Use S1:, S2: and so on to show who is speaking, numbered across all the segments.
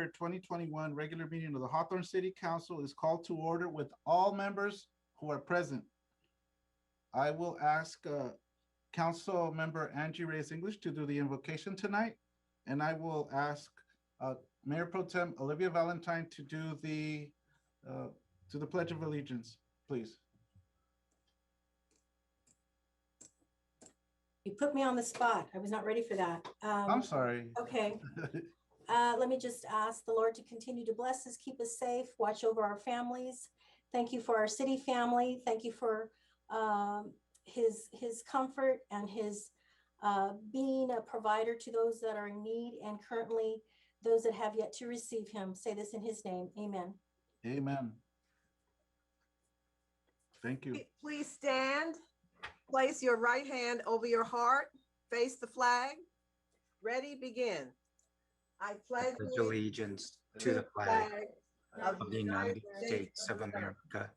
S1: November 2021 regular meeting of the Hawthorne City Council is called to order with all members who are present. I will ask Council Member Angie Reyes English to do the invocation tonight, and I will ask Mayor Pro Tem Olivia Valentine to do the Pledge of Allegiance, please.
S2: You put me on the spot. I was not ready for that.
S1: I'm sorry.
S2: Okay. Let me just ask the Lord to continue to bless us, keep us safe, watch over our families. Thank you for our city family. Thank you for his comfort and his being a provider to those that are in need, and currently those that have yet to receive him. Say this in his name. Amen.
S1: Amen. Thank you.
S3: Please stand. Place your right hand over your heart. Face the flag. Ready, begin. I pledge
S4: allegiance to the flag of the United States of America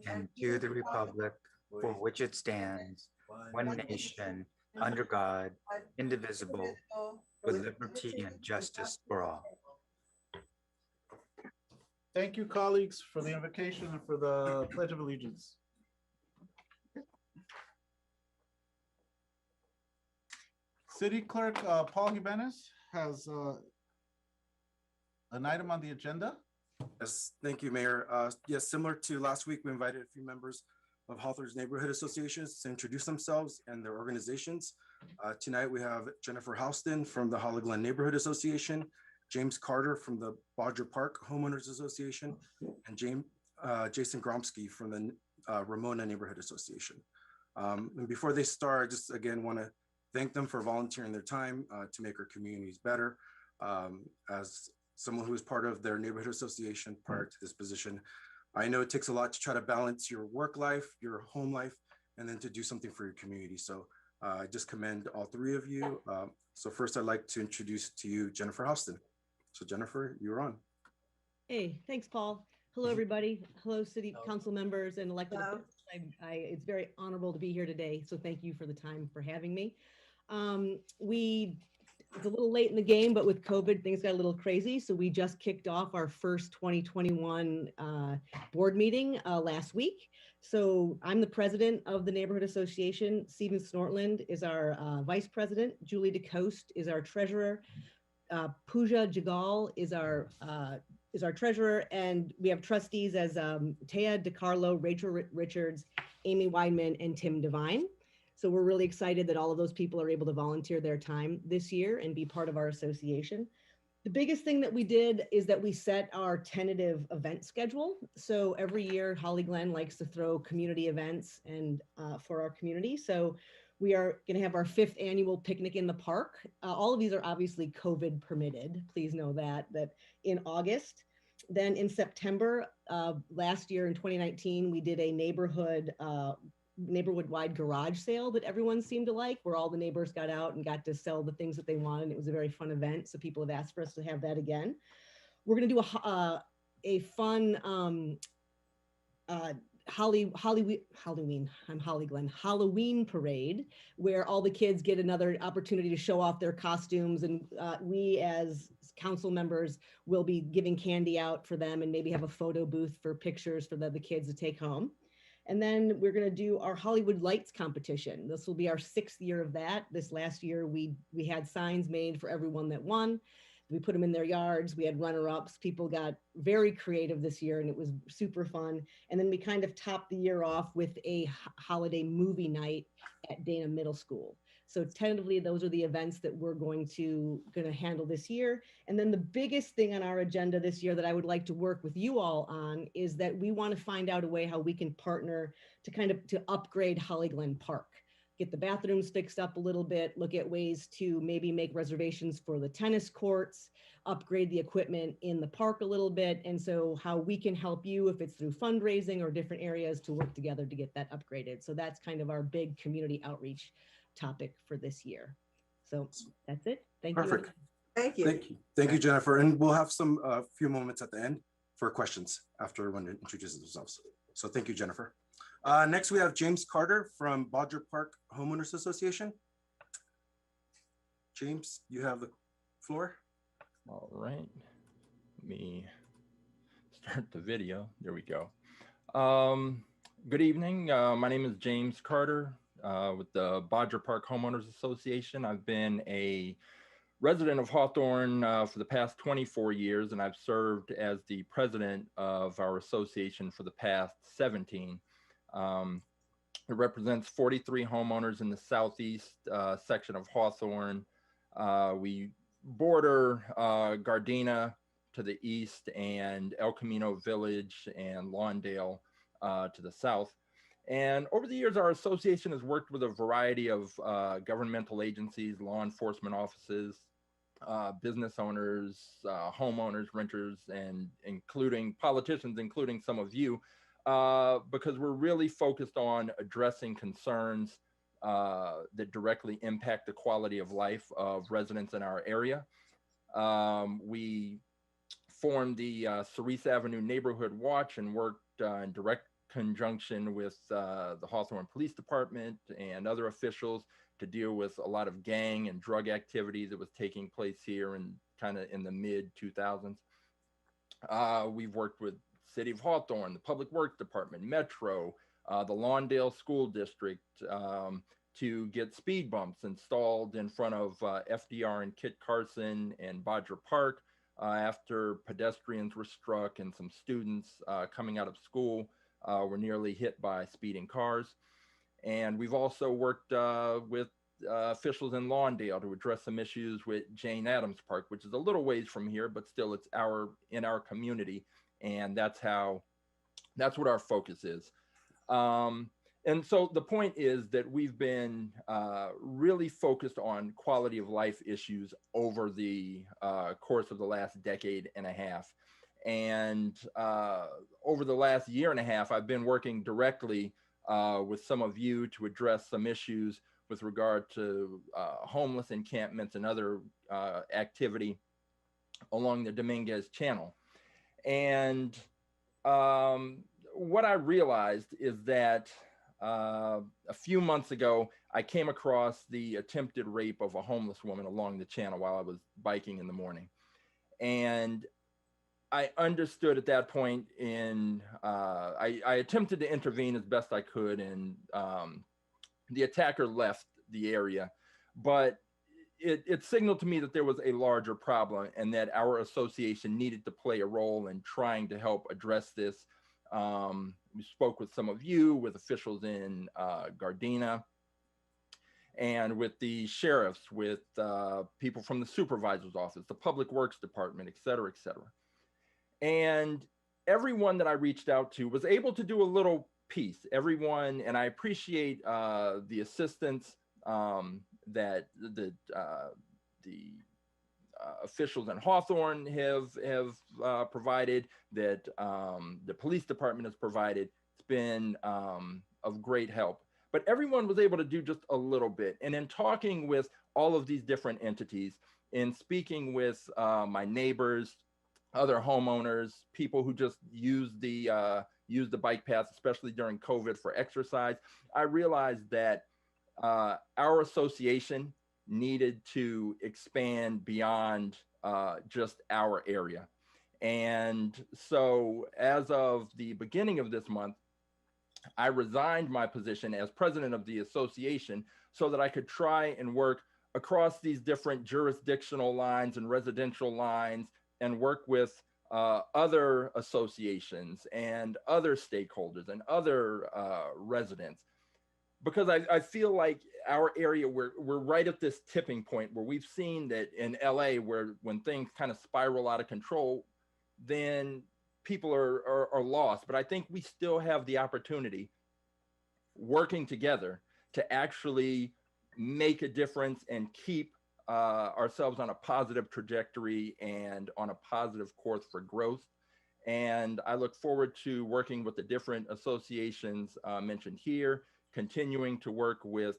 S4: and to the republic for which it stands, one nation, under God, indivisible, with liberty and justice for all.
S1: Thank you, colleagues, for the invocation and for the Pledge of Allegiance. City Clerk Paul Jimenez has an item on the agenda.
S5: Yes, thank you, Mayor. Yes, similar to last week, we invited a few members of Hawthorne's neighborhood associations to introduce themselves and their organizations. Tonight, we have Jennifer Houston from the Holly Glen Neighborhood Association, James Carter from the Bodger Park Homeowners Association, and Jason Gromsky from the Ramona Neighborhood Association. And before they start, I just again want to thank them for volunteering their time to make our communities better. As someone who was part of their neighborhood association prior to this position, I know it takes a lot to try to balance your work life, your home life, and then to do something for your community. So I just commend all three of you. So first, I'd like to introduce to you Jennifer Houston. So Jennifer, you're on.
S6: Hey, thanks, Paul. Hello, everybody. Hello, city council members and elected officials. It's very honorable to be here today. So thank you for the time for having me. It's a little late in the game, but with COVID, things got a little crazy. So we just kicked off our first 2021 board meeting last week. So I'm the president of the neighborhood association. Stephen Snortland is our vice president. Julie DeCoste is our treasurer. Pooja Jagal is our treasurer, and we have trustees as Taya DeCarlo, Rachel Richards, Amy Weidman, and Tim Devine. So we're really excited that all of those people are able to volunteer their time this year and be part of our association. The biggest thing that we did is that we set our tentative event schedule. So every year, Holly Glen likes to throw community events and for our community. So we are going to have our 5th annual picnic in the park. All of these are obviously COVID permitted. Please know that in August. Then in September, last year in 2019, we did a neighborhood-wide garage sale that everyone seemed to like, where all the neighbors got out and got to sell the things that they wanted. It was a very fun event. So people have asked for us to have that again. We're going to do a fun Halloween parade, where all the kids get another opportunity to show off their costumes, and we as council members will be giving candy out for them and maybe have a photo booth for pictures for the kids to take home. And then we're going to do our Hollywood Lights competition. This will be our 6th year of that. This last year, we had signs made for everyone that won. We put them in their yards. We had runner-ups. People got very creative this year, and it was super fun. And then we kind of topped the year off with a holiday movie night at Dana Middle School. So tentatively, those are the events that we're going to handle this year. And then the biggest thing on our agenda this year that I would like to work with you all on is that we want to find out a way how we can partner to upgrade Holly Glen Park. Get the bathrooms fixed up a little bit, look at ways to maybe make reservations for the tennis courts, upgrade the equipment in the park a little bit. And so how we can help you, if it's through fundraising or different areas, to work together to get that upgraded. So that's kind of our big community outreach topic for this year. So that's it. Thank you.
S5: Perfect.
S3: Thank you.
S5: Thank you. Thank you, Jennifer. And we'll have some few moments at the end for questions after everyone introduces themselves. So thank you, Jennifer. Next, we have James Carter from Bodger Park Homeowners Association. James, you have the floor.
S7: All right. me start the video. There we go. Good evening. My name is James Carter with the Bodger Park Homeowners Association. I've been a resident of Hawthorne for the past 24 years, and I've served as the president of our association for the past 17. It represents 43 homeowners in the southeast section of Hawthorne. We border Gardena to the east and El Camino Village and Lawndale to the south. And over the years, our association has worked with a variety of governmental agencies, law enforcement offices, business owners, homeowners, renters, and including politicians, including some of you, because we're really focused on addressing concerns that directly impact the quality of life of residents in our area. We formed the Cerise Avenue Neighborhood Watch and worked in direct conjunction with the Hawthorne Police Department and other officials to deal with a lot of gang and drug activity that was taking place here in kind of in the mid 2000s. We've worked with City of Hawthorne, the Public Works Department, Metro, the Lawndale School District to get speed bumps installed in front of FDR and Kit Carson and Bodger Park after pedestrians were struck and some students coming out of school were nearly hit by speeding cars. And we've also worked with officials in Lawndale to address some issues with Jane Addams Park, which is a little ways from here, but still it's in our community. And that's what our focus is. And so the point is that we've been really focused on quality of life issues over the course of the last decade and a half. And over the last year and a half, I've been working directly with some of you to address some issues with regard to homeless encampments and other activity along the Dominguez Channel. And what I realized is that a few months ago, I came across the attempted rape of a homeless woman along the channel while I was biking in the morning. And I understood at that point I attempted to intervene as best I could, and the attacker left the area, but it signaled to me that there was a larger problem and that our association needed to play a role in trying to help address this. We spoke with some of you, with officials in Gardena, and with the sheriffs, with people from the supervisor's office, the Public Works Department, et cetera, et cetera. And everyone that I reached out to was able to do a little piece. Everyone, and I appreciate the assistance that the officials in Hawthorne have provided, that the police department has provided. It's been of great help. But everyone was able to do just a little bit. And in talking with all of these different entities, in speaking with my neighbors, other homeowners, people who just use the bike paths, especially during COVID for exercise, I realized that our association needed to expand beyond just our area. And so as of the beginning of this month, I resigned my position as president of the association so that I could try and work across these different jurisdictional lines and residential lines and work with other associations and other stakeholders and other residents. Because I feel like our area, we're right at this tipping point where we've seen that in LA, where when things kind of spiral out of control, then people are lost. But I think we still have the opportunity, working together, to actually make a difference and keep ourselves on a positive trajectory and on a positive course for growth. And I look forward to working with the different associations mentioned here, continuing to work with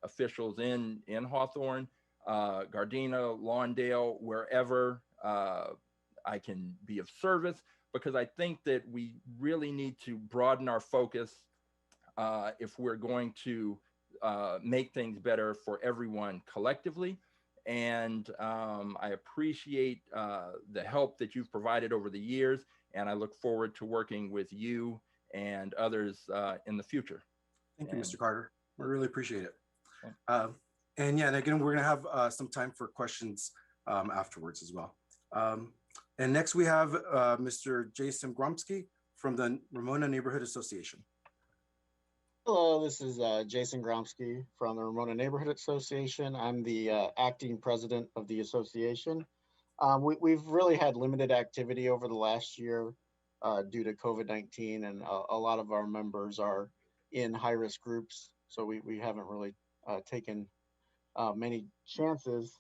S7: officials in Hawthorne, Gardena, Lawndale, wherever I can be of service, because I think that we really need to broaden our focus if we're going to make things better for everyone collectively. and I appreciate the help that you've provided over the years, and I look forward to working with you and others in the future.
S5: Thank you,
S7: And-
S5: Mr. Carter. We really appreciate it.
S7: Okay.
S5: And yeah, and again, we're gonna have some time for questions afterwards as well. And next we have Mr. Jason Gromsky from the Ramona Neighborhood Association.
S8: Hello, this is Jason Gromsky from the Ramona Neighborhood Association. I'm the acting president of the association. We've really had limited activity over the last year due to COVID-19, and a lot of our members are in high-risk groups, so we haven't really taken many chances.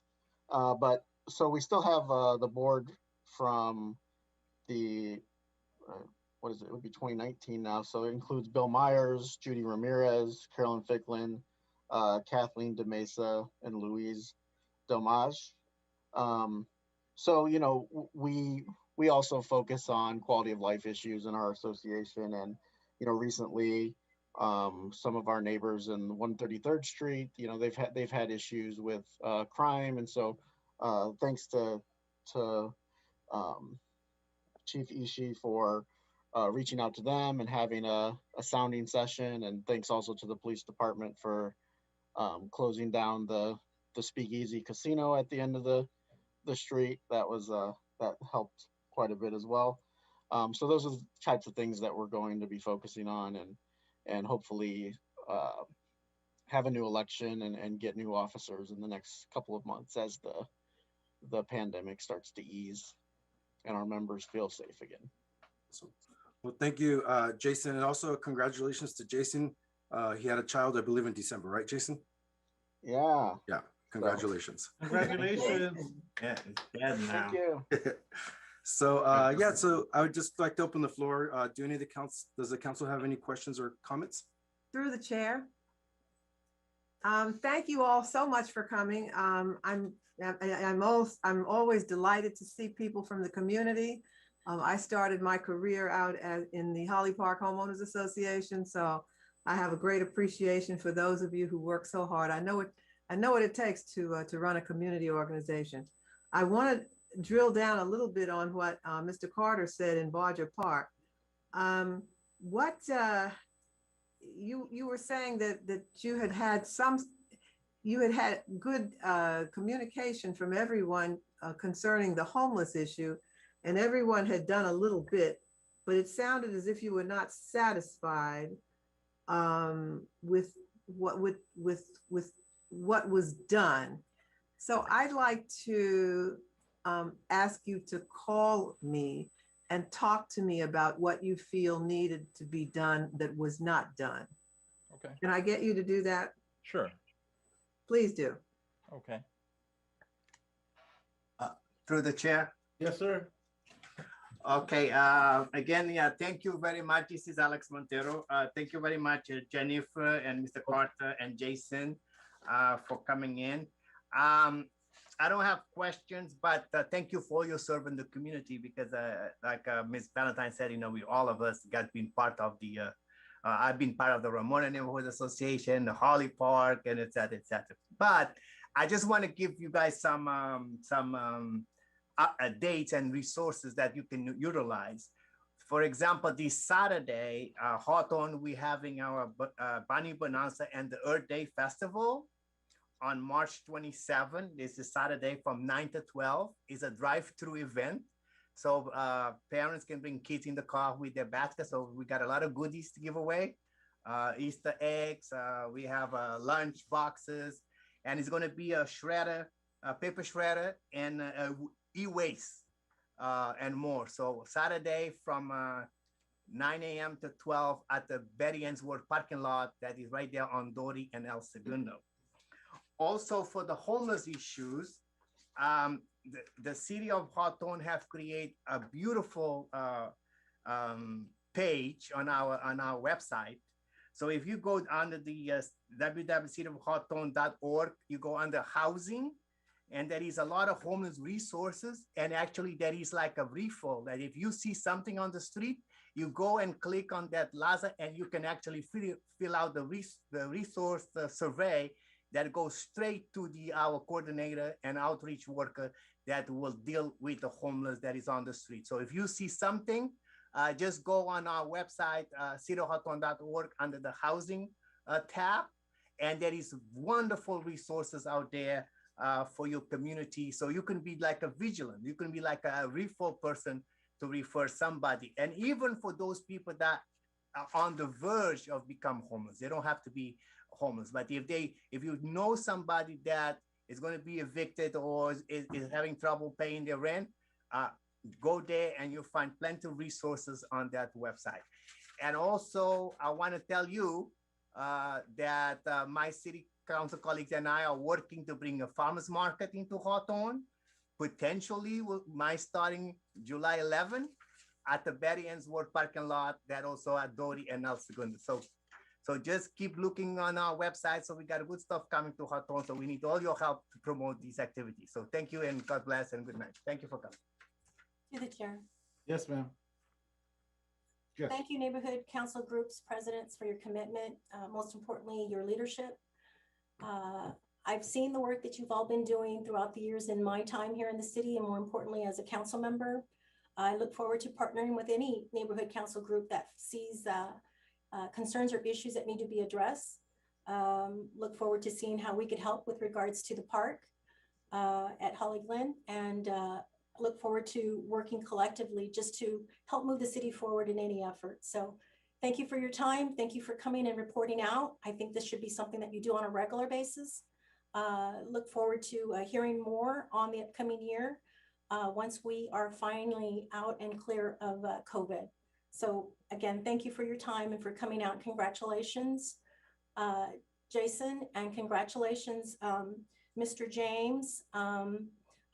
S8: But so we still have the board from the what is it? It would be 2019 now. So it includes Bill Myers, Judy Ramirez, Carolyn Ficklin, Kathleen DeMesa, and Louise Domage. So, you know, we also focus on quality of life issues in our association. And, you know, recently, some of our neighbors in 133rd Street, you know, they've had issues with crime. And so thanks to Chief Ishii for reaching out to them and having a sounding session. And thanks also to the police department for closing down the Speakeasy Casino at the end of the street. That was that helped quite a bit as well. So those are the types of things that we're going to be focusing on, and hopefully have a new election and get new officers in the next couple of months as the pandemic starts to ease and our members feel safe again.
S5: So, well, thank you, Jason, and also congratulations to Jason. He had a child, I believe, in December, right, Jason?
S8: Yeah.
S5: Yeah, congratulations.
S1: Congratulations.
S9: Yeah, it's dead now.
S8: Thank you.
S5: So yeah, so I would just like to open the floor. Does the council have any questions or comments?
S3: Through the chair. Thank you all so much for coming. I'm always delighted to see people from the community. I started my career out in the Holly Park Homeowners Association, so I have a great appreciation for those of you who work so hard. I know what it takes to run a community organization. I want to drill down a little bit on what Mr. Carter said in Bodger Park. You were saying that you had had good communication from everyone concerning the homeless issue, and everyone had done a little bit, but it sounded as if you were not satisfied with what was done. So I'd like to ask you to call me and talk to me about what you feel needed to be done that was not done.
S7: Okay.
S3: Can I get you to do that?
S7: Sure.
S3: Please do.
S7: Okay.
S9: Through the chair.
S1: Yes, sir.
S9: Okay, again, yeah, thank you very much. This is Alex Montero. Thank you very much, Jennifer and Mr. Carter and Jason for coming in. I don't have questions, but thank you for your service in the community, because like Ms. Valentine said, you know, all of us got been part of the, I've been part of the Ramona Neighborhood Association, the Holly Park, and et cetera, et cetera. But I just want to give you guys some dates and resources that you can utilize. For example, this Saturday, Hawthorne, we're having our Bunny Bonanza and the Earth Day Festival on March 27. This is Saturday from 9 to 12. It's a drive-through event. So parents can bring kids in the car with their baskets. So we got a lot of goodies to give away. Easter eggs, we have lunch boxes, and it's gonna be a shredder, a paper shredder, and e-waste and more. So Saturday from 9 a.m. to 12 at the Betty Ainsworth parking lot that is right there on Doty and El Segundo. Also for the homeless issues, the city of Hawthorne have created a beautiful page on our website. So if you go under the www.cityofhawthorne.org, you go under housing, and there is a lot of homeless resources. And actually there is like a refill that if you see something on the street, you go and click on that Laza, and you can actually fill out the resource survey that goes straight to our coordinator and outreach worker that will deal with the homeless that is on the street. So if you see something, just go on our website, cityhawthorne.org, under the housing tab, and there is wonderful resources out there for your community. So you can be like a vigilant, you can be like a referral person to refer somebody. And even for those people that are on the verge of become homeless, they don't have to be homeless, but if you know somebody that is going to be evicted or is having trouble paying their rent, go there and you'll find plenty of resources on that website. And also, I want to tell you that my city council colleagues and I are working to bring a farmers market into Hawthorne, potentially starting July 11 at the Betty Ainsworth parking lot, that also at Doty and El Segundo. So just keep looking on our website. So we got good stuff coming to Hawthorne. So we need all your help to promote these activities. So thank you and God bless and good night. Thank you for coming.
S2: To the chair.
S1: Yes, ma'am. Yes.
S2: Thank you, neighborhood council groups, presidents, for your commitment. Most importantly, your leadership. I've seen the work that you've all been doing throughout the years in my time here in the city, and more importantly, as a council member. I look forward to partnering with any neighborhood council group that sees concerns or issues that need to be addressed. Look forward to seeing how we could help with regards to the park at Holly Glen, and look forward to working collectively just to help move the city forward in any effort. So thank you for your time. Thank you for coming and reporting out. I think this should be something that you do on a regular basis. Look forward to hearing more on the upcoming year once we are finally out and clear of COVID. So again, thank you for your time and for coming out. Congratulations, Jason, and congratulations, Mr. James.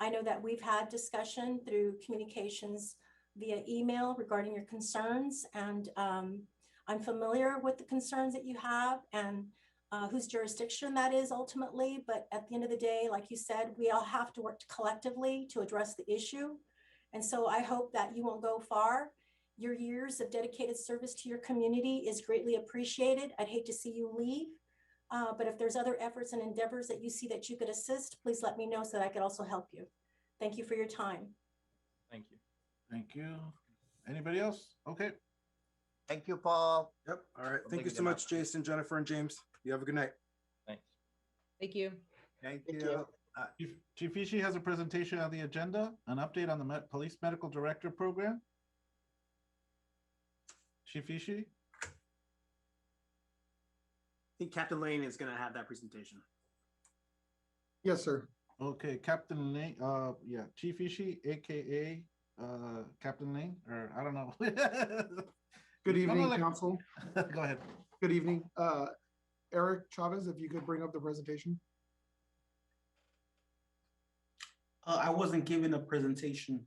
S2: I know that we've had discussion through communications via email regarding your concerns, and I'm familiar with the concerns that you have and whose jurisdiction that is ultimately. But at the end of the day, like you said, we all have to work collectively to address the issue. And so I hope that you won't go far. Your years of dedicated service to your community is greatly appreciated. I'd hate to see you leave. But if there's other efforts and endeavors that you see that you could assist, please let me know so that I could also help you. Thank you for your time.
S7: Thank you.
S1: Thank you. Anybody else? Okay.
S9: Thank you, Paul.
S5: Yep. All right. Thank you so much, Jason, Jennifer, and James. You have a good night.
S7: Thanks.
S6: Thank you.
S9: Thank
S8: Thank
S9: you.
S8: you.
S1: Chief Ishii has a presentation on the agenda, an update on the Police Medical Director Program. Chief Ishii?
S10: I think Captain Lane is going to have that presentation.
S11: Yes, sir.
S1: Okay, Captain Lane, yeah, Chief Ishii, AKA Captain Lane, or I don't know.
S11: Good evening, council.
S1: Go ahead.
S11: Good evening. Eric Chavez, if you could bring up the presentation.
S12: I wasn't given a presentation.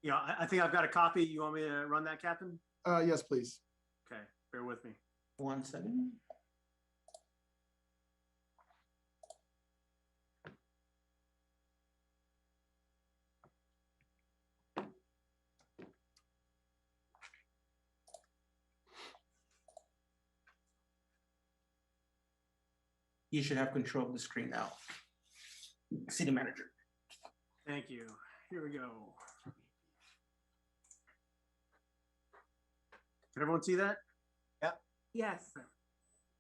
S10: Yeah, I think I've got a copy. You want me to run that, Captain?
S11: Yes, please.
S10: Okay, bear with me.
S12: 1 second. You should have control of the screen now. City Manager.
S10: Thank you. Here we go. Can everyone see that?
S9: Yep.
S3: Yes.
S11: All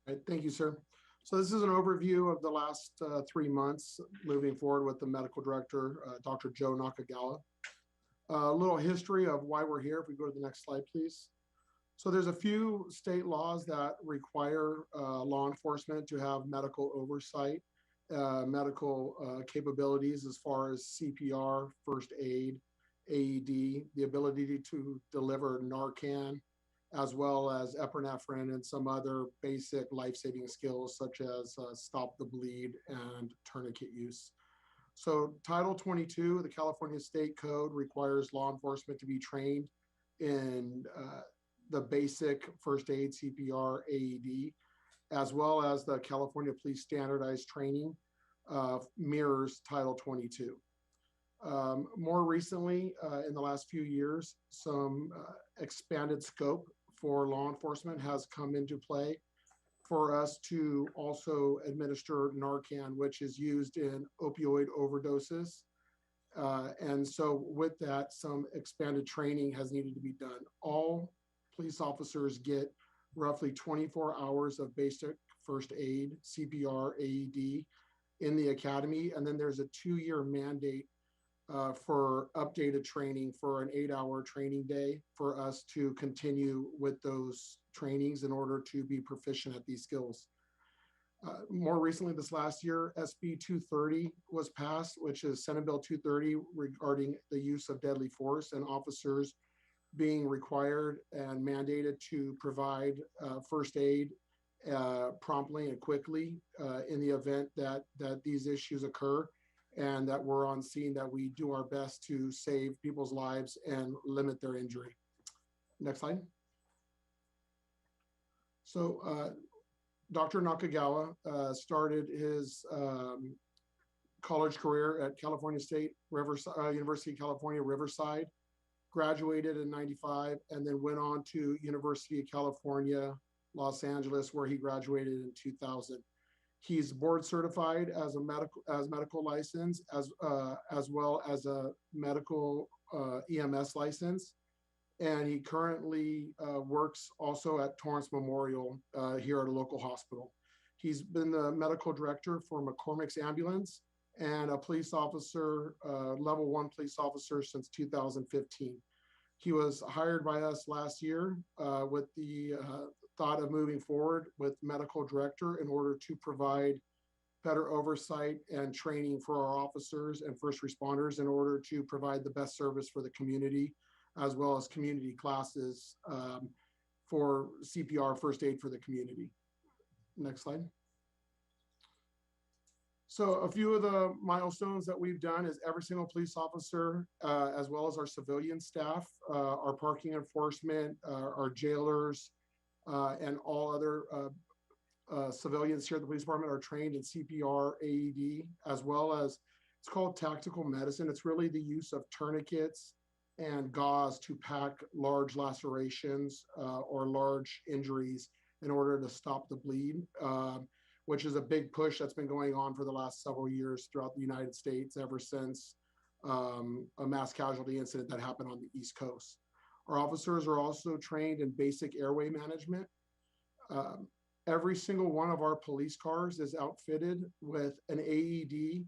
S11: right, thank you, sir. So this is an overview of the last 3 months moving forward with the medical director, Dr. Joe Nakagawa. A little history of why we're here. If we go to the next slide, please. So there's a few state laws that require law enforcement to have medical oversight, medical capabilities as far as CPR, first aid, AED, the ability to deliver Narcan, as well as epinephrine and some other basic life-saving skills such as stop the bleed and tourniquet use. So Title 22, the California State Code, requires law enforcement to be trained in the basic first aid, CPR, AED, as well as the California Police Standardized Training mirrors Title 22. More recently, in the last few years, some expanded scope for law enforcement has come into play. for us to also administer Narcan, which is used in opioid overdoses. And so with that, some expanded training has needed to be done. All police officers get roughly 24 hours of basic first aid, CPR, AED in the academy. And then there's a 2-year mandate for updated training for an 8-hour training day for us to continue with those trainings in order to be proficient at these skills. More recently, this last year, SB 230 was passed, which is Senate Bill 230 regarding the use of deadly force and officers being required and mandated to provide first aid promptly and quickly in the event that these issues occur, and that we're on scene, that we do our best to save people's lives and limit their injury. Next slide. So Dr. Nakagawa started his college career at California State University of California, Riverside, graduated in '95, and then went on to University of California, Los Angeles, where he graduated in 2000. He's board certified as a medical license, as well as a medical EMS license. And he currently works also at Torrance Memorial here at a local hospital. He's been the medical director for McCormick's Ambulance and a police officer, level 1 police officer since 2015. He was hired by us last year with the thought of moving forward with medical director in order to provide better oversight and training for our officers and first responders in order to provide the best service for the community, as well as community classes for CPR first aid for the community. Next slide. So a few of the milestones that we've done is every single police officer, as well as our civilian staff, our parking enforcement, our jailers, and all other civilians here at the police department are trained in CPR, AED, as well as, it's called tactical medicine. It's really the use of tourniquets and gauze to pack large lacerations or large injuries in order to stop the bleed, which is a big push that's been going on for the last several years throughout the United States, ever since a mass casualty incident that happened on the East Coast. Our officers are also trained in basic airway management. Every single one of our police cars is outfitted with an AED,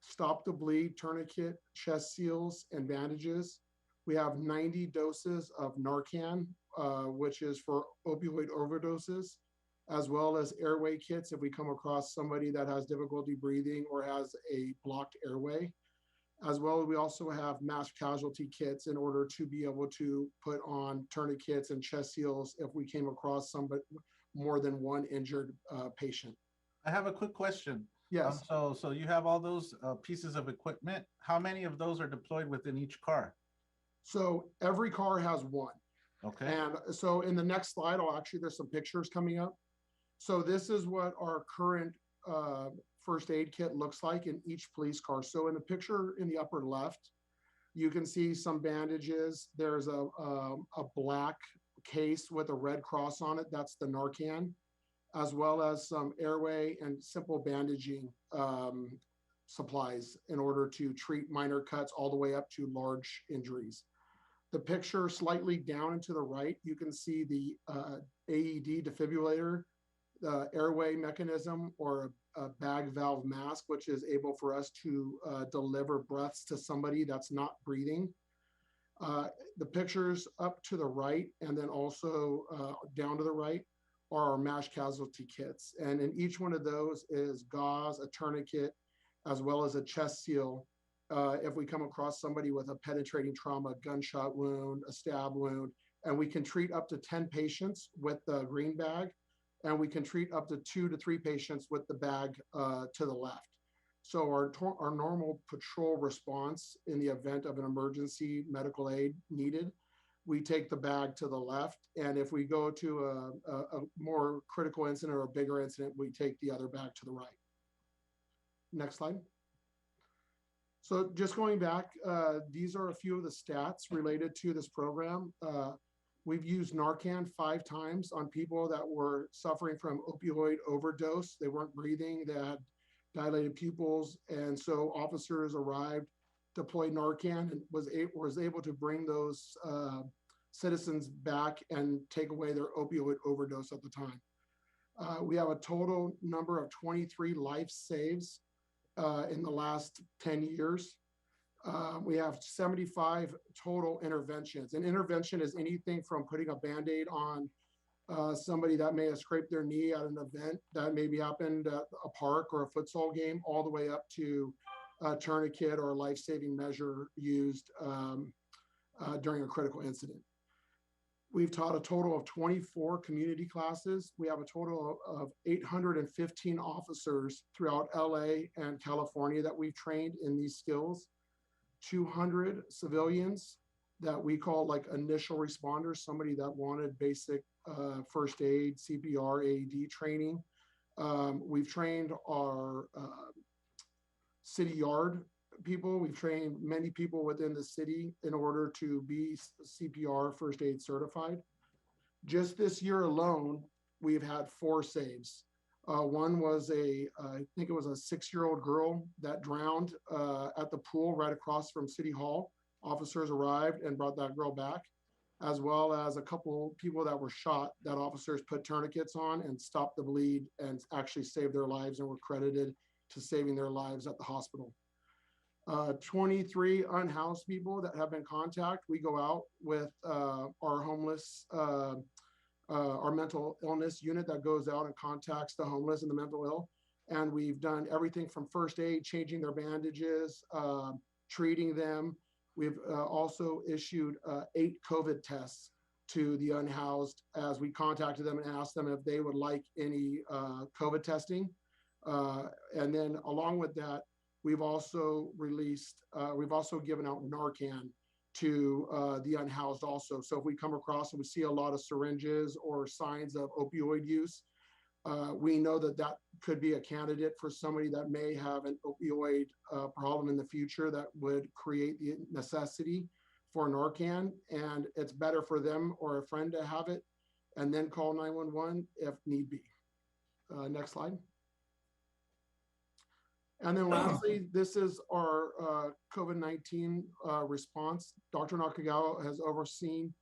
S11: stop the bleed, tourniquet, chest seals, and bandages. We have 90 doses of Narcan, which is for opioid overdoses, as well as airway kits if we come across somebody that has difficulty breathing or has a blocked airway. As well, we also have mass casualty kits in order to be able to put on tourniquets and chest seals if we came across somebody, more than one injured patient.
S1: I have a quick question.
S11: Yes.
S1: So you have all those pieces of equipment. How many of those are deployed within each car?
S11: So every car has one.
S1: Okay.
S11: And so in the next slide, there's some pictures coming up. So this is what our current first aid kit looks like in each police car. So in the picture in the upper left, you can see some bandages. There's a black case with a red cross on it. That's the Narcan, as well as some airway and simple bandaging supplies in order to treat minor cuts all the way up to large injuries. The picture slightly down and to the right, you can see the AED defibrillator, the airway mechanism, or a bag valve mask, which is able for us to deliver breaths to somebody that's not breathing. The pictures up to the right and then also down to the right are our mass casualty kits. And in each one of those is gauze, a tourniquet, as well as a chest seal. If we come across somebody with a penetrating trauma, gunshot wound, a stab wound, and we can treat up to 10 patients with the green bag, and we can treat up to 2 to 3 patients with the bag to the left. So our normal patrol response in the event of an emergency medical aid needed, we take the bag to the left. And if we go to a more critical incident or a bigger incident, we take the other bag to the right. Next slide. So just going back, these are a few of the stats related to this program. We've used Narcan 5 times on people that were suffering from opioid overdose. They weren't breathing, they had dilated pupils. And so officers arrived, deployed Narcan, and was able to bring those citizens back and take away their opioid overdose at the time. We have a total number of 23 life saves in the last 10 years. We have 75 total interventions. An intervention is anything from putting a Band-Aid on somebody that may have scraped their knee at an event that maybe happened at a park or a futsal game, all the way up to a tourniquet or a life-saving measure used during a critical incident. We've taught a total of 24 community classes. We have a total of 815 officers throughout LA and California that we've trained in these skills. 200 civilians that we call like initial responders, somebody that wanted basic first aid, CPR, AED training. We've trained our city yard people. We've trained many people within the city in order to be CPR first aid certified. Just this year alone, we've had 4 saves. One was I think it was a 6-year-old girl that drowned at the pool right across from City Hall. Officers arrived and brought that girl back, as well as a couple people that were shot that officers put tourniquets on and stopped the bleed and actually saved their lives and were credited to saving their lives at the hospital. 23 unhoused people that have been contacted. We go out with our homeless, our mental illness unit that goes out and contacts the homeless and the mental ill. And we've done everything from first aid, changing their bandages, treating them. We've also issued 8 COVID tests to the unhoused as we contacted them and asked them if they would like any COVID testing. And then along with that, we've also given out Narcan to the unhoused also. So if we come across and we see a lot of syringes or signs of opioid use, we know that that could be a candidate for somebody that may have an opioid problem in the future that would create the necessity for Narcan. And it's better for them or a friend to have it and then call 911 if need be. Next slide. And then lastly, this is our COVID-19 response. Dr. Nakagawa has overseen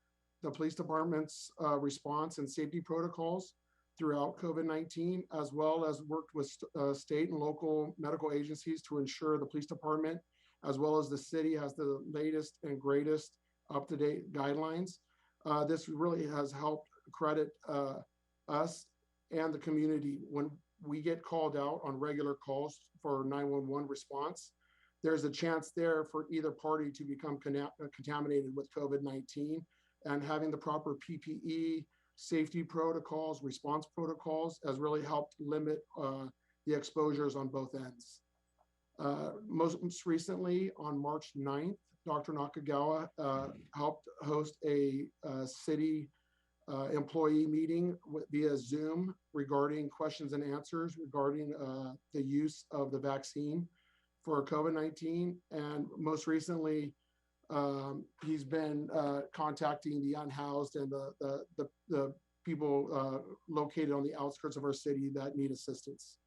S11: the police department's response and safety protocols throughout COVID-19, as well as worked with state and local medical agencies to ensure the police department, as well as the city, has the latest and greatest up-to-date guidelines. This really has helped credit us and the community. When we get called out on regular calls for 911 response, there's a chance there for either party to become contaminated with COVID-19, and having the proper PPE, safety protocols, response protocols has really helped limit the exposures on both ends. Most recently, on March 9th, Dr. Nakagawa helped host a city employee meeting via Zoom regarding questions and answers regarding the use of the vaccine for COVID-19. And most recently, he's been contacting the unhoused and the people located on the outskirts of our city that need assistance.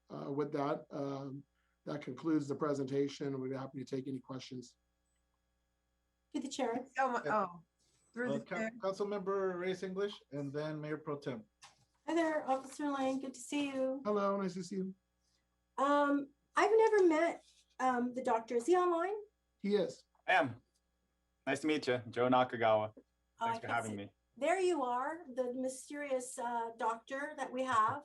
S11: With that, that concludes the presentation. We'd be happy to take any questions.
S2: To the chair.
S1: Councilmember Reyes English, and then Mayor Pro Tem.
S2: Hi there, Officer Lang. Good to see you.
S11: Hello, nice to see you.
S2: I've never met the doctor. Is he online?
S11: He is.
S13: I am. Nice to meet you, Joe Nakagawa. Thanks for having me.
S2: There you are, the mysterious doctor that we have.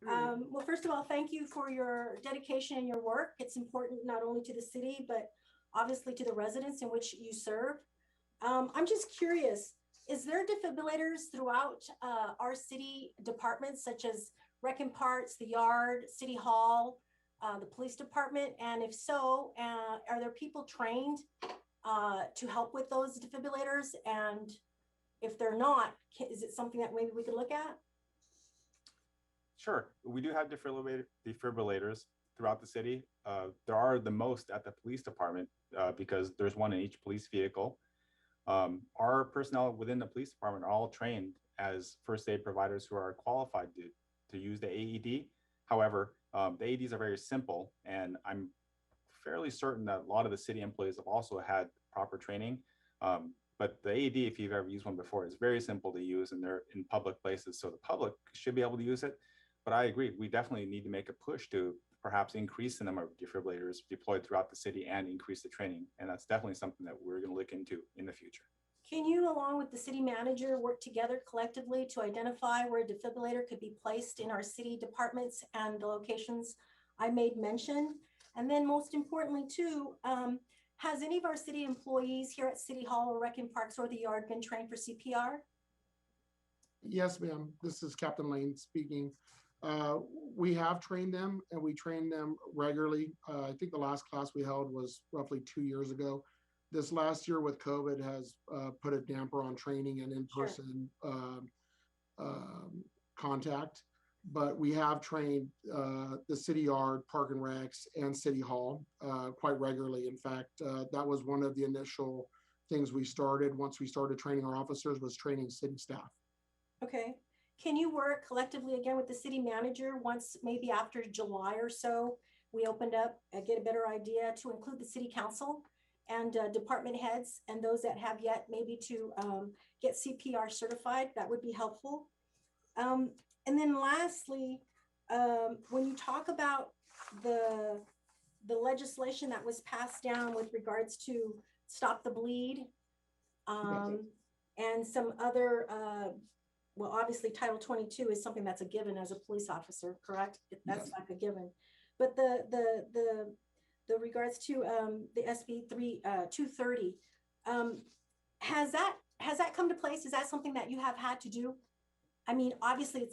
S2: Well, first of all, thank you for your dedication and your work. It's important not only to the city, but obviously to the residents in which you serve. I'm just curious, is there defibrillators throughout our city departments, such as Rec and Parks, the Yard, City Hall, the police department? And if so, are there people trained to help with those defibrillators? And if they're not, is it something that maybe we could look at?
S13: Sure, we do have defibrillators throughout the city. There are the most at the police department because there's one in each police vehicle. Our personnel within the police department are all trained as first aid providers who are qualified to use the AED. However, the AEDs are very simple, and I'm fairly certain that a lot of the city employees have also had proper training. But the AED, if you've ever used one before, is very simple to use, and they're in public places, so the public should be able to use it. But I agree, we definitely need to make a push to perhaps increase the number of defibrillators deployed throughout the city and increase the training. And that's definitely something that we're going to look into in the future.
S2: Can you, along with the city manager, work together collectively to identify where a defibrillator could be placed in our city departments and the locations I made mention? And then most importantly too, has any of our city employees here at City Hall or Rec and Parks or the Yard been trained for CPR?
S11: Yes, ma'am. This is Captain Lane speaking. We have trained them, and we train them regularly. I think the last class we held was roughly 2 years ago. This last year with COVID has put a damper on training and in-person contact. But we have trained the City Yard, Park and Recs, and City Hall quite regularly. In fact, that was one of the initial things we started once we started training our officers, was training city staff.
S2: Okay. Can you work collectively again with the city manager once maybe after July or so, we opened up and get a better idea to include the city council and department heads and those that have yet maybe to get CPR certified? That would be helpful. And then lastly, when you talk about the legislation that was passed down with regards to Stop the Bleed and some other, well, obviously Title 22 is something that's a given as a police officer, correct? That's like a given. But the regards to the SB 230, has that come to place? Is that something that you have had to do? I mean, obviously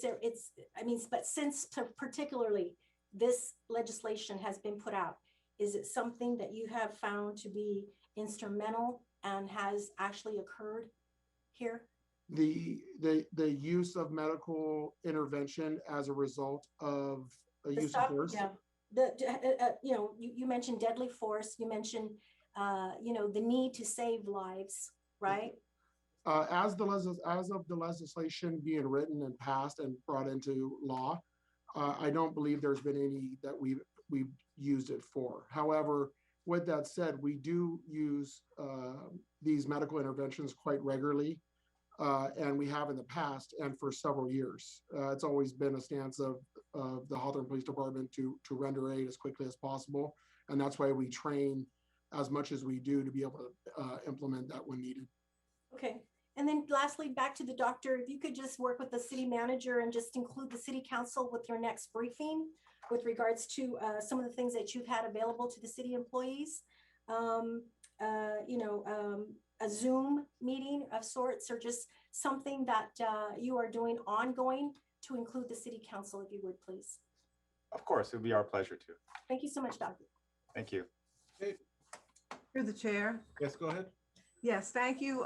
S2: but since particularly this legislation has been put out, is it something that you have found to be instrumental and has actually occurred here?
S11: The use of medical intervention as a result of a use of force.
S2: Yeah. You mentioned deadly force. You mentioned, the need to save lives, right?
S11: As of the legislation being written and passed and brought into law, I don't believe there's been any that we've used it for. However, with that said, we do use these medical interventions quite regularly, and we have in the past and for several years. It's always been a stance of the Hawthorne Police Department to render aid as quickly as possible, and that's why we train as much as we do to be able to implement that when needed.
S2: Okay. And then lastly, back to the doctor, if you could just work with the city manager and just include the city council with your next briefing with regards to some of the things that you've had available to the city employees, a Zoom meeting of sorts, or just something that you are doing ongoing to include the city council, if you would, please.
S13: Of course, it would be our pleasure to.
S2: Thank you so much, Doctor.
S13: Thank you.
S1: Okay.
S3: Through the chair.
S1: Yes, go ahead.
S3: Yes, thank you.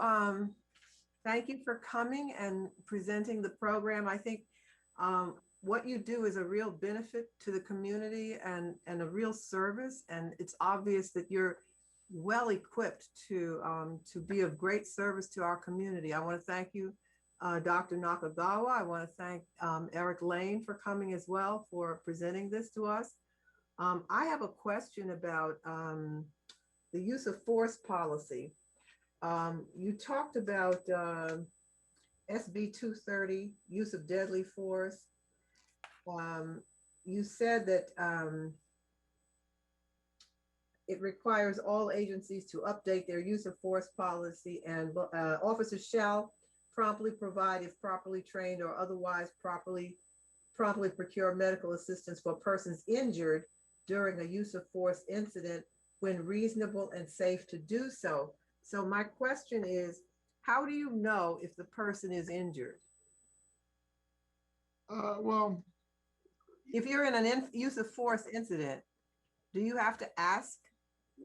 S3: Thank you for coming and presenting the program. I think what you do is a real benefit to the community and a real service. And it's obvious that you're well equipped to be of great service to our community. I want to thank you, Dr. Nakagawa. I want to thank Eric Lane for coming as well, for presenting this to us. I have a question about the use of force policy. You talked about SB 230, use of deadly force. You said that it requires all agencies to update their use of force policy, and officers shall promptly provide, if properly trained or otherwise promptly procure medical assistance for persons injured during a use of force incident when reasonable and safe to do so. So my question is, how do you know if the person is injured?
S11: Well,
S3: if you're in an use of force incident, do you have to ask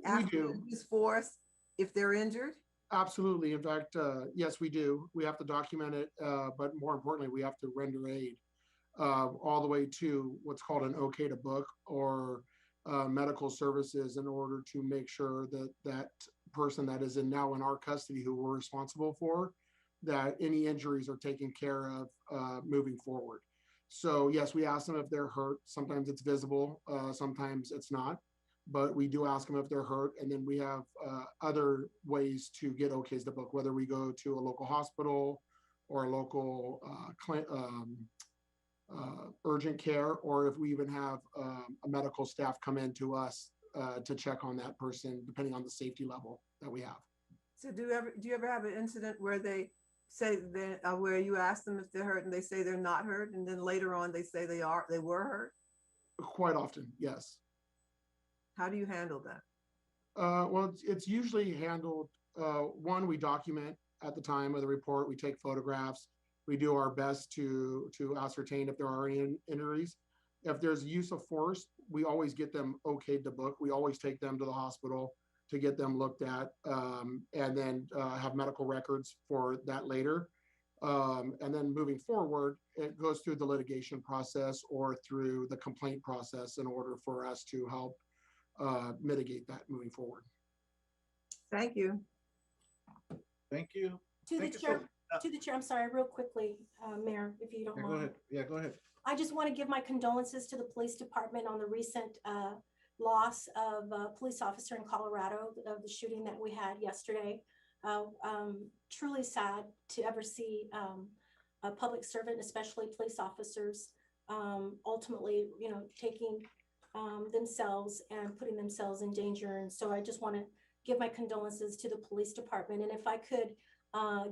S3: after you use force if they're injured?
S11: Absolutely. In fact, yes, we do. We have to document it, but more importantly, we have to render aid all the way to what's called an okay to book or medical services in order to make sure that that person that is now in our custody who we're responsible for, that any injuries are taken care of moving forward. So yes, we ask them if they're hurt. Sometimes it's visible, sometimes it's not, but we do ask them if they're hurt. And then we have other ways to get okays to book, whether we go to a local hospital or a local urgent care, or if we even have a medical staff come in to us to check on that person, depending on the safety level that we have.
S3: So do you ever have an incident where they say that where you ask them if they're hurt and they say they're not hurt, and then later on they say they were hurt?
S11: Quite often, yes.
S3: How do you handle that?
S11: Well, it's usually handled, one, we document at the time of the report, we take photographs, we do our best to ascertain if there are any injuries. If there's use of force, we always get them okayed to book. We always take them to the hospital to get them looked at, and then have medical records for that later. And then moving forward, it goes through the litigation process or through the complaint process in order for us to help mitigate that moving forward.
S3: Thank you.
S1: Thank you.
S2: To the
S1: Thank you
S2: chair,
S1: so-
S2: to the chair, I'm sorry, real quickly, Mayor, if you don't
S1: Yeah, go
S2: mind.
S1: ahead. Yeah, go ahead.
S2: I just want to give my condolences to the police department on the recent loss of a police officer in Colorado, of the shooting that we had yesterday. Truly sad to ever see a public servant, especially police officers, ultimately, taking themselves and putting themselves in danger. And so I just want to give my condolences to the police department. And if I could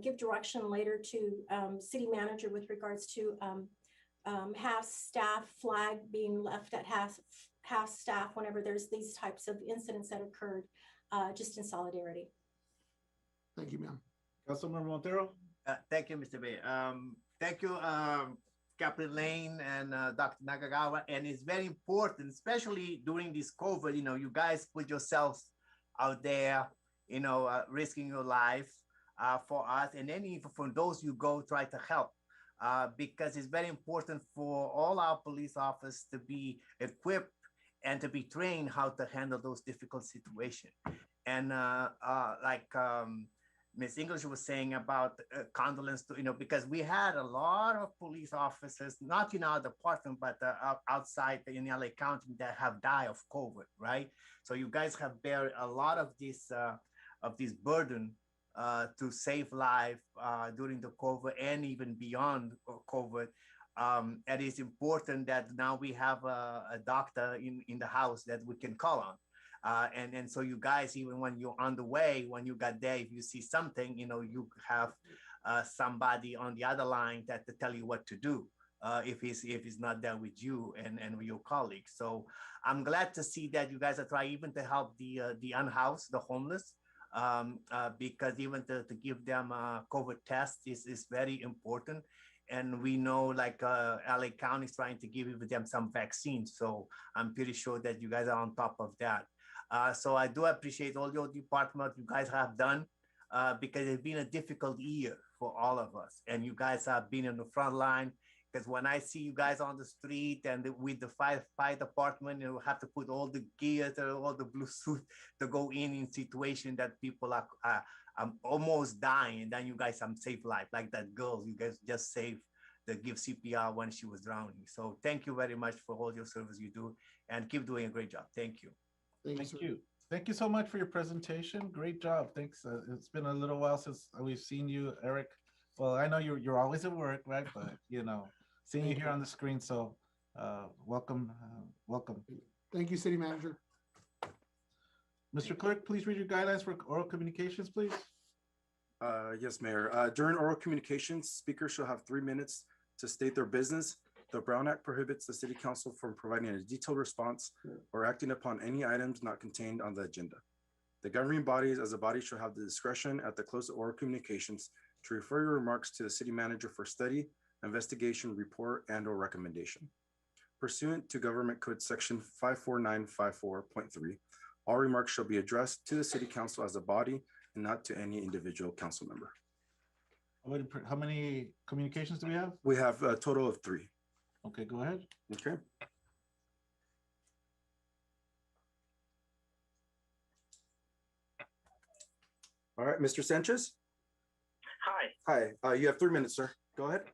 S2: give direction later to city manager with regards to half staff flag being left at half staff whenever there's these types of incidents that occurred, just in solidarity.
S11: Thank you, ma'am.
S1: Councilmember Montero.
S9: Thank you, Mr. Mayor. Thank you, Captain Lane and Dr. Nakagawa. And it's very important, especially during this COVID, you guys put yourselves out there, risking your life for us. And then even for those you go try to help. Because it's very important for all our police officers to be equipped and to be trained how to handle those difficult situations. And like Ms. English was saying about condolence to, because we had a lot of police officers, not in our department, but outside in LA County that have died of COVID, right? So you guys have bear a lot of this burden to save life during the COVID and even beyond COVID. It is important that now we have a doctor in the house that we can call on. And so you guys, even when you're on the way, when you got there, if you see something, you have somebody on the other line that to tell you what to do if he's not there with you and with your colleagues. So I'm glad to see that you guys are trying even to help the unhoused, the homeless. Because even to give them a COVID test is very important. And we know like LA County is trying to give them some vaccines. So I'm pretty sure that you guys are on top of that. So I do appreciate all your department you guys have done because it's been a difficult year for all of us. And you guys have been in the front line. Because when I see you guys on the street and with the fire department, you have to put all the gear, all the blue suit to go in situation that people are almost dying. And then you guys save life, like that girl you guys just saved to give CPR when she was drowning. So thank you very much for all your service you do and keep doing a great job. Thank you.
S1: Thank you. Thank you so much for your presentation. Great job. Thanks. It's been a little while since we've seen you, Eric. Well, I know you're always at work, right? But seeing you here on the screen, so welcome.
S11: Thank you, City Manager.
S1: Mr. Clerk, please read your guidelines for oral communications, please.
S5: Yes, Mayor. During oral communications, speakers shall have 3 minutes to state their business. The Brown Act prohibits the City Council from providing a detailed response or acting upon any items not contained on the agenda. The governing bodies as a body shall have the discretion at the close of oral communications to refer your remarks to the City Manager for study, investigation, report, and or recommendation. Pursuant to Government Code Section 54954.3, all remarks shall be addressed to the City Council as a body and not to any individual council member.
S1: How many communications do we have?
S5: We have a total of 3.
S1: Okay, go ahead.
S5: Okay. All right, Mr. Sanchez.
S14: Hi.
S5: Hi, you have 3 minutes, sir. Go ahead.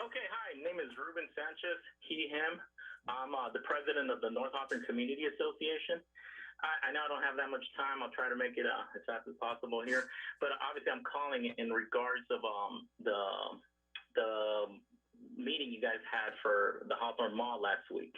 S14: Okay, hi. Name is Ruben Sanchez, he, him. I'm the president of the North Hawthorne Community Association. I know I don't have that much time. I'll try to make it as fast as possible here. But obviously, I'm calling in regards of the meeting you guys had for the Hawthorne Mall last week.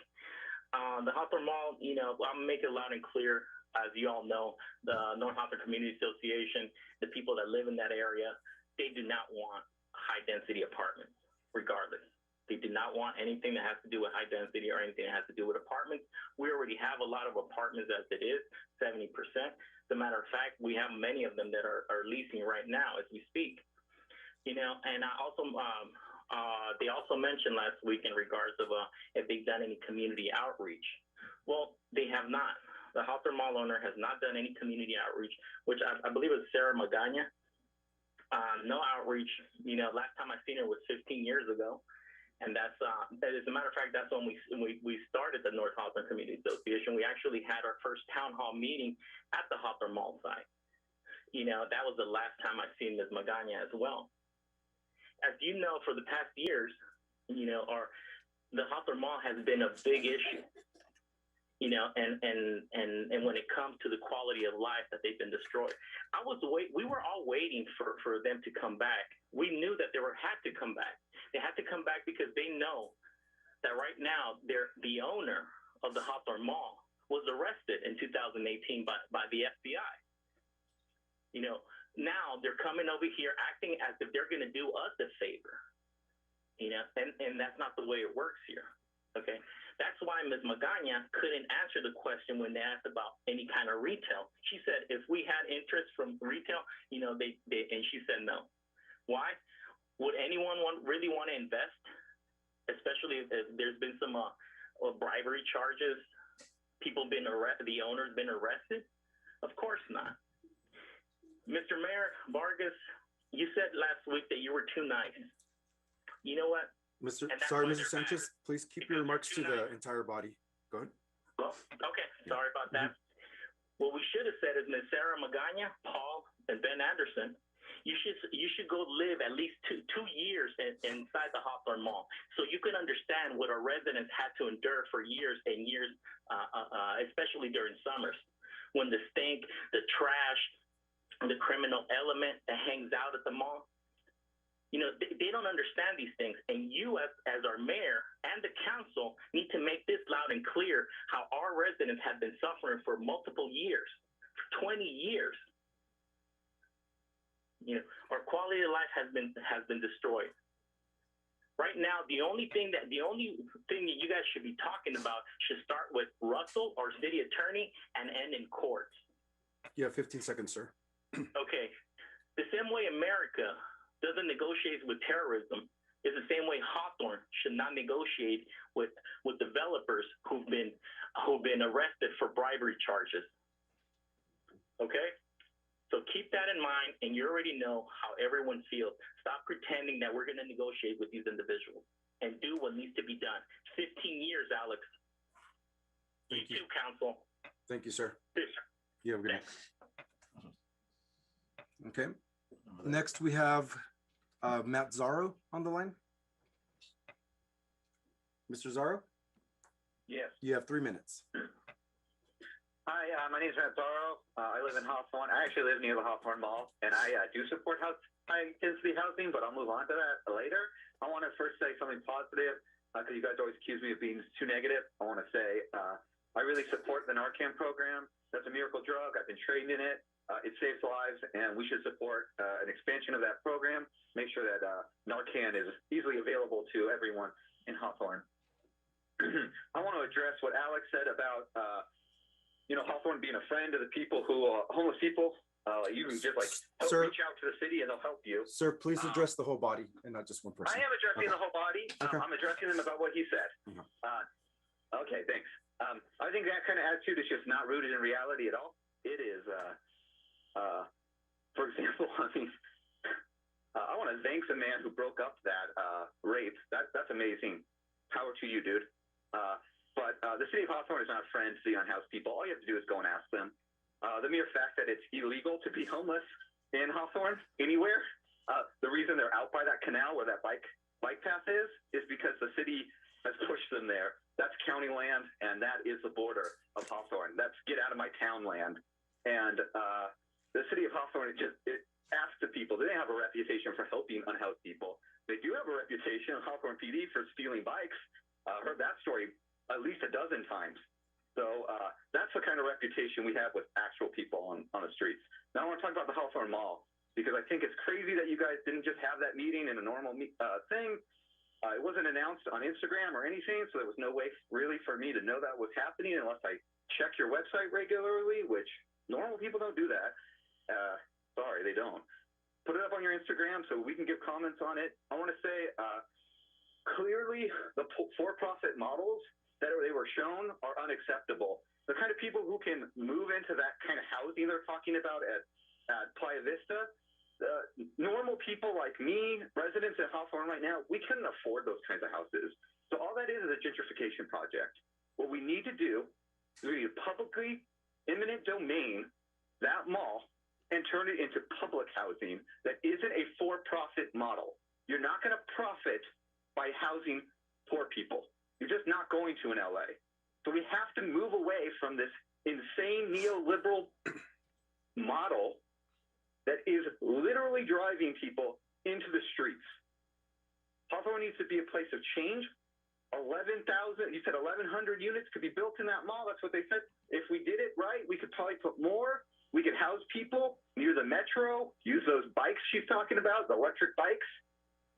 S14: The Hawthorne Mall, you know, I'm making it loud and clear. As you all know, the North Hawthorne Community Association, the people that live in that area, they do not want high density apartments, regardless. They do not want anything that has to do with high density or anything that has to do with apartments. We already have a lot of apartments as it is, 70%. As a matter of fact, we have many of them that are leasing right now as we speak. You know, and I also, they also mentioned last week in regards of if they've done any community outreach. Well, they have not. The Hawthorne Mall owner has not done any community outreach, which I believe is Sarah Magana. No outreach. You know, last time I seen her was 15 years ago. And that's, as a matter of fact, that's when we started the North Hawthorne Community Association. We actually had our first town hall meeting at the Hawthorne Mall site. You know, that was the last time I seen Ms. Magana as well. As you know, for the past years, you know, the Hawthorne Mall has been a big issue. You know, and when it comes to the quality of life that they've been destroyed, we were all waiting for them to come back. We knew that they had to come back. They had to come back because they know that right now the owner of the Hawthorne Mall was arrested in 2018 by the FBI. You know, now they're coming over here acting as if they're going to do us a favor. You know, and that's not the way it works here. Okay. That's why Ms. Magana couldn't answer the question when they asked about any kind of retail. She said if we had interest from retail, you know, and she said no. Why? Would anyone really want to invest, especially if there's been some bribery charges, people been arrested, the owner's been arrested? Of course not. Mr. Mayor Vargas, you said last week that you were too nice. You know what?
S5: Mr. Sanchez, please keep your remarks to the entire body. Go ahead.
S14: Well, okay, sorry about that. What we should have said is Ms. Sarah Magana, Paul, and Ben Anderson, you should go live at least two years inside the Hawthorne Mall, so you can understand what our residents had to endure for years and years, especially during summers, when the stink, the trash, the criminal element that hangs out at the mall. You know, they don't understand these things. And you as our mayor and the council need to make this loud and clear how our residents have been suffering for multiple years, 20 years. You know, our quality of life has been destroyed. Right now, the only thing that you guys should be talking about should start with Russell, our city attorney, and end in courts.
S5: You have 15 seconds, sir.
S14: Okay. The same way America doesn't negotiate with terrorism is the same way Hawthorne should not negotiate with developers who've been arrested for bribery charges. Okay? So keep that in mind, and you already know how everyone feels. Stop pretending that we're going to negotiate with these individuals and do what needs to be done. 15 years, Alex.
S5: Thank you.
S14: Too, council.
S5: Thank you, sir.
S14: Yes, sir.
S5: You have a good night. Okay. Next, we have Matt Zaro on the line. Mr. Zaro?
S15: Yes.
S5: You have 3 minutes.
S15: Hi, my name is Matt Zaro. I live in Hawthorne. I actually live near the Hawthorne Mall, and I do support high-density housing, but I'll move on to that later. I want to first say something positive, because you guys always accuse me of being too negative. I want to say I really support the Narcan program. That's a miracle drug. I've been trained in it. It saves lives, and we should support an expansion of that program. Make sure that Narcan is easily available to everyone in Hawthorne. I want to address what Alex said about, Hawthorne being a friend of the people who are homeless people. You can just reach out to the city and they'll help you.
S5: Sir, please address the whole body and not just one person.
S15: I am addressing the whole body.
S5: Okay.
S15: I'm addressing them about what he said. Okay, thanks. I think that kind of attitude is just not rooted in reality at all. It is, for example, I want to thank the man who broke up that rape. That's amazing. Power to you, dude. But the city of Hawthorne is not a friend to the unhoused people. All you have to do is go and ask them. The mere fact that it's illegal to be homeless in Hawthorne anywhere. The reason they're out by that canal where that bike path is because the city has pushed them there. That's county land, and that is the border of Hawthorne. That's get out of my town land. And the city of Hawthorne, it asks the people, they have a reputation for helping unhoused people. They do have a reputation in Hawthorne PD for stealing bikes. Heard that story at least a dozen times. So that's the kind of reputation we have with actual people on the streets. Now I want to talk about the Hawthorne Mall, because I think it's crazy that you guys didn't just have that meeting in a normal thing. It wasn't announced on Instagram or anything, so there was no way really for me to know that was happening unless I check your website regularly, which normal people don't do that. Sorry, they don't. Put it up on your Instagram so we can give comments on it. I want to say clearly the for-profit models that they were shown are unacceptable. The kind of people who can move into that kind of housing they're talking about at Playa Vista, normal people like me, residents at Hawthorne right now, we couldn't afford those kinds of houses. So all that is a gentrification project. What we need to do is we need to publicly, eminent domain that mall and turn it into public housing that isn't a for-profit model. You're not going to profit by housing poor people. You're just not going to in LA. So we have to move away from this insane neoliberal model that is literally driving people into the streets. Hawthorne needs to be a place of change. 11,000, you said 1,100 units could be built in that mall. That's what they said. If we did it right, we could probably put more. We could house people near the metro, use those bikes she's talking about, the electric bikes.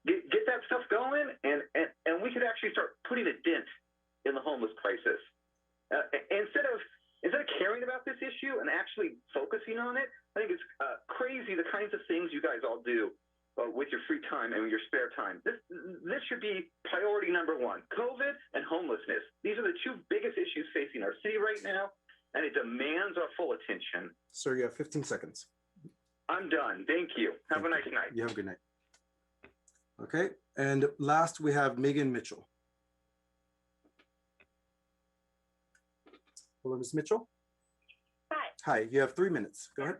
S15: Get that stuff going, and we could actually start putting a dent in the homeless crisis. Instead of caring about this issue and actually focusing on it, I think it's crazy the kinds of things you guys all do with your free time and your spare time. This should be priority number one: COVID and homelessness. These are the two biggest issues facing our city right now, and it demands our full attention.
S5: Sir, you have 15 seconds.
S15: I'm done. Thank you. Have a nice night.
S5: You have a good night. Okay, and last we have Megan Mitchell. Hello, Ms. Mitchell.
S16: Hi.
S5: Hi, you have 3 minutes. Go ahead.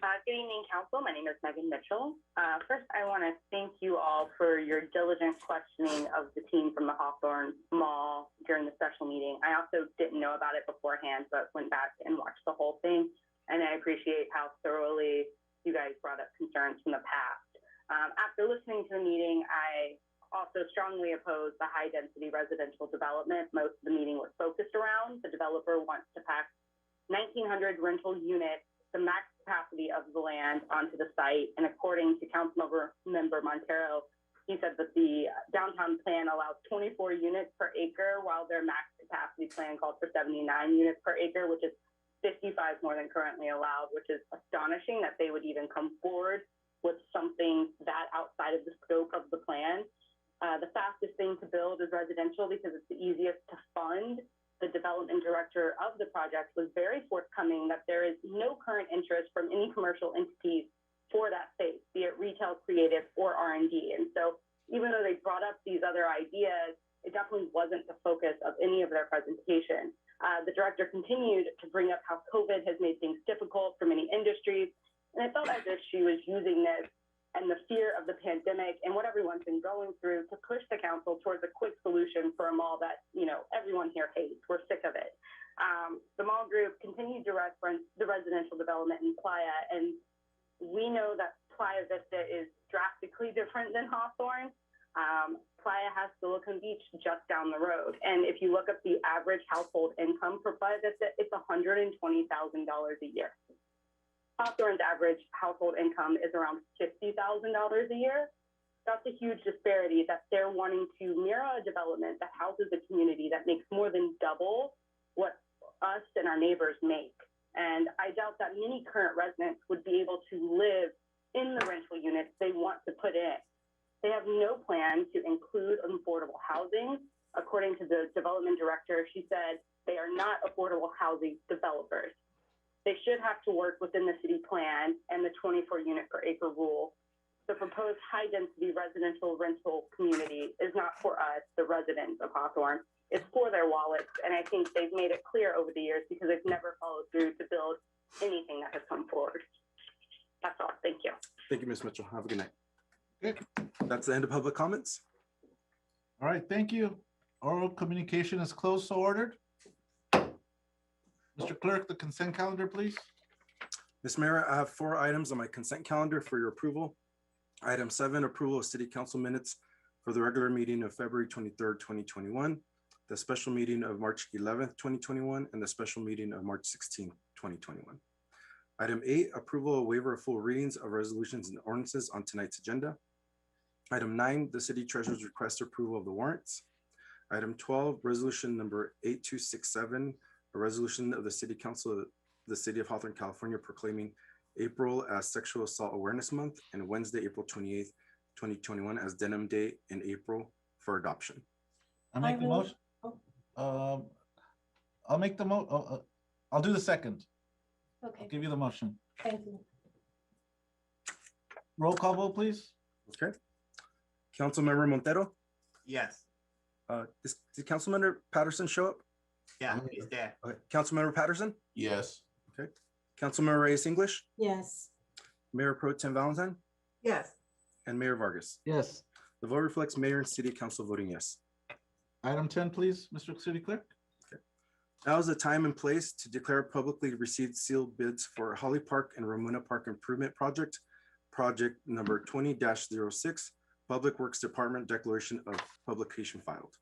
S16: Good evening, Council. My name is Megan Mitchell. First, I want to thank you all for your diligent questioning of the team from the Hawthorne Mall during the special meeting. I also didn't know about it beforehand, but went back and watched the whole thing, and I appreciate how thoroughly you guys brought up concerns from the past. After listening to the meeting, I also strongly oppose the high-density residential development. Most of the meeting was focused around. The developer wants to pack 1,900 rental units, the max capacity of the land, onto the site. And according to Councilmember Montero, he said that the downtown plan allows 24 units per acre, while their max capacity plan called for 79 units per acre, which is 55 more than currently allowed, which is astonishing that they would even come forward with something that outside of the scope of the plan. The fastest thing to build is residential because it's the easiest to fund. The development director of the project was very forthcoming that there is no current interest from any commercial entities for that space, be it retail, creative, or R&D. And so even though they brought up these other ideas, it definitely wasn't the focus of any of their presentation. The director continued to bring up how COVID has made things difficult for many industries. And I felt as if she was using this and the fear of the pandemic and what everyone's been going through to push the council towards a quick solution for a mall that, you know, everyone here hates. We're sick of it. The mall group continued to reference the residential development in Playa, and we know that Playa Vista is drastically different than Hawthorne. Playa has Silicon Beach just down the road. And if you look at the average household income for Playa Vista, it's $120,000 a year. Hawthorne's average household income is around $50,000 a year. That's a huge disparity that they're wanting to mirror a development that houses a community that makes more than double what us and our neighbors make. And I doubt that many current residents would be able to live in the rental units they want to put in. They have no plan to include affordable housing. According to the development director, she said they are not affordable housing developers. They should have to work within the city plan and the 24 unit per acre rule. The proposed high density residential rental community is not for us, the residents of Hawthorne. It's for their wallets. And I think they've made it clear over the years because they've never followed through to build anything that has come forward. That's all. Thank you.
S5: Thank you, Ms. Mitchell. Have a good night.
S1: Good.
S5: That's the end of public comments.
S1: All right, thank you. Oral communication is closed, so ordered. Mr. Clerk, the consent calendar, please.
S5: Ms. Mayor, I have 4 items on my consent calendar for your approval. Item 7, approval of city council minutes for the regular meeting of February 23rd, 2021, the special meeting of March 11th, 2021, and the special meeting of March 16th, 2021. Item 8, approval of waiver of full readings of resolutions and ordinances on tonight's agenda. Item 9, the city treasurer's request approval of the warrants. Item 12, resolution number 8267, a resolution of the City Council of the City of Hawthorne, California, proclaiming April as Sexual Assault Awareness Month and Wednesday, April 28th, 2021 as Denim Day in April for adoption.
S1: I make the motion. I'll make the I'll do the second.
S2: Okay,
S1: I'll give you the motion.
S2: thank you.
S1: Roll call vote, please.
S5: Okay. Councilmember Montero,
S9: Yes.
S5: Did Councilmember Patterson show up?
S9: Yeah, he's there.
S5: Okay. Councilmember Patterson,
S11: Yes.
S5: Councilmember Reyes English,
S2: Yes.
S5: Mayor Pro Tem Valentine,
S3: Yes.
S5: and Mayor Vargas.
S1: Yes.
S5: The vote reflects mayor and city council voting yes.
S1: Item 10, please, Mr. City Clerk.
S5: Now is the time and place to declare publicly received sealed bids for Holly Park and Ramona Park Improvement Project, project number 20-06, Public Works Department Declaration of Publication filed.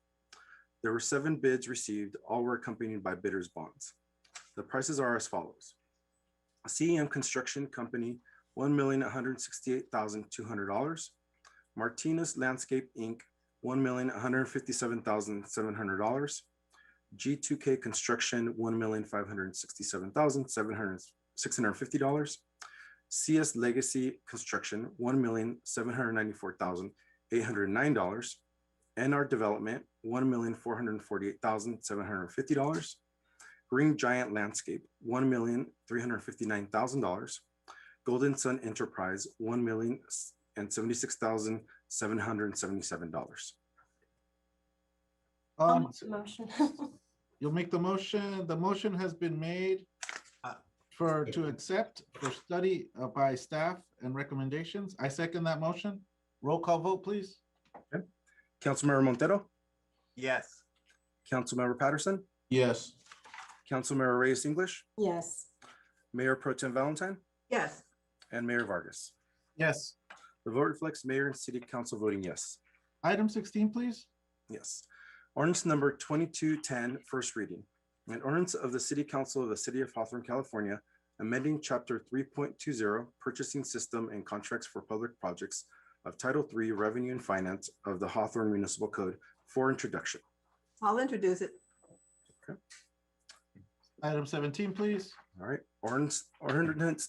S5: There were 7 bids received, all were accompanied by bidders' bonds. The prices are as follows. CEM Construction Company, $1,168,200. Martinez Landscape Inc., $1,157,700. G2K Construction, $1,567,650. CS Legacy Construction, $1,794,809. NR Development, $1,448,750. Green Giant Landscape, $1,359,000. Golden Sun Enterprise, $1,076,777.
S2: Motion.
S1: You'll make the motion. The motion has been made to accept for study by staff and recommendations. I second that motion. Roll call vote, please.
S5: Okay. Councilmember Montero,
S9: Yes.
S5: Councilmember Patterson,
S11: Yes.
S5: Councilmember Reyes English,
S2: Yes.
S5: Mayor Pro Tem Valentine,
S3: Yes.
S5: and Mayor Vargas.
S1: Yes.
S5: The vote reflects mayor and city council voting yes.
S1: Item 16, please.
S5: Yes. Ordinance number 2210, first reading. An ordinance of the City Council of the City of Hawthorne, California, amending Chapter 3.20, Purchasing System and Contracts for Public Projects of Title III, Revenue and Finance of the Hawthorne Municipal Code for introduction.
S3: I'll introduce it.
S1: Item 17, please.
S5: All right. Ordinance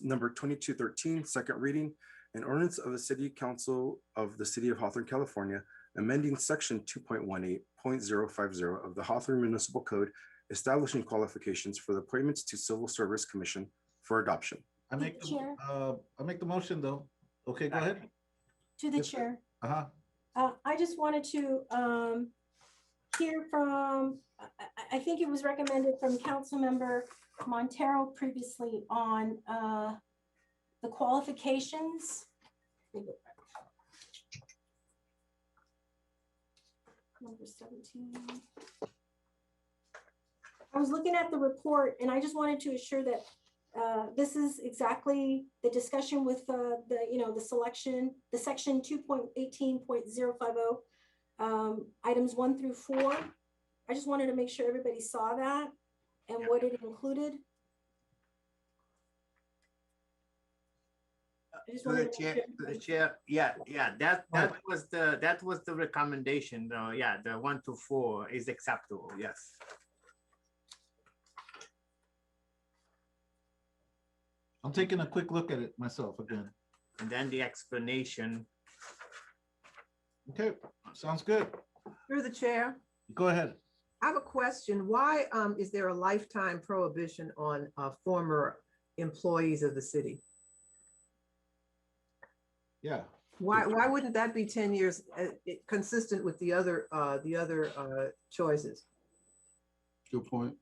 S5: number 2213, second reading. An ordinance of the City Council of the City of Hawthorne, California, amending section 2.18.050 of the Hawthorne Municipal Code, establishing qualifications for the appointments to Civil Service Commission for adoption.
S1: I make the motion though. Okay, go ahead.
S2: To the
S1: Yes,
S2: chair.
S1: Uh-huh.
S2: I just wanted to hear from, I think it was recommended from Councilmember Montero previously on the qualifications. Number 17. I was looking at the report and I just wanted to assure that this is exactly the discussion with the selection, the section 2.18.050, items 1 through 4. I just wanted to make sure everybody saw that and what it included.
S9: To the chair, yeah, that was the recommendation. Yeah, the 1 to 4 is acceptable. Yes.
S1: I'm taking a quick look at it myself again.
S9: And then the explanation.
S1: Okay, sounds good.
S3: Through the chair.
S1: Go ahead.
S3: I have a question. Why is there a lifetime prohibition on former employees of the city?
S1: Yeah.
S3: Why wouldn't that be 10 years consistent with the other choices?
S11: Good point.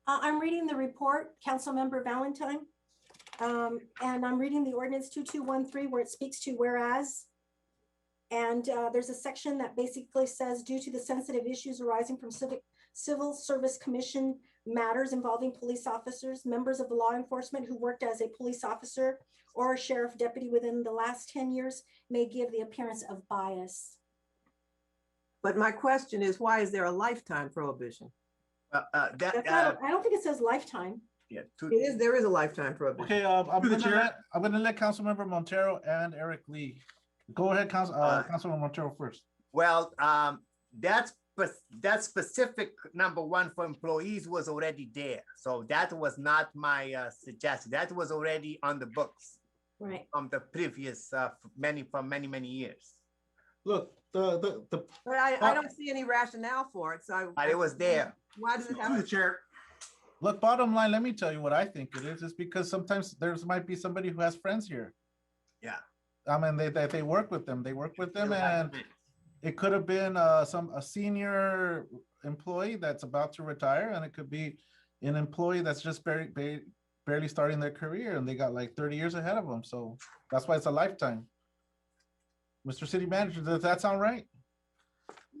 S2: I'm reading the report, Councilmember Valentine. And I'm reading the ordinance 2213 where it speaks to whereas. And there's a section that basically says, due to the sensitive issues arising from civil service commission matters involving police officers, members of the law enforcement who worked as a police officer or a sheriff deputy within the last 10 years may give the appearance of bias.
S3: But my question is, why is there a lifetime prohibition?
S2: I don't think it says lifetime.
S9: Yeah,
S3: there is a lifetime prohibition.
S1: Okay, I'm gonna let Councilmember Montero and Eric Lee. Go ahead, Councilmember Montero first.
S9: Well, that specific number one for employees was already there. So that was not my suggestion. That was already on the books.
S2: Right.
S9: From the previous many years.
S1: Look,
S3: but I don't see any rationale for it. So
S9: it was there.
S3: Why does it have
S10: the chair?
S1: Look, bottom line, let me tell you what I think it is. It's because sometimes might be somebody who has friends here.
S9: Yeah.
S1: I mean, they work with them. They work with them, and it could have been a senior employee that's about to retire, and it could be an employee that's just barely starting their career, and they got like 30 years ahead of them. So that's why it's a lifetime. Mr. City Manager, does that sound right?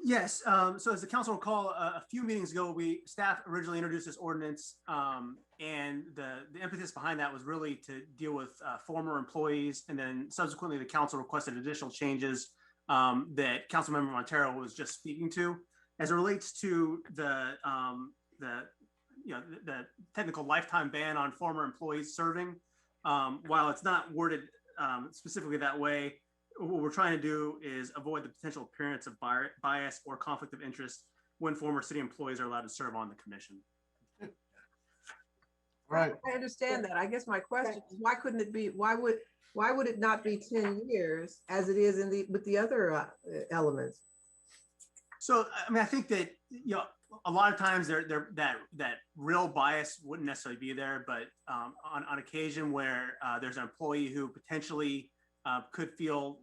S10: Yes. So as the council will recall, a few meetings ago, staff originally introduced this ordinance, and the impetus behind that was really to deal with former employees, and then subsequently the council requested additional changes that Councilmember Montero was just speaking to, as it relates to the technical lifetime ban on former employees serving. While it's not worded specifically that way, what we're trying to do is avoid the potential appearance of bias or conflict of interest when former city employees are allowed to serve on the commission.
S1: Right.
S3: I understand that. I guess my question is, why couldn't it be? Why would it not be 10 years as it is with the other elements?
S10: So I mean, I think that a lot of times that real bias wouldn't necessarily be there, but on occasion where there's an employee who potentially could feel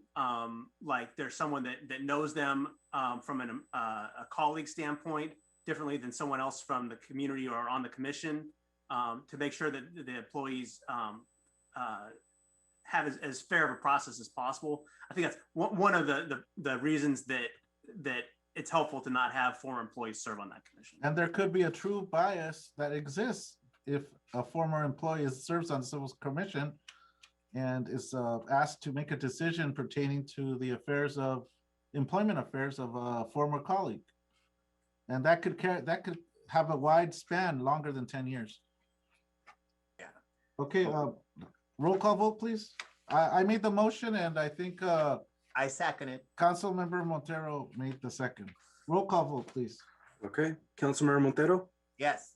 S10: like there's someone that knows them from a colleague standpoint differently than someone else from the community or on the commission, to make sure that the employees have as fair of a process as possible. I think that's one of the reasons that it's helpful to not have former employees serve on that commission.
S1: And there could be a true bias that exists if a former employee serves on the Civil Commission and is asked to make a decision pertaining to the employment affairs of a former colleague. And that could have a wide span, longer than 10 years.
S9: Yeah.
S1: Okay, roll call vote, please. I made the motion, and I think
S9: I second it.
S1: Councilmember Montero made the second. Roll call vote, please.
S5: Okay, Councilmember Montero,
S9: Yes.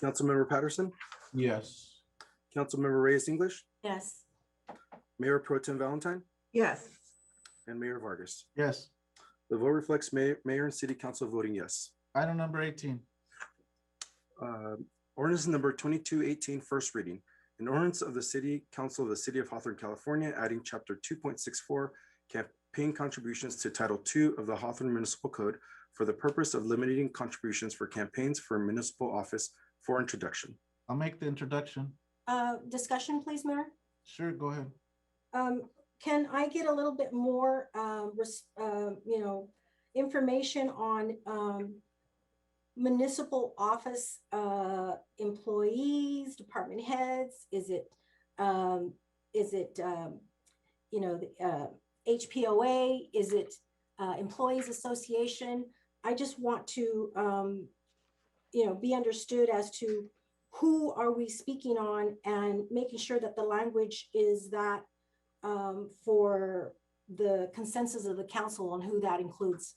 S5: Councilmember Patterson,
S11: Yes.
S5: Councilmember Reyes English,
S2: Yes.
S5: Mayor Pro Tem Valentine,
S3: Yes.
S5: and Mayor Vargas.
S1: Yes.
S5: The vote reflects Mayor and City Council voting yes.
S1: Item number 18.
S5: Ordinance number 2218, first reading. An ordinance of the City Council of the City of Hawthorne, California, adding Chapter 2.64, campaign contributions to Title II of the Hawthorne Municipal Code for the purpose of limiting contributions for campaigns for municipal office for introduction.
S1: I'll make the introduction.
S2: Discussion, please, Mayor.
S1: Sure, go ahead.
S2: Can I get a little bit more, information on municipal office employees, department heads? Is it HPOA? Is it employees association? I just want to, be understood as to who are we speaking on, and making sure that the language is that for the consensus of the council on who that includes.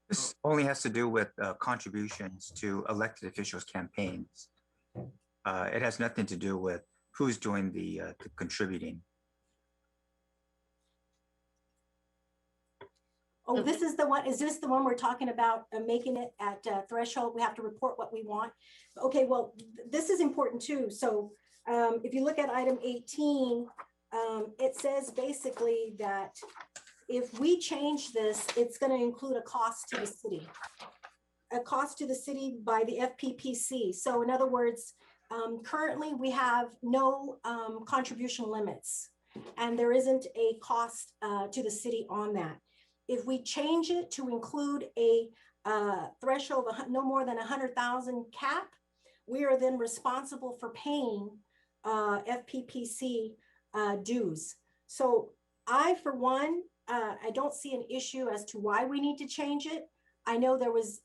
S4: This only has to do with contributions to elected officials' campaigns. It has nothing to do with who's doing the contributing.
S2: Oh, this is the one, is this the one we're talking about, making it at threshold? We have to report what we want. Okay, well, this is important too. So if you look at item 18, it says basically that if we change this, it's going to include a cost to the city. A cost to the city by the FPPC. So in other words, Currently, we have no contribution limits, and there isn't a cost to the city on that. If we change it to include a threshold of no more than 100,000 cap, we are then responsible for paying FPPC dues. So I, for one, I don't see an issue as to why we need to change it. I know there was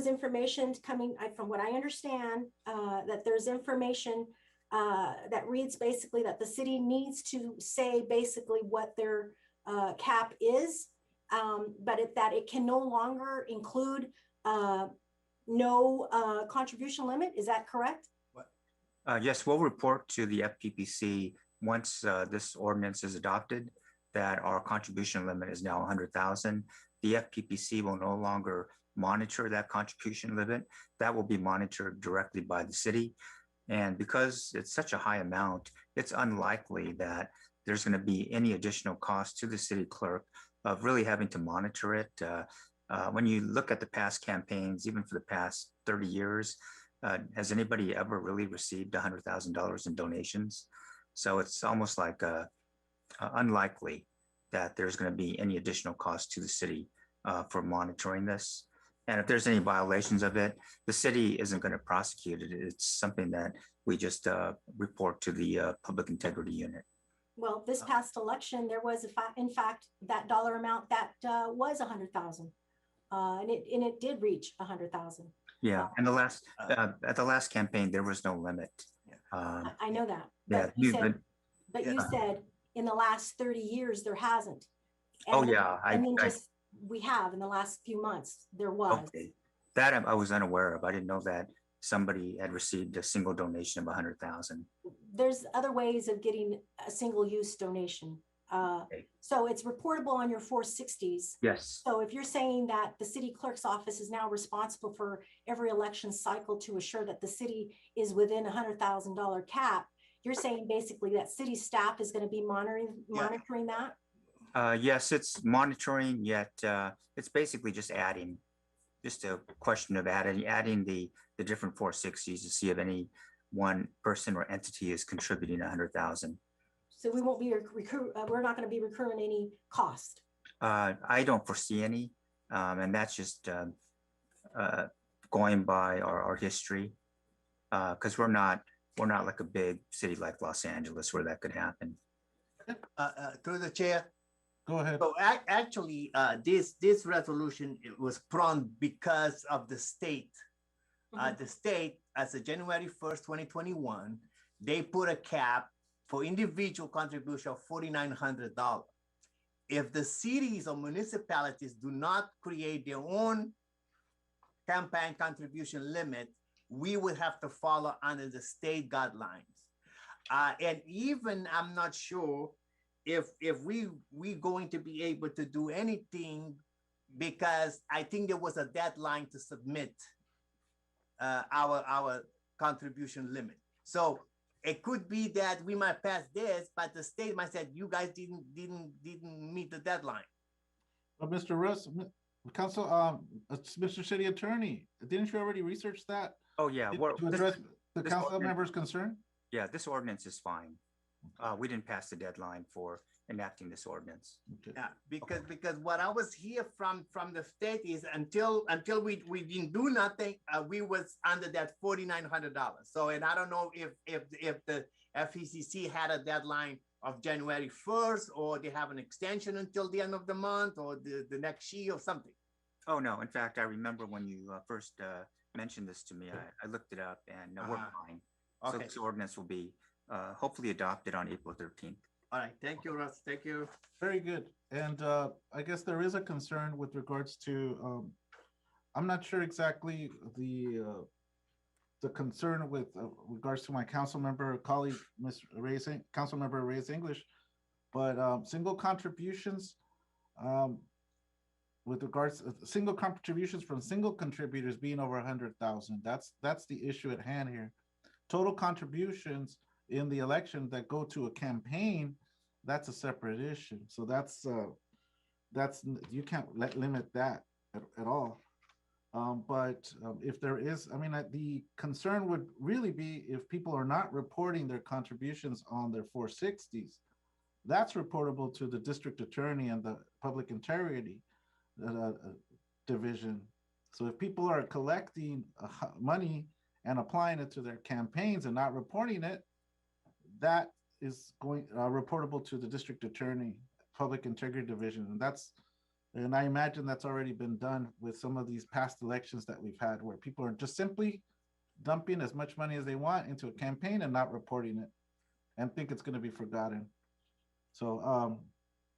S2: information coming, from what I understand, that there's information that reads basically that the city needs to say basically what their cap is, but that it can no longer include no contribution limit. Is that correct?
S4: Yes, we'll report to the FPPC once this ordinance is adopted that our contribution limit is now 100,000. The FPPC will no longer monitor that contribution limit. That will be monitored directly by the city. And because it's such a high amount, it's unlikely that there's going to be any additional cost to the city clerk of really having to monitor it. When you look at the past campaigns, even for the past 30 years, has anybody ever really received $100,000 in donations? So it's almost like unlikely that there's going to be any additional cost to the city for monitoring this. And if there's any violations of it, the city isn't going to prosecute it. It's something that we just report to the Public Integrity Unit.
S2: Well, this past election, there was, in fact, that dollar amount that was 100,000, and it did reach 100,000.
S4: Yeah, and at the last campaign, there was no limit.
S2: I know that.
S4: Yeah,
S2: But you said in the last 30 years, there hasn't.
S4: Oh, yeah.
S2: We have in the last few months, there was.
S4: Okay. That I was unaware of. I didn't know that somebody had received a single donation of 100,000.
S2: There's other ways of getting a single-use donation. So it's reportable on your 460s.
S4: Yes.
S2: So if you're saying that the city clerk's office is now responsible for every election cycle to assure that the city is within $100,000 cap, you're saying basically that city staff is going to be monitoring that?
S4: Yes, it's monitoring, yet it's basically just adding, just a question of adding the different 460s to see if any one person or entity is contributing 100,000.
S2: So we won't be we're not going to be recurring any cost.
S4: I don't foresee any, and that's just going by our history, because we're not like a big city like Los Angeles where that could happen.
S9: Through the chair.
S1: Go ahead.
S9: So actually, this resolution, it was prone because of the state. The state, as of January 1st, 2021, they put a cap for individual contribution of $4,900. If the cities or municipalities do not create their own campaign contribution limit, we would have to follow under the state guidelines. And even I'm not sure if we going to be able to do anything, because I think there was a deadline to submit our contribution limit. So it could be that we might pass this, but the state might say you guys didn't meet the deadline.
S1: Well, Mr. Russ, Council, Mr. City Attorney, didn't you already research that?
S4: Oh yeah,
S1: to address the council member's concern?
S4: Yeah, this ordinance is fine. We didn't pass the deadline for enacting this ordinance.
S9: Yeah, because what I was hear from the state is until we didn't do nothing, we was under that $4,900. So, and I don't know if the FECC had a deadline of January 1st, or they have an extension until the end of the month, or the next year or something.
S4: Oh no, in fact, I remember when you first mentioned this to me, I looked it up and we're fine. So this ordinance will be hopefully adopted on April 13th.
S9: All right, thank you, Russ. Thank you.
S1: Very good. And I guess there is a concern with regards to, I'm not sure exactly the concern with regards to my council member colleague, Council Member Reyes English, but single contributions, with regards to single contributions from single contributors being over 100,000, that's the issue at hand here. Total contributions in the election that go to a campaign, that's a separate issue. So that's you can't limit that at all. If there is, I mean, the concern would really be if people are not reporting their contributions on their 460s. That's reportable to the district attorney and the public integrity division. So if people are collecting money and applying it to their campaigns and not reporting it, that is going reportable to the district attorney, public integrity division. And I imagine that's already been done with some of these past elections that we've had, where people are just simply dumping as much money as they want into a campaign and not reporting it and think it's going to be forgotten. So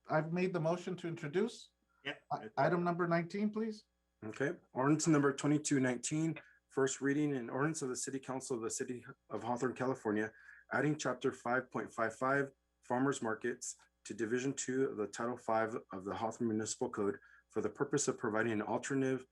S1: I've made the motion to introduce.
S9: Yep.
S1: Item number 19, please.
S5: Okay, ordinance number 2219, first reading, an ordinance of the City Council of the City of Hawthorne, California, adding chapter 5.55 Farmers Markets to Division 2 of the Title 5 of the Hawthorne Municipal Code for the purpose of providing an alternative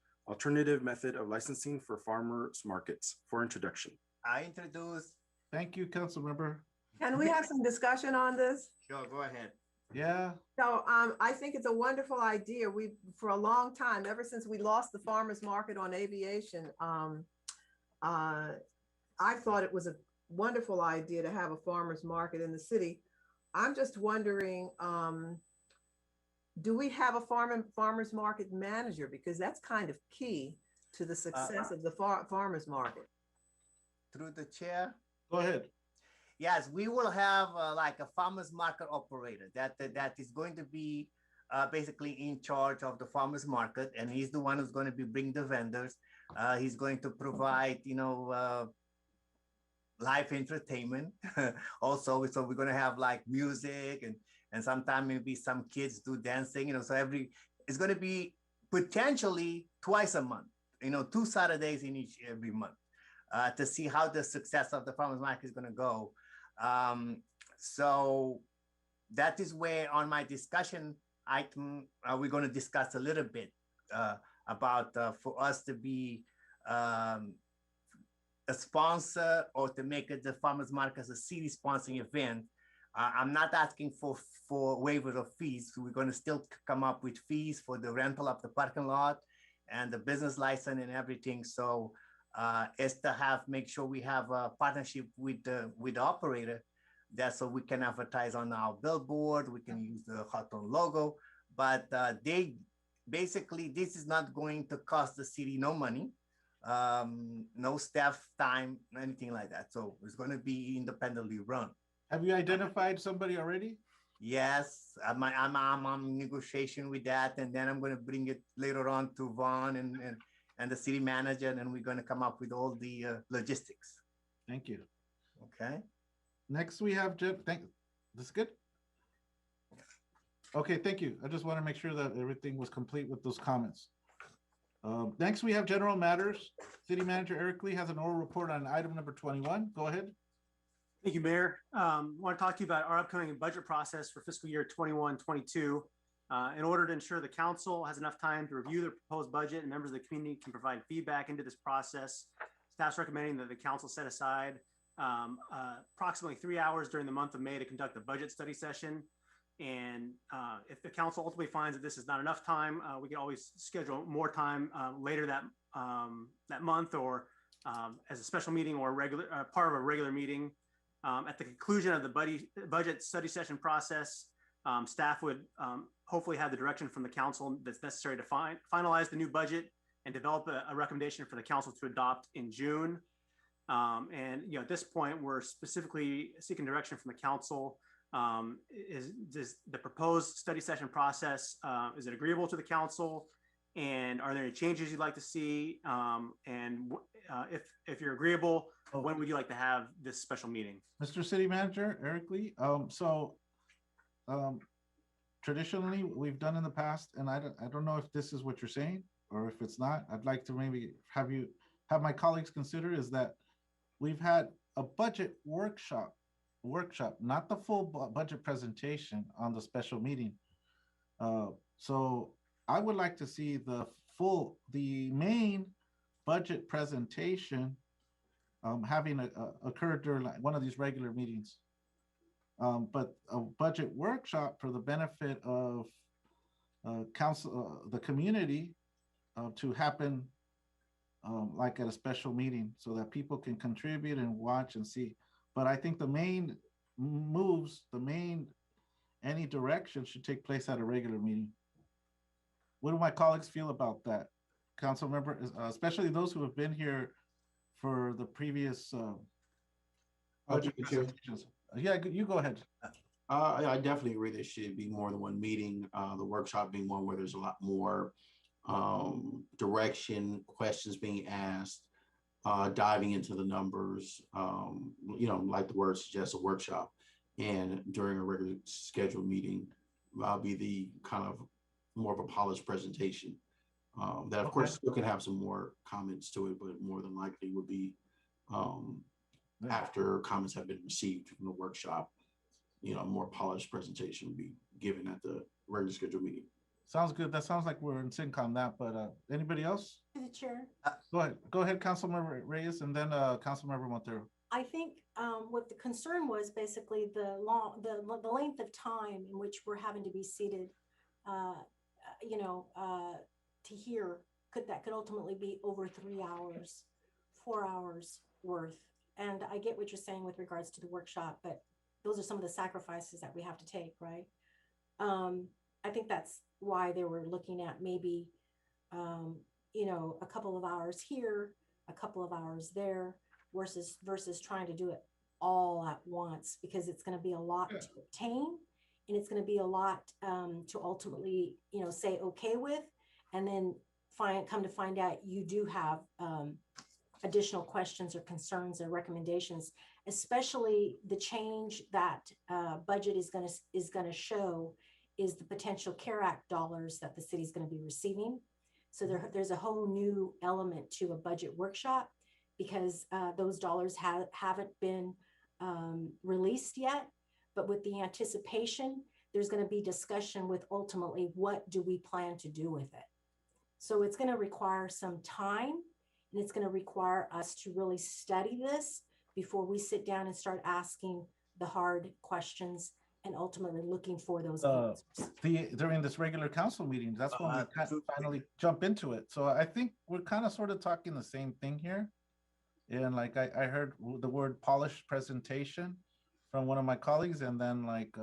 S5: method of licensing for farmers markets for introduction.
S9: I introduce.
S1: Thank you, council member.
S3: Can we have some discussion on this?
S9: Sure, go ahead.
S1: Yeah.
S3: So I think it's a wonderful idea. We, for a long time, ever since we lost the farmers market on Aviation, I thought it was a wonderful idea to have a farmers market in the city. I'm just wondering, do we have a farmers market manager? Because that's kind of key to the success of the farmers market.
S9: Through the chair.
S1: Go ahead.
S9: Yes, we will have like a farmers market operator that is going to be basically in charge of the farmers market, and he's the one who's going to be bringing the vendors. He's going to provide, live entertainment also. So we're going to have like music and sometimes maybe some kids do dancing, so it's going to be potentially twice a month, 2 Saturdays in every month to see how the success of the farmers market is going to go. So that is where on my discussion item, we're going to discuss a little bit about for us to be a sponsor or to make it the farmers market as a city sponsoring event. I'm not asking for waivers of fees. So we're going to still come up with fees for the rental of the parking lot and the business license and everything. So is to make sure we have a partnership with the operator, that so we can advertise on our billboard, we can use the Hawthorne logo, but basically this is not going to cost the city no money, no staff time, anything like that. So it's going to be independently run.
S1: Have you identified somebody already?
S9: Yes, I'm on negotiation with that, and then I'm going to bring it later on to Vaughn and the city manager, and we're going to come up with all the logistics.
S1: Thank you.
S9: Okay.
S1: Next we have Jeff. This is good? Okay, thank you. I just want to make sure that everything was complete with those comments. Next we have general matters. City Manager Eric Lee has an oral report on item number 21. Go ahead.
S10: Thank you, Mayor. I want to talk to you about our upcoming budget process for fiscal year 21-22. In order to ensure the council has enough time to review the proposed budget and members of the community can provide feedback into this process, staff's recommending that the council set aside approximately 3 hours during the month of May to conduct a budget study session. And if the council ultimately finds that this is not enough time, we can always schedule more time later that month, or as a special meeting or regular part of a regular meeting. At the conclusion of the budget study session process, staff would hopefully have the direction from the council that's necessary to finalize the new budget and develop a recommendation for the council to adopt in June. And at this point, we're specifically seeking direction from the council. Is the proposed study session process, is it agreeable to the council? And are there any changes you'd like to see? And if you're agreeable, when would you like to have this special meeting?
S1: Mr. City Manager, Eric Lee. Traditionally, we've done in the past, and I don't know if this is what you're saying or if it's not. I'd like to maybe have my colleagues consider is that we've had a budget workshop, not the full budget presentation on the special meeting. So I would like to see the main budget presentation having occurred during one of these regular meetings. But a budget workshop for the benefit of council, the community, to happen like at a special meeting so that people can contribute and watch and see. But I think the main moves, any direction should take place at a regular meeting. What do my colleagues feel about that? Council member, especially those who have been here for the previous budget presentations. Yeah, you go ahead.
S17: I definitely agree there should be more than one meeting. The workshop being one where there's a lot more direction, questions being asked, diving into the numbers. Like the word suggests, a workshop. And during a regular scheduled meeting, I'll be the kind of more of a polished presentation. That of course still can have some more comments to it, but more than likely would be after comments have been received from the workshop. A more polished presentation would be given at the regular scheduled meeting.
S1: Sounds good. That sounds like we're in sync on that, but anybody else?
S2: To the chair.
S1: Go ahead, Councilmember Reyes, and then Councilmember Montero.
S2: I think what the concern was basically the length of time in which we're having to be seated, to hear, that could ultimately be over 3 hours, 4 hours worth. And I get what you're saying with regards to the workshop, but those are some of the sacrifices that we have to take, right? I think that's why they were looking at maybe, a couple of hours here, a couple of hours there, versus trying to do it all at once, because it's going to be a lot to obtain, and it's going to be a lot to ultimately, say okay with, and then come to find out you do have additional questions or concerns or recommendations, especially the change that budget is going to show is the potential CARE Act dollars that the city is going to be receiving. So there's a whole new element to a budget workshop, because those dollars haven't been released yet. But with the anticipation, there's going to be discussion with ultimately what do we plan to do with it. So it's going to require some time, and it's going to require us to really study this before we sit down and start asking the hard questions and ultimately looking for those answers.
S1: During this regular council meeting, that's when we finally jump into it. So I think we're kind of sort of talking the same thing here. And like I heard the word polished presentation from one of my colleagues, and then like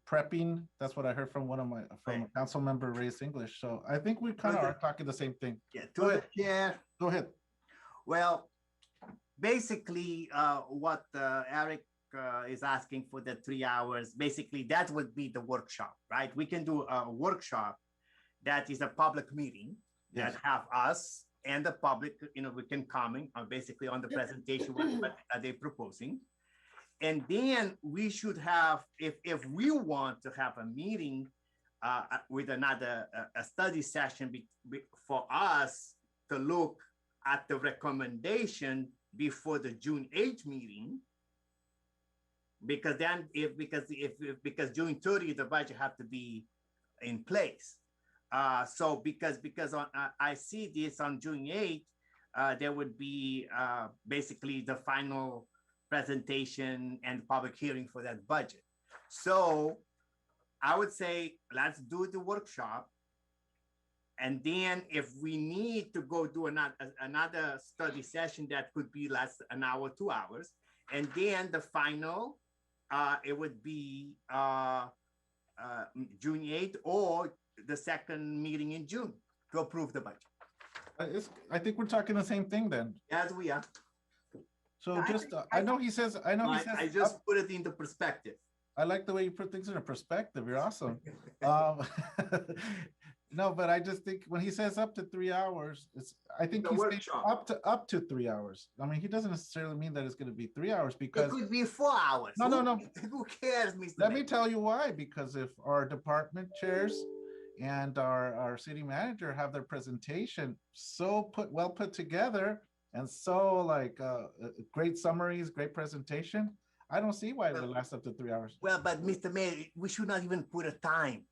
S1: prepping, that's what I heard from a council member, Reyes English. So I think we kind of are talking the same thing.
S9: Yeah,
S1: Go ahead. Go ahead.
S9: Well, basically what Eric is asking for the 3 hours, basically that would be the workshop, right? We can do a workshop that is a public meeting that have us and the public, we can comment basically on the presentation, what are they proposing. And then we should have, if we want to have a meeting with another a study session for us to look at the recommendation before the June 8th meeting, because then because June 30th the budget have to be in place. So because I see this on June 8th, there would be basically the final presentation and public hearing for that budget. So I would say, let's do the workshop. And then if we need to go do another study session, that could be less an hour, 2 hours. And then the final, it would be June 8th or the second meeting in June to approve the budget.
S1: I think we're talking the same thing then.
S9: Yes, we are.
S1: So I know he says.
S9: I just put it into perspective.
S1: I like the way you put things in perspective. You're awesome. No, but I just think when he says up to 3 hours, I think he's saying up to 3 hours. I mean, he doesn't necessarily mean that it's going to be 3 hours, because
S9: it could be 4 hours.
S1: No.
S9: Who cares, Mr.
S1: Let me tell you why. Because if our department chairs and our city manager have their presentation well put together, and so like great summaries, great presentation, I don't see why it would last up to 3 hours.
S9: Well, but Mr. Mayor, we should not even put a time.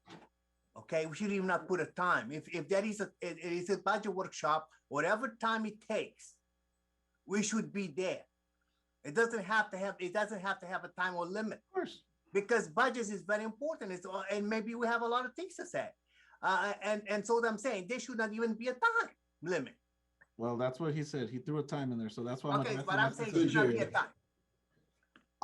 S9: Okay, we should even not put a time. If there is it is a budget workshop, whatever time it takes, we should be there. It doesn't have to have a time or limit.
S1: Of course.
S9: Because budgets is very important. And maybe we have a lot of things to say. And so what I'm saying, there should not even be a time limit.
S1: Well, that's what he said. He threw a time in there, so that's why.
S9: Okay,
S1: that's
S9: but
S1: the
S9: I'm
S1: message
S9: saying
S1: that
S9: should not
S1: he-
S9: be a time.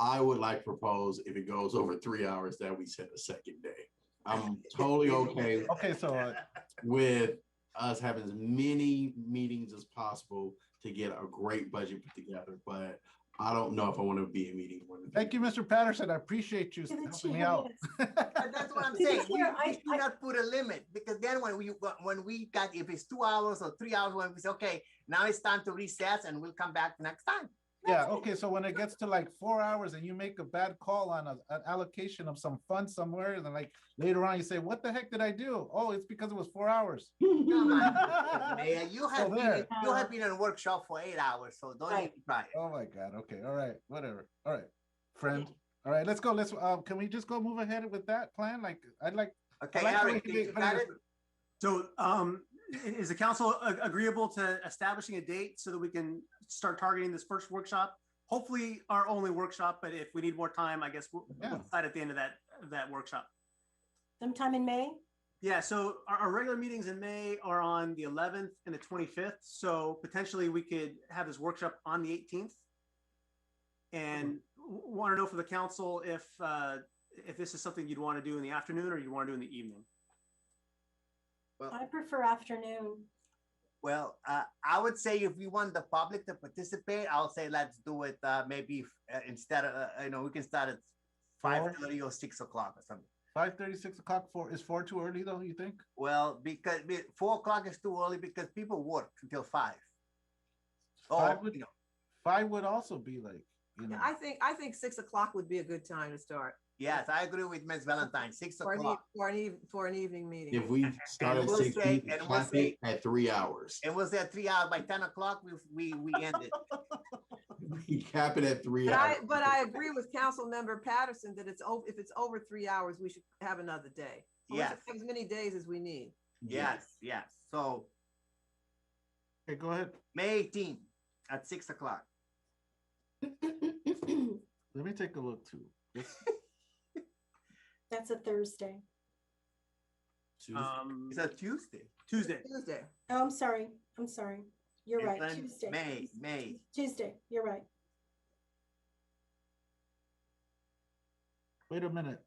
S17: I would like to propose if it goes over 3 hours that we set a second day. I'm totally okay
S1: Okay, so
S17: with us having as many meetings as possible to get a great budget put together, but I don't know if I want to be a meeting more than.
S1: thank you, Mr. Patterson. I appreciate you helping me out.
S9: But that's what I'm
S2: To be
S9: saying.
S2: fair,
S9: We do not put a limit, because then when we got, if it's 2 hours or 3 hours, when we say, okay, now it's time to recess and we'll come back next time.
S1: Yeah, okay, so when it gets to like 4 hours and you make a bad call on an allocation of some funds somewhere, and then like later on you say, what the heck did I do? Oh, it's because it was 4 hours.
S9: Come on, Mayor, you have
S1: So
S9: been,
S1: there.
S9: you have been in a workshop for 8 hours, so don't
S2: Right.
S9: even try it.
S1: Oh my God, okay, all right, whatever, all right, friend. All right, let's go, can we just go move ahead with that plan? Like, I'd like.
S9: Okay,
S1: I like the way
S9: Eric,
S1: he
S9: did you
S1: put
S9: got
S1: it.
S9: it?
S10: So, is the council agreeable to establishing a date so that we can start targeting this first workshop? Hopefully our only workshop, but if we need more time, I guess we'll decide at the end of that workshop.
S2: Sometime in May?
S10: Yeah, so our regular meetings in May are on the 11th and the 25th. So potentially we could have this workshop on the 18th. And want to know from the council if this is something you'd want to do in the afternoon or you want to do in the evening.
S2: I prefer afternoon.
S9: Well, I would say if you want the public to participate, I'll say let's do it maybe instead of, we can start at 5:30 or 6 o'clock or something.
S1: 5:30, 6 o'clock, is 4 too early though, you think?
S9: Well, because 4 o'clock is too early because people work until 5.
S1: Five would also be like,
S3: Yeah, I think 6 o'clock would be a good time to start.
S9: Yes, I agree with Ms. Valentine, 6
S3: For
S9: o'clock.
S3: an evening meeting.
S17: If we start at
S9: we'll
S17: 6,
S9: say-
S17: we
S9: and we'll
S17: cap
S9: say-
S17: it at 3 hours.
S9: And was there 3 hours by 10 o'clock? We end it.
S17: We cap it at 3
S3: But
S17: hours.
S3: I agree with Council Member Patterson that if it's over 3 hours, we should have another day. So let's
S9: Yes.
S3: have as many days as we need.
S9: Yes. So
S1: Okay, go ahead.
S9: May 18th at 6 o'clock.
S1: Let me take a look too.
S2: That's a Thursday.
S9: It's a Tuesday.
S10: Tuesday.
S2: Oh, I'm sorry. You're right,
S9: It's in
S2: Tuesday.
S9: May.
S2: Tuesday, you're right.
S1: Wait a minute.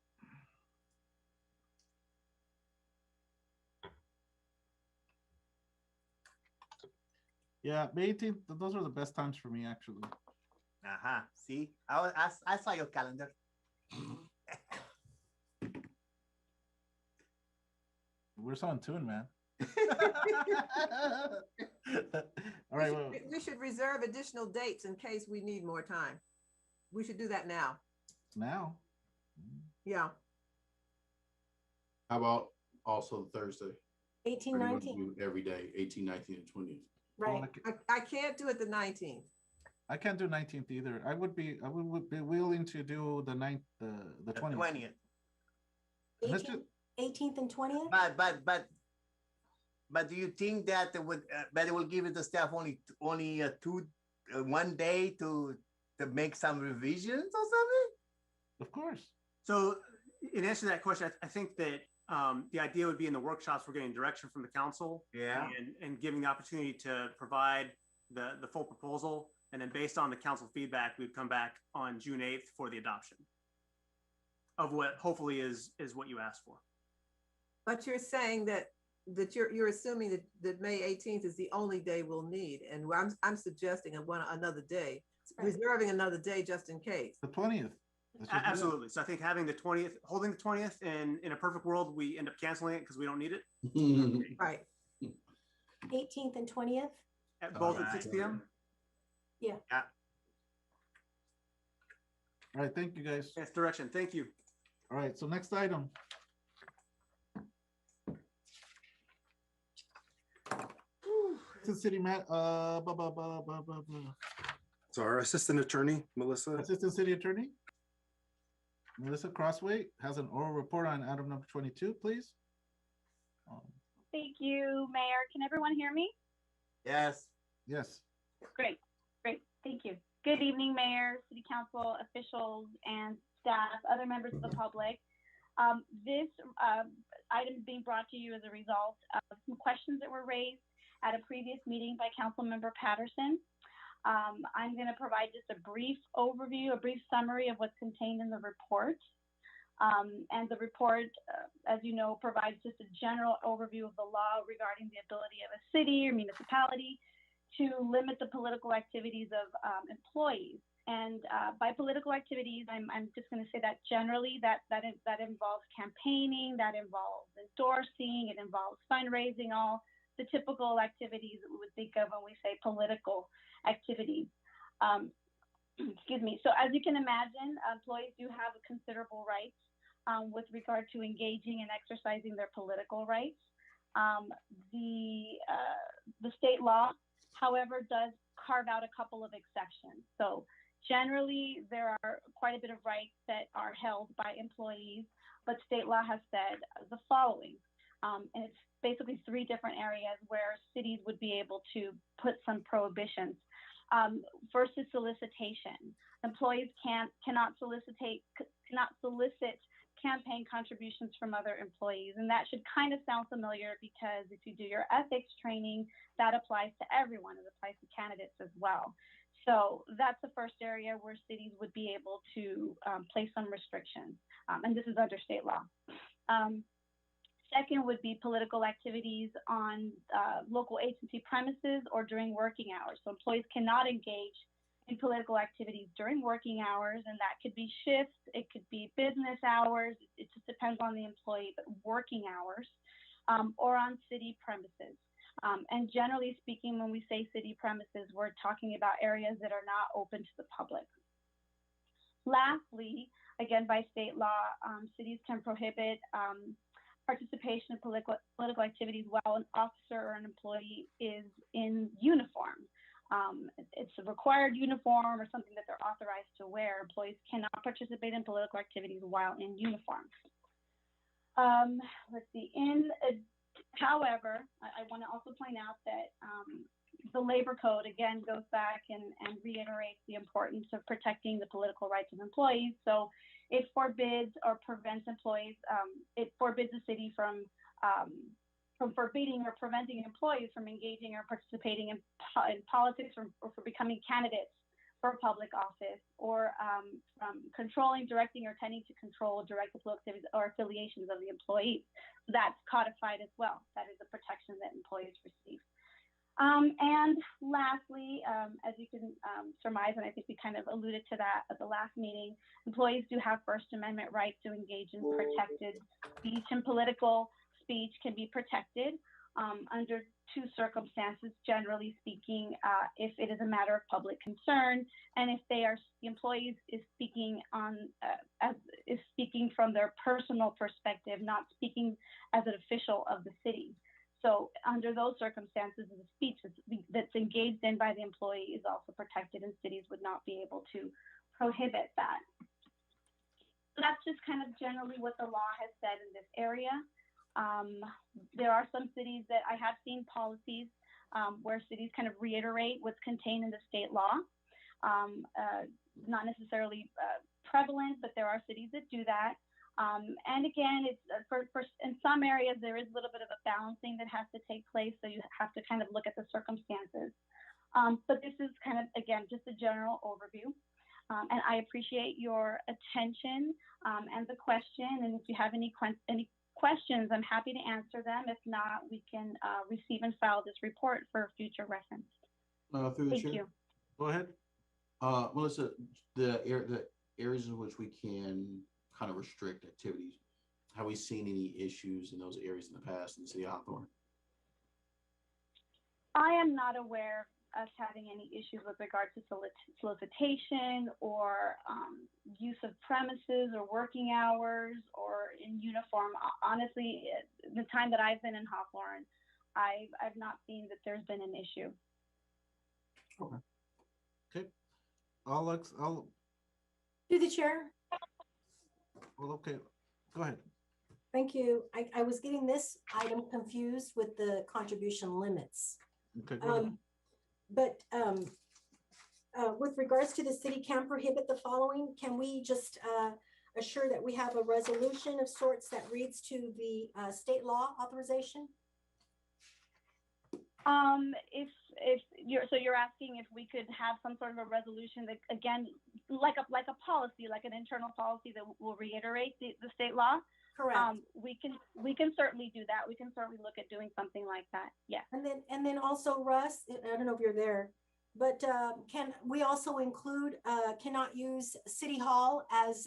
S1: Yeah, May 18th, those are the best times for me, actually.
S9: See, I saw your calendar.
S1: We're so in tune, man. All right, well,
S3: We should reserve additional dates in case we need more time. We should do that now.
S1: now.
S3: Yeah.
S17: How about also Thursday?
S2: 18,
S17: Or do you
S2: 19,
S17: want to do every day, 18, 19, and 20?
S2: right.
S3: I can't do it the 19th.
S1: I can't do 19th either. I would be willing to do the 9th, the 20th.
S9: 20th.
S2: 18th and 20th?
S9: But do you think that it would but it will give it the staff only 1 day to make some revisions or something?
S1: Of course.
S10: So in answer to that question, I think that the idea would be in the workshops, we're getting direction from the council.
S9: Yeah.
S10: And giving the opportunity to provide the full proposal. And then based on the council feedback, we'd come back on June 8th for the adoption of what hopefully is what you asked for.
S3: But you're saying that you're assuming that May 18th is the only day we'll need. And I'm suggesting another day, reserving another day just in case.
S1: The 20th.
S10: Absolutely. So I think having the 20th, holding the 20th, and in a perfect world, we end up canceling it because we don't need it.
S3: Right.
S2: 18th and 20th?
S10: At both at 6 p.m.
S2: Yeah.
S1: All right, thank you guys.
S10: Yes, direction. Thank you.
S1: All right, so next item. City Matt,
S5: So our assistant attorney, Melissa.
S1: Assistant City Attorney, Melissa Crossway has an oral report on item number 22, please.
S18: Thank you, Mayor. Can everyone hear me?
S9: Yes.
S1: Yes.
S18: Great. Thank you. Good evening, Mayor, City Council officials and staff, other members of the public. This item is being brought to you as a result of some questions that were raised at a previous meeting by Councilmember Patterson. I'm going to provide just a brief overview, a brief summary of what's contained in the report. And the report, as you know, provides just a general overview of the law regarding the ability of a city or municipality to limit the political activities of employees. And by political activities, I'm just going to say that generally that involves campaigning, that involves endorsing, it involves fundraising, all the typical activities that we would think of when we say political activities. Excuse me. So as you can imagine, employees do have considerable rights with regard to engaging and exercising their political rights. The state law, however, does carve out a couple of exceptions. So generally, there are quite a bit of rights that are held by employees, but state law has said the following, and it's basically 3 different areas where cities would be able to put some prohibitions. First is solicitation. Employees cannot solicit campaign contributions from other employees. And that should kind of sound familiar because if you do your ethics training, that applies to everyone. It applies to candidates as well. So that's the first area where cities would be able to place some restrictions. And this is under state law. Second would be political activities on local agency premises or during working hours. So employees cannot engage in political activities during working hours, and that could be shifts, it could be business hours, it just depends on the employee, but working hours, or on city premises. And generally speaking, when we say city premises, we're talking about areas that are not open to the public. Lastly, again, by state law, cities can prohibit participation in political activities while an officer or an employee is in uniform. It's a required uniform or something that they're authorized to wear. Employees cannot participate in political activities while in uniform. Let's see. However, I want to also point out that the labor code again goes back and reiterates the importance of protecting the political rights of employees. So it forbids or prevents employees, it forbids the city from forbidding or preventing employees from engaging or participating in politics or for becoming candidates for public office, or from controlling, directing, or tending to control direct political activities or affiliations of the employees. So that's codified as well. That is a protection that employees receive. And lastly, as you can surmise, and I think we kind of alluded to that at the last meeting, employees do have First Amendment rights to engage in protected speech, and political speech can be protected under 2 circumstances, generally speaking, if it is a matter of public concern, and if the employees is speaking speaking from their personal perspective, not speaking as an official of the city. So under those circumstances, the speech that's engaged in by the employee is also protected, and cities would not be able to prohibit that. So that's just kind of generally what the law has said in this area. There are some cities that I have seen policies where cities kind of reiterate what's contained in the state law. Not necessarily prevalent, but there are cities that do that. And again, it's in some areas, there is a little bit of a balancing that has to take place. So you have to kind of look at the circumstances. But this is kind of, again, just a general overview. And I appreciate your attention and the question. And if you have any questions, I'm happy to answer them. If not, we can receive and file this report for future reference.
S17: Through the
S18: Thank
S17: chair.
S18: you.
S1: Go ahead.
S17: Melissa, the areas in which we can kind of restrict activities, have we seen any issues in those areas in the past in the city of Hawthorne?
S18: I am not aware of us having any issues with regard to solicitation or use of premises or working hours or in uniform. Honestly, the time that I've been in Hawthorne, I've not seen that there's been an issue.
S1: Okay. Okay. I'll
S2: Through the chair.
S1: Well, okay. Go ahead.
S2: Thank you. I was getting this item confused with the contribution limits.
S1: Okay, go ahead.
S2: But with regards to the city can prohibit the following, can we just assure that we have a resolution of sorts that reads to the state law authorization?
S18: If you're asking if we could have some sort of a resolution that, again, like a policy, like an internal policy that will reiterate the state law.
S2: Correct.
S18: We can certainly do that. We can certainly look at doing something like that. Yes.
S2: And then also, Russ, I don't know if you're there, but can we also include cannot use City Hall as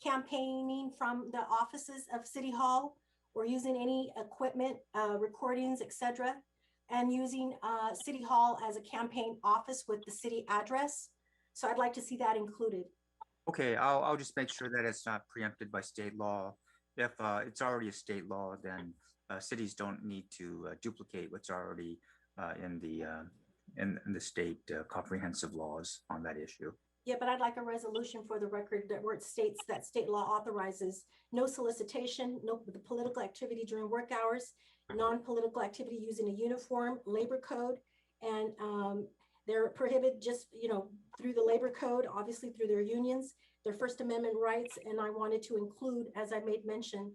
S2: campaigning from the offices of City Hall, or using any equipment, recordings, etc., and using City Hall as a campaign office with the city address. So I'd like to see that included.
S4: Okay, I'll just make sure that it's not preempted by state law. If it's already a state law, then cities don't need to duplicate what's already in the state comprehensive laws on that issue.
S2: Yeah, but I'd like a resolution for the record that where it states that state law authorizes no solicitation, no political activity during work hours, non-political activity using a uniform, labor code, and they're prohibited just, through the labor code, obviously through their unions, their First Amendment rights. And I wanted to include, as I made mention,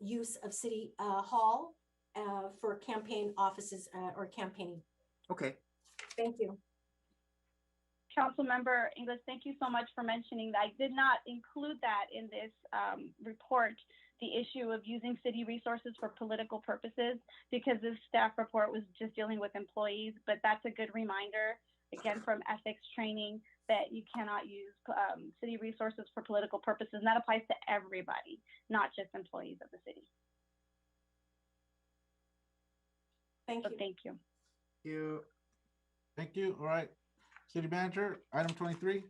S2: use of City Hall for campaign offices or campaigning.
S4: Okay.
S2: Thank you.
S18: Councilmember English, thank you so much for mentioning that. I did not include that in this report, the issue of using city resources for political purposes, because this staff report was just dealing with employees, but that's a good reminder, again, from ethics training, that you cannot use city resources for political purposes. And that applies to everybody, not just employees of the city.
S2: Thank you.
S18: Thank you.
S1: Thank you. All right. City Manager, item 23.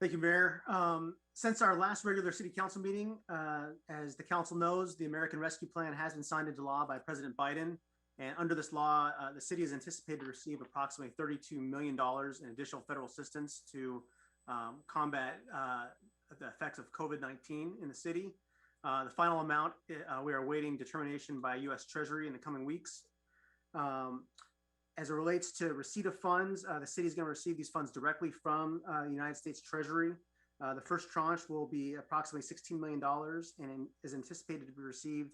S10: Thank you, Mayor. Since our last regular city council meeting, as the council knows, the American Rescue Plan has been signed into law by President Biden. And under this law, the city is anticipated to receive approximately $32 million in additional federal assistance to combat the effects of COVID-19 in the city. The final amount, we are awaiting determination by U.S. Treasury in the coming weeks. As it relates to receipt of funds, the city is going to receive these funds directly from the United States Treasury. The first tranche will be approximately $16 million and is anticipated to be received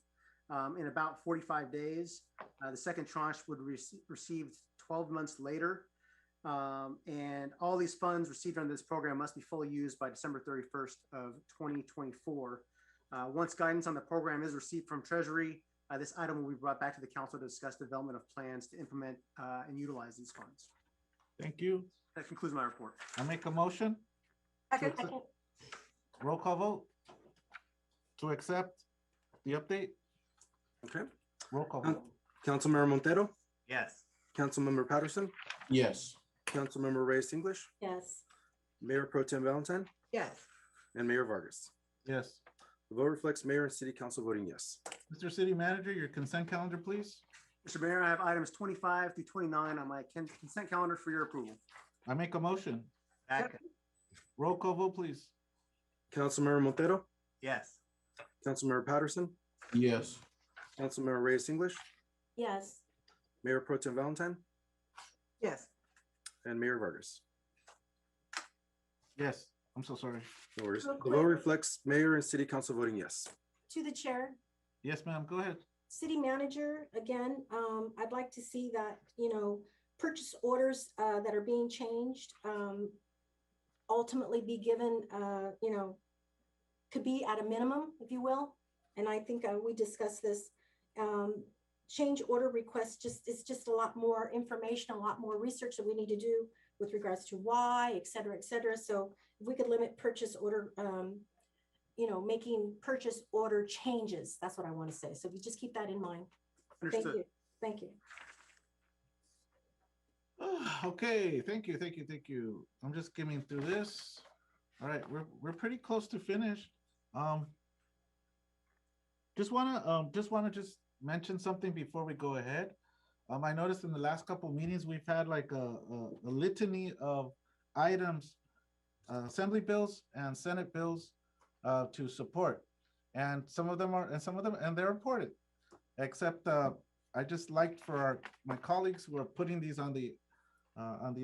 S10: in about 45 days. The second tranche would receive 12 months later. And all these funds received under this program must be fully used by December 31st of 2024. Once guidance on the program is received from Treasury, this item will be brought back to the council to discuss development of plans to implement and utilize these funds.
S1: Thank you.
S10: That concludes my report.
S1: I make a motion.
S2: Second.
S1: Roll call vote to accept the update.
S5: Okay.
S1: Roll call vote.
S5: Councilmember Montero,
S9: Yes.
S5: Councilmember Patterson,
S17: Yes.
S5: Councilmember Reyes English,
S2: Yes.
S5: Mayor Pro Tem Valentine,
S3: Yes.
S5: and Mayor Vargas.
S1: Yes.
S5: The vote reflects mayor and city council voting yes.
S1: Mr. City Manager, your consent calendar, please.
S10: Mr. Mayor, I have items 25 through 29 on my consent calendar for your approval.
S1: I make a motion.
S9: Second.
S1: Roll call vote, please.
S5: Councilmember Montero,
S9: Yes.
S5: Councilmember Patterson,
S17: Yes.
S5: Councilmember Reyes English,
S2: Yes.
S5: Mayor Pro Tem Valentine,
S3: Yes.
S5: and Mayor Vargas.
S1: Yes. I'm so sorry.
S5: No worries.
S2: Real
S5: The
S2: quick.
S5: vote reflects mayor and city council voting yes.
S2: To the chair.
S1: Yes, ma'am. Go ahead.
S2: City manager, again, I'd like to see that, purchase orders that are being changed ultimately be given, could be at a minimum, if you will. And I think we discussed this. Change order requests, it's just a lot more information, a lot more research that we need to do with regards to why, et cetera, et cetera. So if we could limit purchase order, making purchase order changes, that's what I want to say. So we just keep that in mind.
S10: Understood.
S2: Thank you. Thank you.
S1: Okay, thank you. I'm just skimming through this. All right, we're pretty close to finish. Just wanna mention something before we go ahead. I noticed in the last couple meetings we've had like a litany of items, assembly bills and Senate bills to support, and they're important. Except I just liked for my colleagues who are putting these on the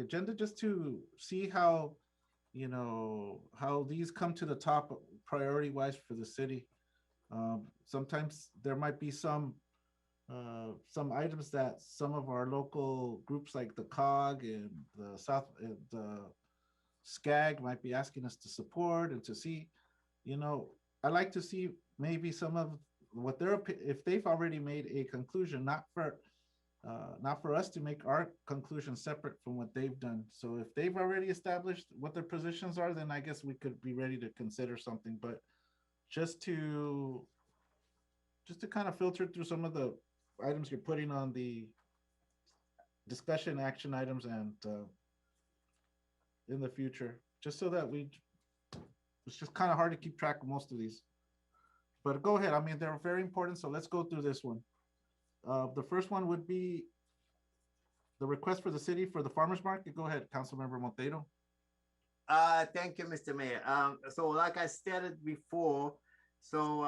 S1: agenda just to see how how these come to the top priority wise for the city. Sometimes there might be some items that some of our local groups like the COG and the the SCAG might be asking us to support and to see, I like to see maybe some of what if they've already made a conclusion, not for us to make our conclusion separate from what they've done. So if they've already established what their positions are, then I guess we could be ready to consider something. But just to kind of filter through some of the items you're putting on the discussion action items and in the future, just so that it's just kind of hard to keep track of most of these. But go ahead. I mean, they're very important. So let's go through this one. The first one would be the request for the city for the farmer's market. Go ahead, Councilmember Monteiro.
S9: Thank you, Mr. Mayor. So like I stated before, so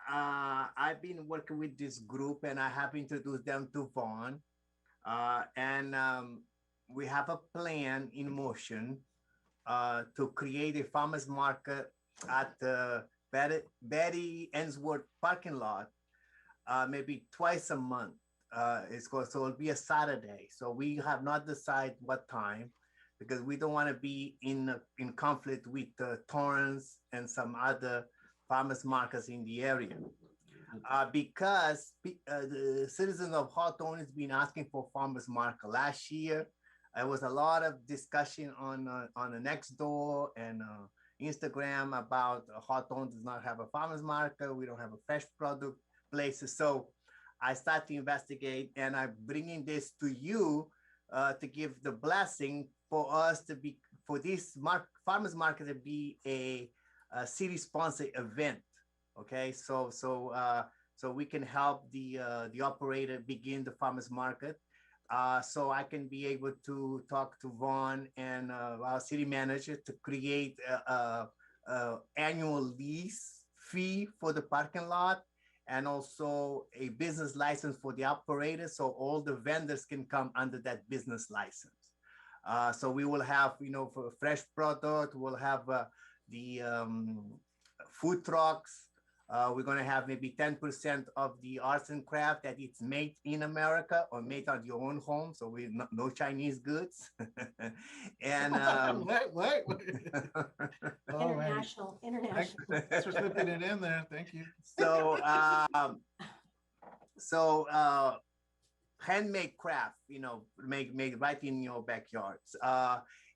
S9: I've been working with this group and I have introduced them to Vaughn. We have a plan in motion to create a farmer's market at the Betty Ainsworth parking lot, maybe twice a month. So it'll be a Saturday. So we have not decided what time because we don't want to be in conflict with Torrance and some other farmers markets in the area. Because the citizens of Hawthorne has been asking for farmers market. Last year, there was a lot of discussion on the Nextdoor and Instagram about Hawthorne does not have a farmers market. We don't have a fresh product places. So I start to investigate and I'm bringing this to you to give the blessing for us to be, for this farmers market to be a city sponsored event. Okay, so we can help the operator begin the farmers market. So I can be able to talk to Vaughn and our city manager to create a annual lease fee for the parking lot and also a business license for the operator. So all the vendors can come under that business license. So we will have, for fresh product, we'll have the food trucks. We're going to have maybe 10% of the arts and craft that it's made in America or made at your own home. So we no Chinese goods. And
S1: what?
S2: International.
S1: Thanks for slipping it in there. Thank you.
S9: So handmade craft, made right in your backyards.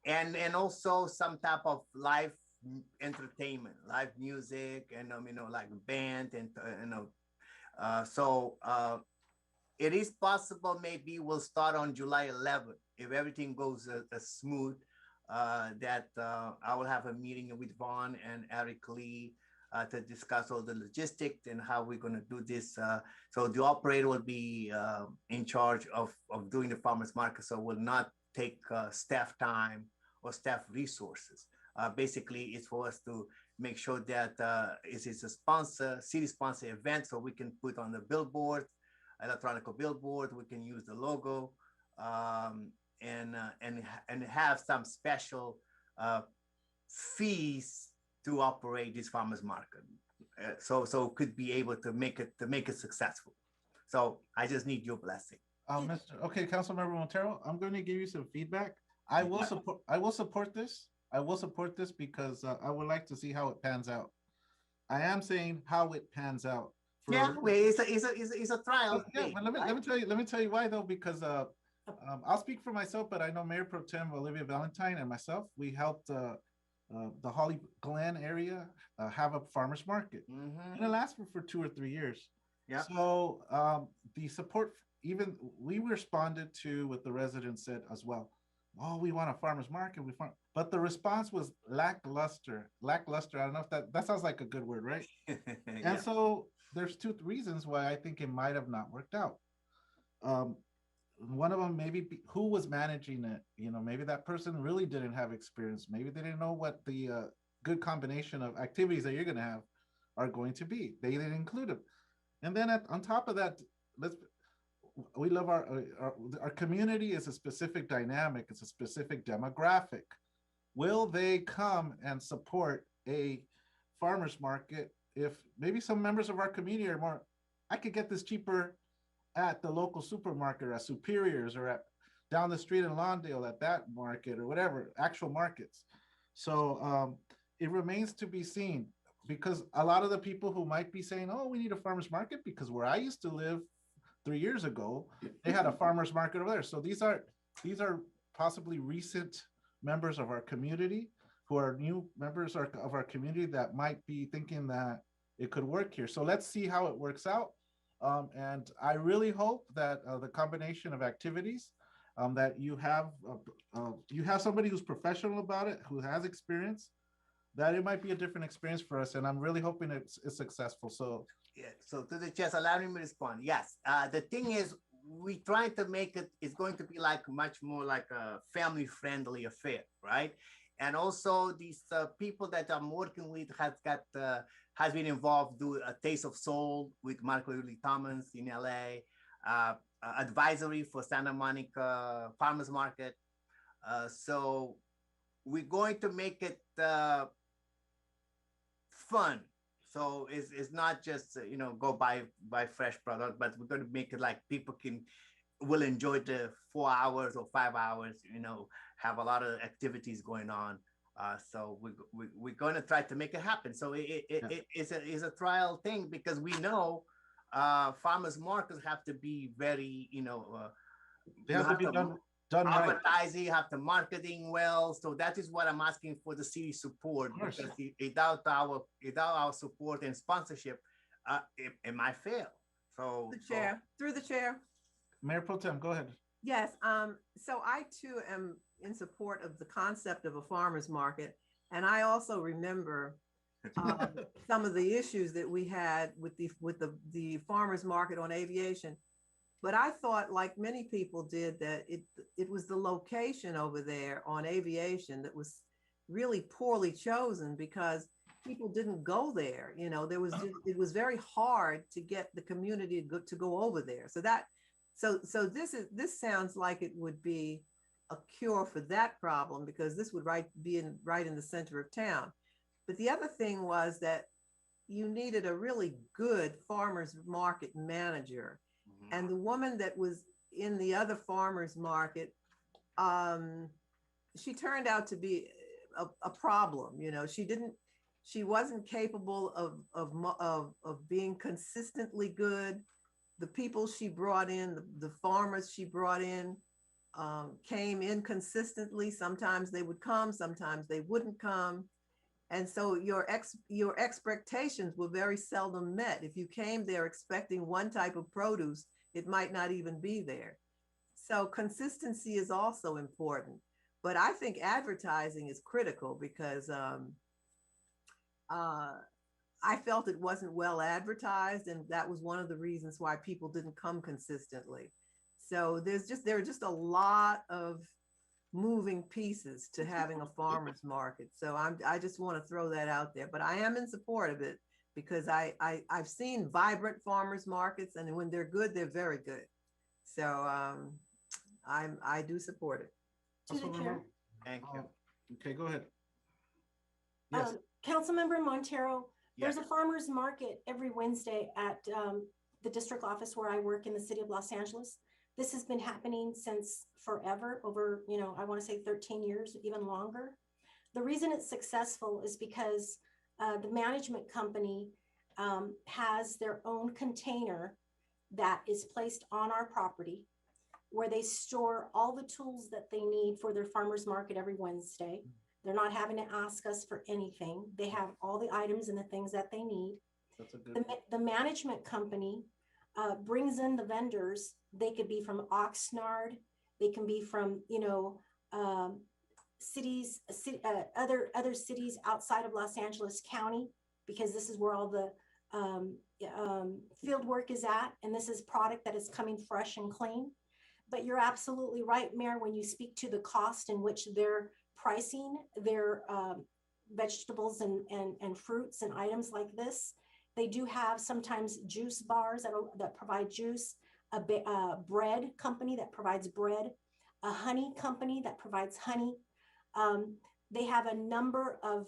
S9: And also some type of live entertainment, live music, and like band, and so it is possible maybe we'll start on July 11th if everything goes smooth. That I will have a meeting with Vaughn and Eric Lee to discuss all the logistics and how we're going to do this. So the operator will be in charge of doing the farmers market, so will not take staff time or staff resources. Basically, it's for us to make sure that it is a city sponsor event, so we can put on the billboard, electronic billboard. We can use the logo, and have some special fees to operate this farmers market. So could be able to make it successful. So I just need your blessing.
S1: Okay, Councilmember Montero, I'm going to give you some feedback. I will support this. I will support this because I would like to see how it pans out. I am saying how it pans out.
S9: Yeah, it's a trial.
S1: Yeah, but let me tell you why though, because I'll speak for myself, but I know Mayor Pro Tem Olivia Valentine and myself, we helped the Holly Glen area have a farmers market, and it lasted for 2 or 3 years.
S9: Yeah.
S1: So the support, even we responded to what the residents said as well. Oh, we want a farmer's market. But the response was lackluster. Lackluster. I don't know if that sounds like a good word, right?
S9: Yeah.
S1: And so there's 2 reasons why I think it might have not worked out. One of them maybe who was managing it. Maybe that person really didn't have experience. Maybe they didn't know what the good combination of activities that you're going to have are going to be. They didn't include them. And then on top of that, we love our community is a specific dynamic. It's a specific demographic. Will they come and support a farmer's market if maybe some members of our community are more, I could get this cheaper at the local supermarket or at Superior's or at down the street in Lawndale at that market or whatever, actual markets. So it remains to be seen, because a lot of the people who might be saying, oh, we need a farmer's market, because where I used to live 3 years ago, they had a farmer's market over there. So these are possibly recent members of our community who are new members of our community that might be thinking that it could work here. So let's see how it works out. And I really hope that the combination of activities that you have somebody who's professional about it, who has experience, that it might be a different experience for us. And I'm really hoping it's successful. So
S9: yeah, so to the chair, so allow me to respond. Yes, the thing is, we trying to make it's going to be like much more like a family friendly affair, right? And also these people that I'm working with has been involved do a Taste of Soul with Marco Lee Thomas in LA, advisory for Santa Monica Farmers Market. So we're going to make it fun. So it's not just, go buy fresh product, but we're going to make it like people will enjoy the 4 hours or 5 hours, have a lot of activities going on. So we're going to try to make it happen. So it's a trial thing, because we know farmers markets have to be very,
S1: they have to be done right.
S9: Advertising, you have to marketing well. So that is what I'm asking for the city support, because without our support and sponsorship, it might fail. So
S3: through the chair.
S1: Mayor Pro Tem, go ahead.
S3: Yes, so I too am in support of the concept of a farmer's market. And I also remember some of the issues that we had with the farmer's market on Aviation. But I thought, like many people did, that it was the location over there on Aviation that was really poorly chosen, because people didn't go there. It was very hard to get the community to go over there. So this sounds like it would be a cure for that problem, because this would be right in the center of town. But the other thing was that you needed a really good farmer's market manager. And the woman that was in the other farmer's market, she turned out to be a problem. She wasn't capable of being consistently good. The people she brought in, the farmers she brought in, came inconsistently. Sometimes they would come, sometimes they wouldn't come. And so your expectations were very seldom met. If you came there expecting one type of produce, it might not even be there. So consistency is also important. But I think advertising is critical, because I felt it wasn't well advertised, and that was one of the reasons why people didn't come consistently. So there are just a lot of moving pieces to having a farmer's market. So I just want to throw that out there, but I am in support of it, because I've seen vibrant farmers markets, and when they're good, they're very good. So I do support it.
S2: To the chair.
S9: Thank you.
S1: Okay, go ahead. Yes.
S2: Councilmember Montero, there's a farmer's market every Wednesday at the district office where I work in the city of Los Angeles. This has been happening since forever, over, I want to say 13 years, even longer. The reason it's successful is because the management company has their own container that is placed on our property, where they store all the tools that they need for their farmer's market every Wednesday. They're not having to ask us for anything. They have all the items and the things that they need.
S1: That's a good
S2: the management company brings in the vendors. They could be from Oxnard. They can be from, cities, other cities outside of Los Angeles County, because this is where all the field work is at. And this is product that is coming fresh and clean. But you're absolutely right, Mayor, when you speak to the cost in which they're pricing their vegetables and fruits and items like this. They do have sometimes juice bars that provide juice, a bread company that provides bread, a honey company that provides honey. They have a number of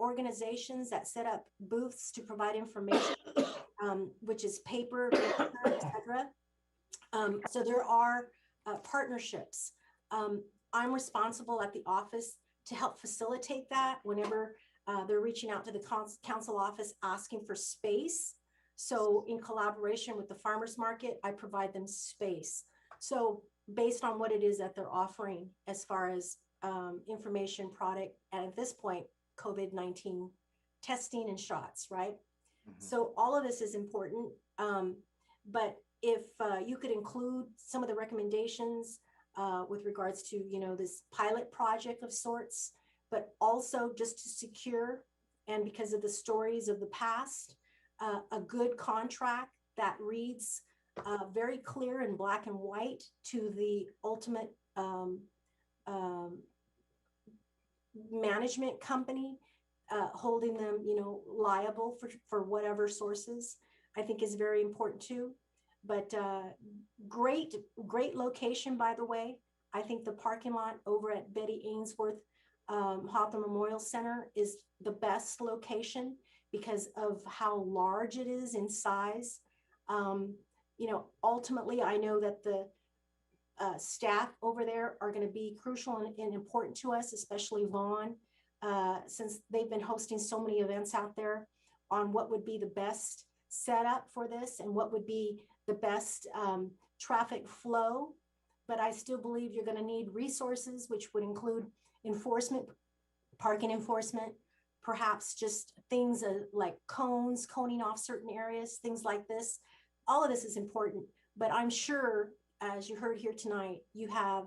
S2: organizations that set up booths to provide information, which is paper, etc. So there are partnerships. I'm responsible at the office to help facilitate that whenever they're reaching out to the council office asking for space. So in collaboration with the farmers market, I provide them space. So based on what it is that they're offering as far as information, product, and at this point, COVID-19 testing and shots, right? So all of this is important. But if you could include some of the recommendations with regards to, you know, this pilot project of sorts, but also just to secure, and because of the stories of the past, a good contract that reads very clear in black and white to the ultimate management company, holding them, you know, liable for whatever sources, I think is very important too. But great location, by the way. I think the parking lot over at Betty Ainsworth Hawthorne Memorial Center is the best location because of how large it is in size. You know, ultimately, I know that the staff over there are going to be crucial and important to us, especially Vaughn, since they've been hosting so many events out there on what would be the best setup for this and what would be the best traffic flow. But I still believe you're going to need resources, which would include enforcement, parking enforcement, perhaps just things like coning off certain areas, things like this. All of this is important, but I'm sure, as you heard here tonight, you have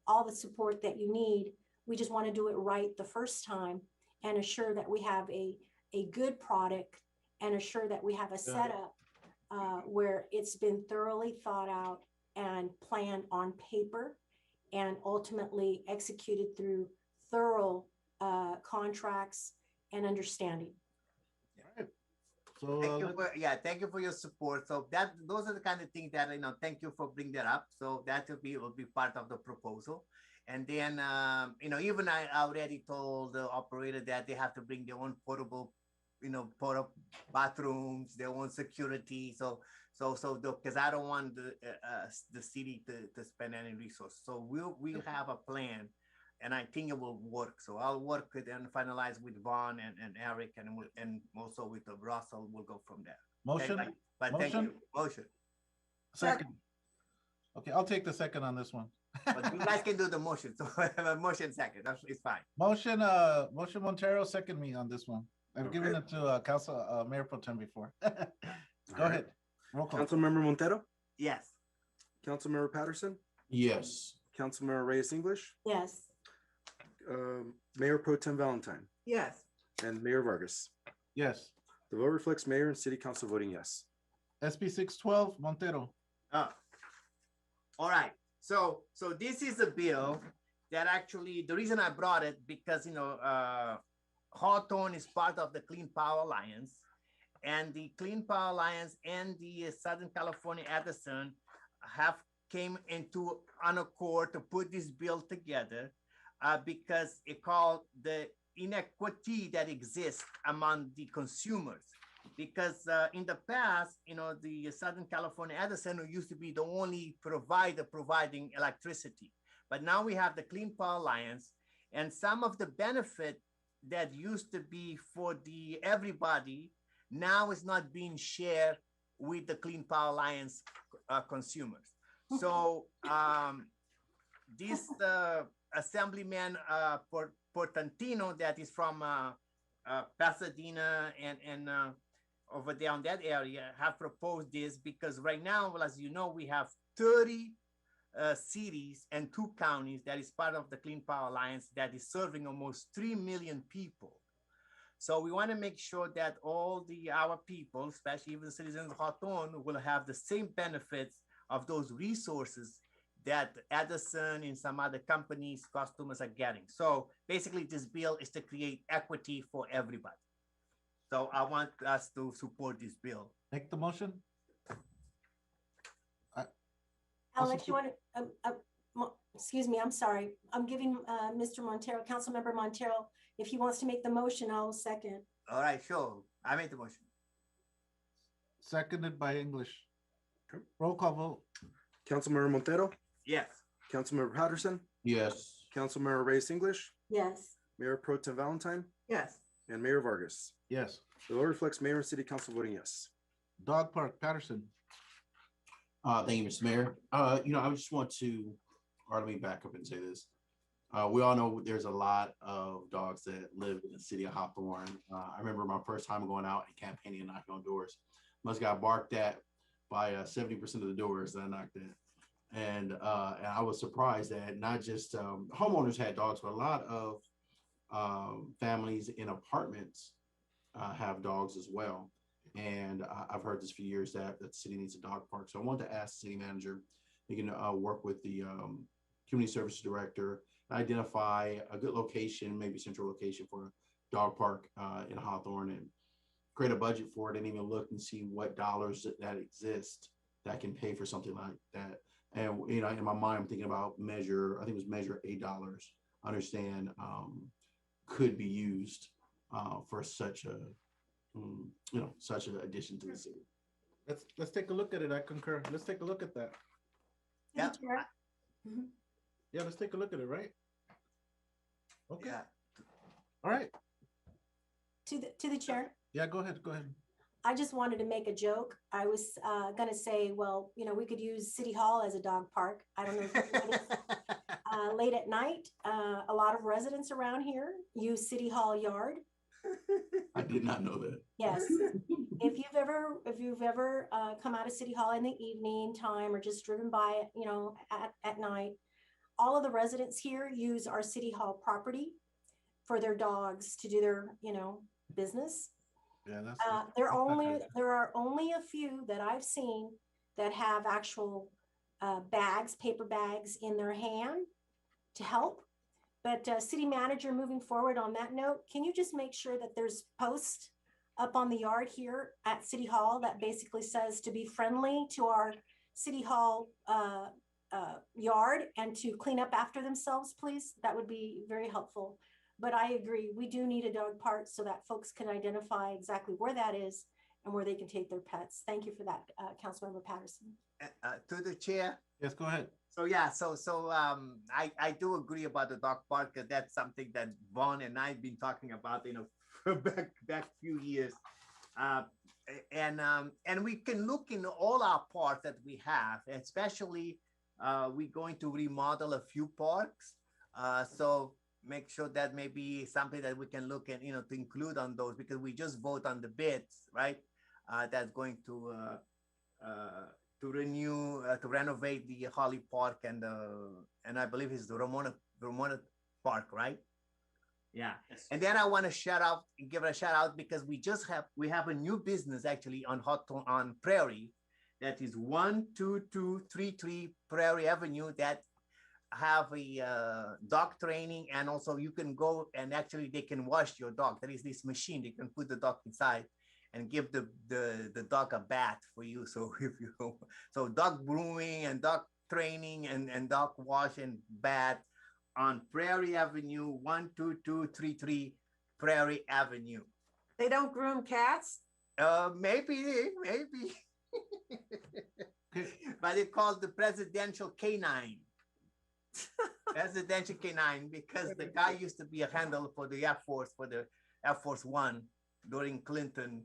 S2: all the support that you need. We just want to do it right the first time and assure that we have a good product and assure that we have a setup where it's been thoroughly thought out and planned on paper and ultimately executed through thorough contracts and understanding.
S1: So
S9: thank you for your support. So those are the kind of things that, you know, thank you for bringing that up. So that will be part of the proposal. And then, you know, even I already told the operator that they have to bring their own portable, you know, portable bathrooms, their own security. So because I don't want the city to spend any resources. So we'll have a plan, and I think it will work. So I'll work with and finalize with Vaughn and Eric, and also with Russell. We'll go from there.
S1: Motion.
S9: Thank you. Motion.
S1: Second. Okay, I'll take the second on this one.
S9: But you guys can do the motion. So I have a motion second. It's fine.
S1: Motion Montero, second me on this one. I've given it to Council Mayor Pro Tem before. Go ahead. Roll call.
S5: Councilmember Montero?
S9: Yes.
S5: Councilmember Patterson?
S17: Yes.
S5: Councilmember Reyes English?
S2: Yes.
S5: Mayor Pro Tem Valentine?
S3: Yes.
S5: And Mayor Vargas?
S1: Yes.
S5: The vote reflects mayor and city council voting yes.
S1: SB 612, Montero.
S9: All right. So this is a bill that actually, the reason I brought it because, you know, Hawthorne is part of the Clean Power Alliance, and the Clean Power Alliance and the Southern California Edison have came into an accord to put this bill together because it called the inequity that exists among the consumers. Because in the past, you know, the Southern California Edison used to be the only provider providing electricity. But now we have the Clean Power Alliance, and some of the benefit that used to be for the everybody now is not being shared with the Clean Power Alliance consumers. So this Assemblyman Portantino that is from Pasadena and over there on that area have proposed this because right now, well, as you know, we have 30 cities and 2 counties that is part of the Clean Power Alliance that is serving almost 3 million people. So we want to make sure that all our people, especially even citizens of Hawthorne, will have the same benefits of those resources that Edison and some other companies, customers are getting. So basically this bill is to create equity for everybody. So I want us to support this bill.
S1: Make the motion.
S2: Alex, you want to, excuse me, I'm sorry. I'm giving Mr. Montero, Councilmember Montero, If he wants to make the motion, I'll second.
S9: All right, sure. I made the motion.
S1: Seconded by English. Roll call vote.
S5: Councilmember Montero,
S9: Yes.
S5: Councilmember Patterson,
S17: Yes.
S5: Councilmember Reyes English,
S2: Yes.
S5: Mayor Pro Tem Valentine,
S3: Yes.
S5: and Mayor Vargas.
S1: Yes.
S5: The law reflects mayor and city council voting yes.
S1: Dog Park, Patterson.
S17: Thank you, Mr. Mayor. I just want to, or let me back up and say this. We all know there's a lot of dogs that live in the city of Hawthorne. I remember my first time going out and campaigning and knocking on doors. Must got barked at by 70% of the doors that I knocked at. And I was surprised that not just homeowners had dogs, but a lot of families in apartments have dogs as well. And I've heard this for years that the city needs a dog park. So I want to ask the city manager, you can work with the community services director, identify a good location, maybe central location for a dog park in Hawthorne, and create a budget for it, and even look and see what dollars that exist that can pay for something like that. And in my mind, I'm thinking about Measure, I think it was Measure $8. I understand could be used for such a such an addition to the city.
S1: Let's take a look at it. I concur. Let's take a look at that.
S9: Yeah.
S1: Yeah, let's take a look at it, right? Okay.
S9: Yeah.
S1: All right.
S2: To the chair.
S1: Yeah, go ahead. Go ahead.
S2: I just wanted to make a joke. I was gonna say, well, we could use City Hall as a dog park. I don't know if you noticed, late at night, a lot of residents around here use City Hall yard.
S17: I did not know that.
S2: Yes. If you've ever come out of City Hall in the evening time or just driven by it, at night, all of the residents here use our City Hall property for their dogs to do their, business.
S1: Yeah, that's
S2: There are only a few that I've seen that have actual bags, paper bags in their hand to help. But city manager, moving forward on that note, can you just make sure that there's posts up on the yard here at City Hall that basically says to be friendly to our City Hall yard and to clean up after themselves, please? That would be very helpful. But I agree, we do need a dog park so that folks can identify exactly where that is and where they can take their pets. Thank you for that, Councilmember Patterson.
S9: To the chair.
S1: Yes, go ahead.
S9: So yeah, I do agree about the dog park. That's something that Vaughn and I've been talking about, for back few years. And we can look in all our parks that we have, especially we're going to remodel a few parks. So make sure that maybe something that we can look at, to include on those, because we just vote on the bids, right? That's going to renew, to renovate the Holly Park and I believe it's the Ramona Park, right? Yeah.
S12: Yes.
S9: And then I want to give it a shout out because we have a new business actually on Prairie, that is 12233 Prairie Avenue, that have a dog training, and also you can go and actually they can wash your dog. There is this machine, they can put the dog inside and give the dog a bath for you. So so dog grooming and dog training and dog wash and bath on Prairie Avenue, 12233 Prairie Avenue.
S3: They don't groom cats?
S9: Maybe. But it's called the presidential canine. Presidential canine, because the guy used to be a handler for the Air Force, for the Air Force One during Clinton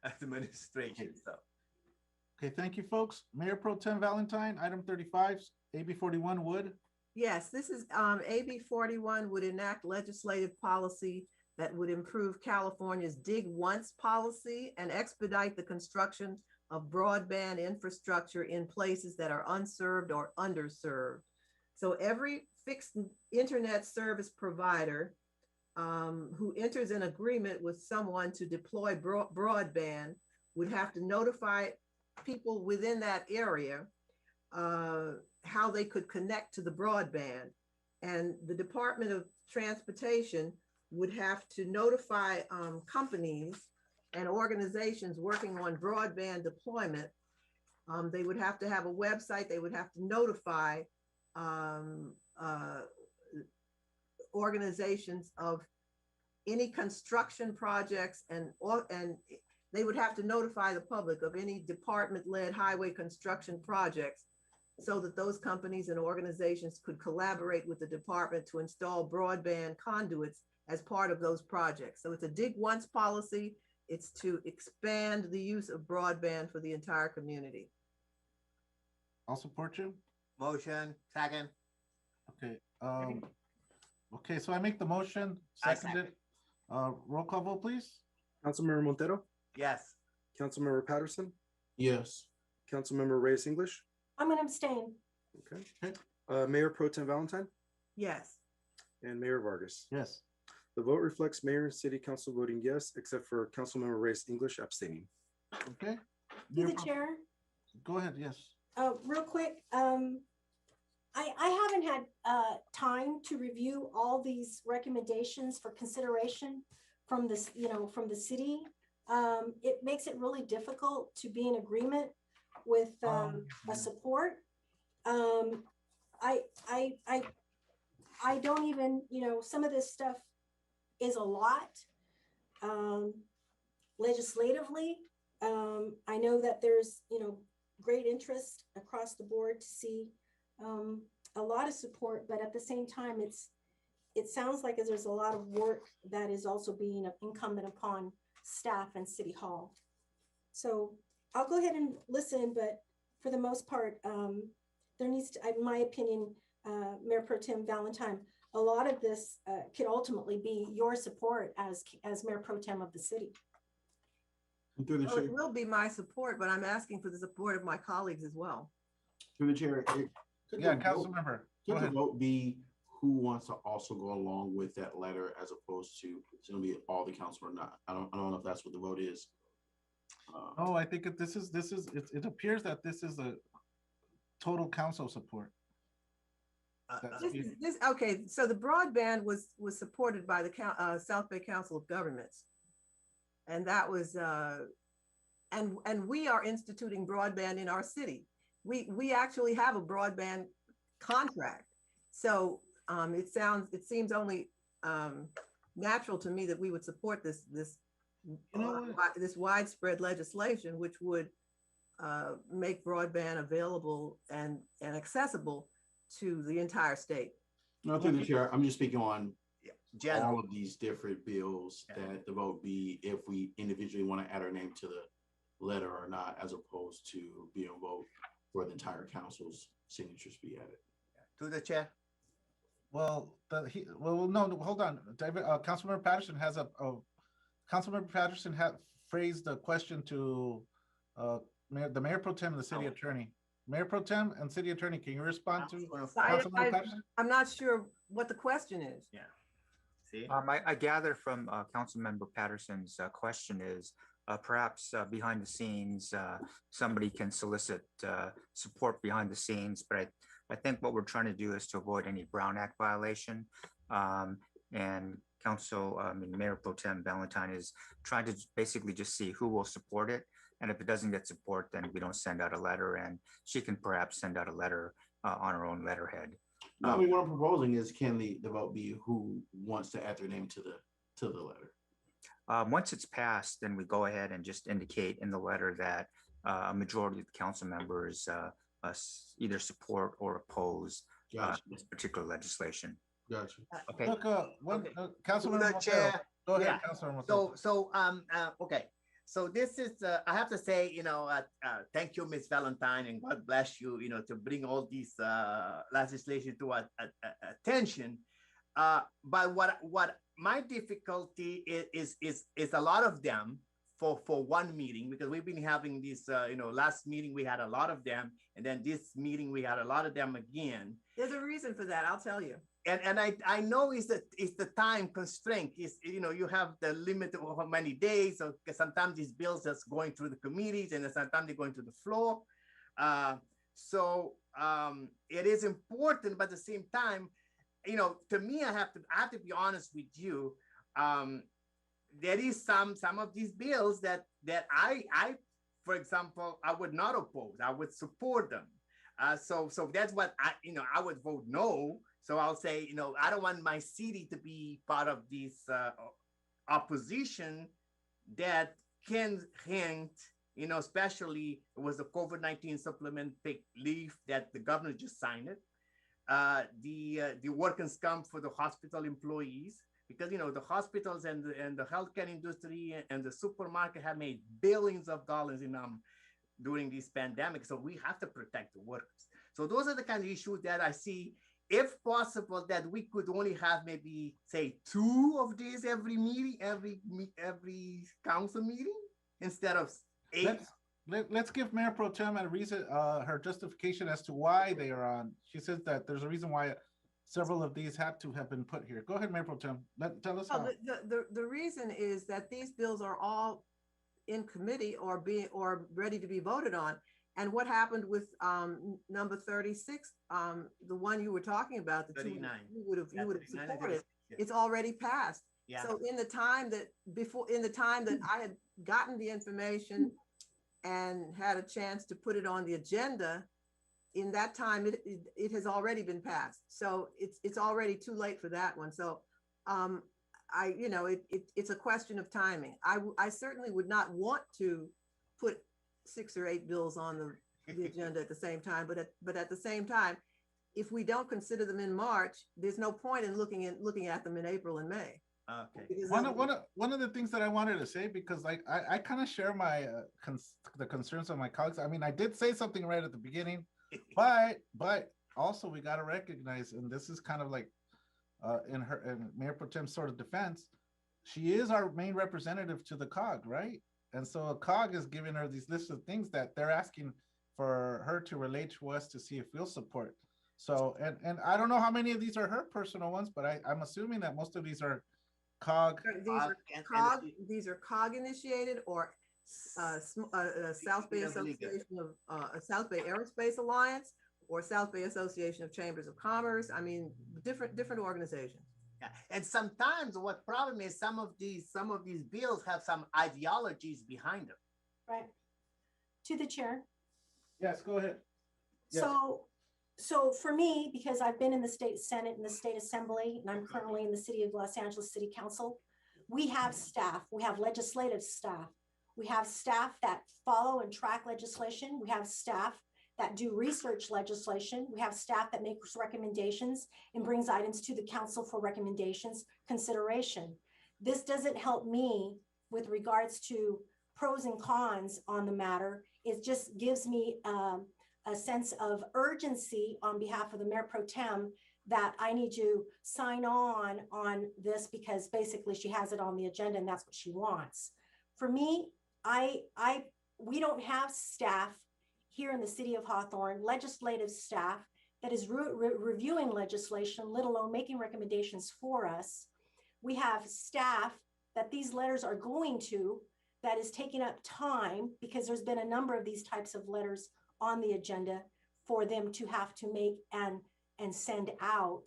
S9: administration. So.
S1: Okay, thank you, folks. Mayor Pro Tem Valentine, item 35, AB 41 Wood.
S3: Yes, this is AB 41 would enact legislative policy that would improve California's Dig Once policy and expedite the construction of broadband infrastructure in places that are unserved or underserved. So every fixed internet service provider who enters an agreement with someone to deploy broadband would have to notify people within that area how they could connect to the broadband. And the Department of Transportation would have to notify companies and organizations working on broadband deployment. They would have to have a website. They would have to notify organizations of any construction projects and they would have to notify the public of any department-led highway construction projects so that those companies and organizations could collaborate with the department to install broadband conduits as part of those projects. So it's a dig once policy. It's to expand the use of broadband for the entire community.
S1: I'll support you.
S9: Motion, second.
S1: Okay, okay, so I make the motion,
S9: I
S1: seconded. Roll call vote, please.
S5: Councilmember Montero,
S9: Yes.
S5: Councilmember Patterson,
S17: Yes.
S5: Councilmember Reyes English,
S2: I'm gonna abstain.
S5: okay. Mayor Pro Tem Valentine,
S3: Yes.
S5: and Mayor Vargas.
S1: Yes.
S5: The vote reflects mayor and city council voting yes, except for Councilmember Reyes English abstaining.
S1: Okay.
S2: To the chair,
S1: Go ahead, yes.
S2: real quick, I haven't had time to review all these recommendations for consideration from this, from the city. It makes it really difficult to be in agreement with a support. I don't even, some of this stuff is a lot legislatively. I know that there's, great interest across the board to see a lot of support, but at the same time, it sounds like there's a lot of work that is also being incumbent upon staff and City Hall. So I'll go ahead and listen, but for the most part, there needs to, in my opinion, Mayor Pro Tem Valentine, a lot of this could ultimately be your support as Mayor Pro Tem of the city.
S17: Through the
S3: Well,
S17: chair,
S3: it will be my support, but I'm asking for the support of my colleagues as well.
S17: through the chair. Could
S1: Yeah,
S17: the
S1: council
S17: vote-
S1: member. Go
S17: Could the
S1: ahead.
S17: vote be who wants to also go along with that letter as opposed to, it's gonna be all the council or not? I don't know if that's what the vote is.
S1: Oh, I think it appears that this is a total council support.
S3: Okay, so the broadband was supported by the South Bay Council of Governments. And that was, and we are instituting broadband in our city. We actually have a broadband contract. So it seems only natural to me that we would support this widespread legislation, which would make broadband available and accessible to the entire state.
S17: No, through the chair, I'm just speaking on
S9: General.
S17: all of these different bills that the vote be if we individually want to add our name to the letter or not, as opposed to being a vote for the entire council's signatures be added.
S9: To the chair.
S1: Well, no, hold on. David, Councilmember Patterson has Councilmember Patterson had phrased the question to the Mayor Pro Tem and the City Attorney. Mayor Pro Tem and City Attorney, can you respond to Councilmember Patterson?
S3: I'm not sure what the question is.
S9: Yeah. See?
S4: I gather from Councilmember Patterson's question is perhaps behind the scenes, somebody can solicit support behind the scenes, but I think what we're trying to do is to avoid any Brown Act violation. And Mayor Pro Tem Valentine is trying to basically just see who will support it. And if it doesn't get support, then we don't send out a letter, and she can perhaps send out a letter on her own letterhead.
S17: No, I mean, what I'm proposing is can the vote be who wants to add their name to the letter?
S4: Once it's passed, then we go ahead and just indicate in the letter that a majority of the council members either support or oppose this particular legislation.
S17: Gotcha.
S4: Okay.
S1: Look, Councilmember Montero.
S9: Chair.
S1: Go ahead,
S9: Yeah.
S1: Councilmember Montero.
S9: Okay. So this is, I have to say, thank you, Ms. Valentine, and God bless you, to bring all these legislation to our attention. But what my difficulty is a lot of them for one meeting, because we've been having this, last meeting we had a lot of them, and then this meeting we had a lot of them again.
S3: There's a reason for that, I'll tell you.
S9: And I know it's the time constraint. Is you have the limit of how many days. So sometimes these bills just going through the committees, and then sometimes they're going to the floor. It is important, but at the same time, to me, I have to be honest with you. There is some of these bills that I, for example, I would not oppose. I would support them. So that's what I would vote no. So I'll say, I don't want my city to be part of this opposition that can hint, especially it was the COVID-19 supplement paid leave that the governor just signed it. The workers' comp for the hospital employees, because the hospitals and the healthcare industry and the supermarket have made billions of dollars during this pandemic. So we have to protect the workers. So those are the kind of issues that I see. If possible, that we could only have maybe say 2 of these every meeting, every council meeting instead of 8.
S1: Let's give Mayor Pro Tem a reason, her justification as to why they are on. She says that there's a reason why several of these had to have been put here. Go ahead, Mayor Pro Tem. Tell us how.
S3: The reason is that these bills are all in committee or ready to be voted on. And what happened with number 36, the one you were talking about, the
S9: 39.
S3: you would have supported, it's already passed.
S9: Yeah.
S3: So in the time that I had gotten the information and had a chance to put it on the agenda, in that time it has already been passed. So it's already too late for that one. So it's a question of timing. I certainly would not want to put 6 or 8 bills on the agenda at the same time, but at the same time, if we don't consider them in March, there's no point in looking at them in April and May.
S9: Okay.
S1: One of the things that I wanted to say, because I kind of share my the concerns of my colleagues. I mean, I did say something right at the beginning, but also we got to recognize, and this is kind of like in Mayor Pro Tem's sort of defense, she is our main representative to the COG, right? And so a COG is giving her these lists of things that they're asking for her to relate to us to see if we'll support. So, and I don't know how many of these are her personal ones, but I'm assuming that most of these are COG.
S3: These are COG initiated or South Bay Association of South Bay Aerospace Alliance or South Bay Association of Chambers of Commerce. I mean, different organizations.
S9: Yeah. And sometimes what problem is some of these bills have some ideologies behind them.
S2: Right. To the chair.
S1: Yes, go ahead. Yes.
S2: So for me, because I've been in the state Senate and the state assembly, and I'm currently in the city of Los Angeles City Council, we have staff, we have legislative staff. We have staff that follow and track legislation. We have staff that do research legislation. We have staff that makes recommendations and brings items to the council for recommendations, consideration. This doesn't help me with regards to pros and cons on the matter. It just gives me a sense of urgency on behalf of the Mayor Pro Tem that I need to sign on this because basically she has it on the agenda and that's what she wants. For me, we don't have staff here in the city of Hawthorne, legislative staff that is reviewing legislation, let alone making recommendations for us. We have staff that these letters are going to that is taking up time because there's been a number of these types of letters on the agenda for them to have to make and send out.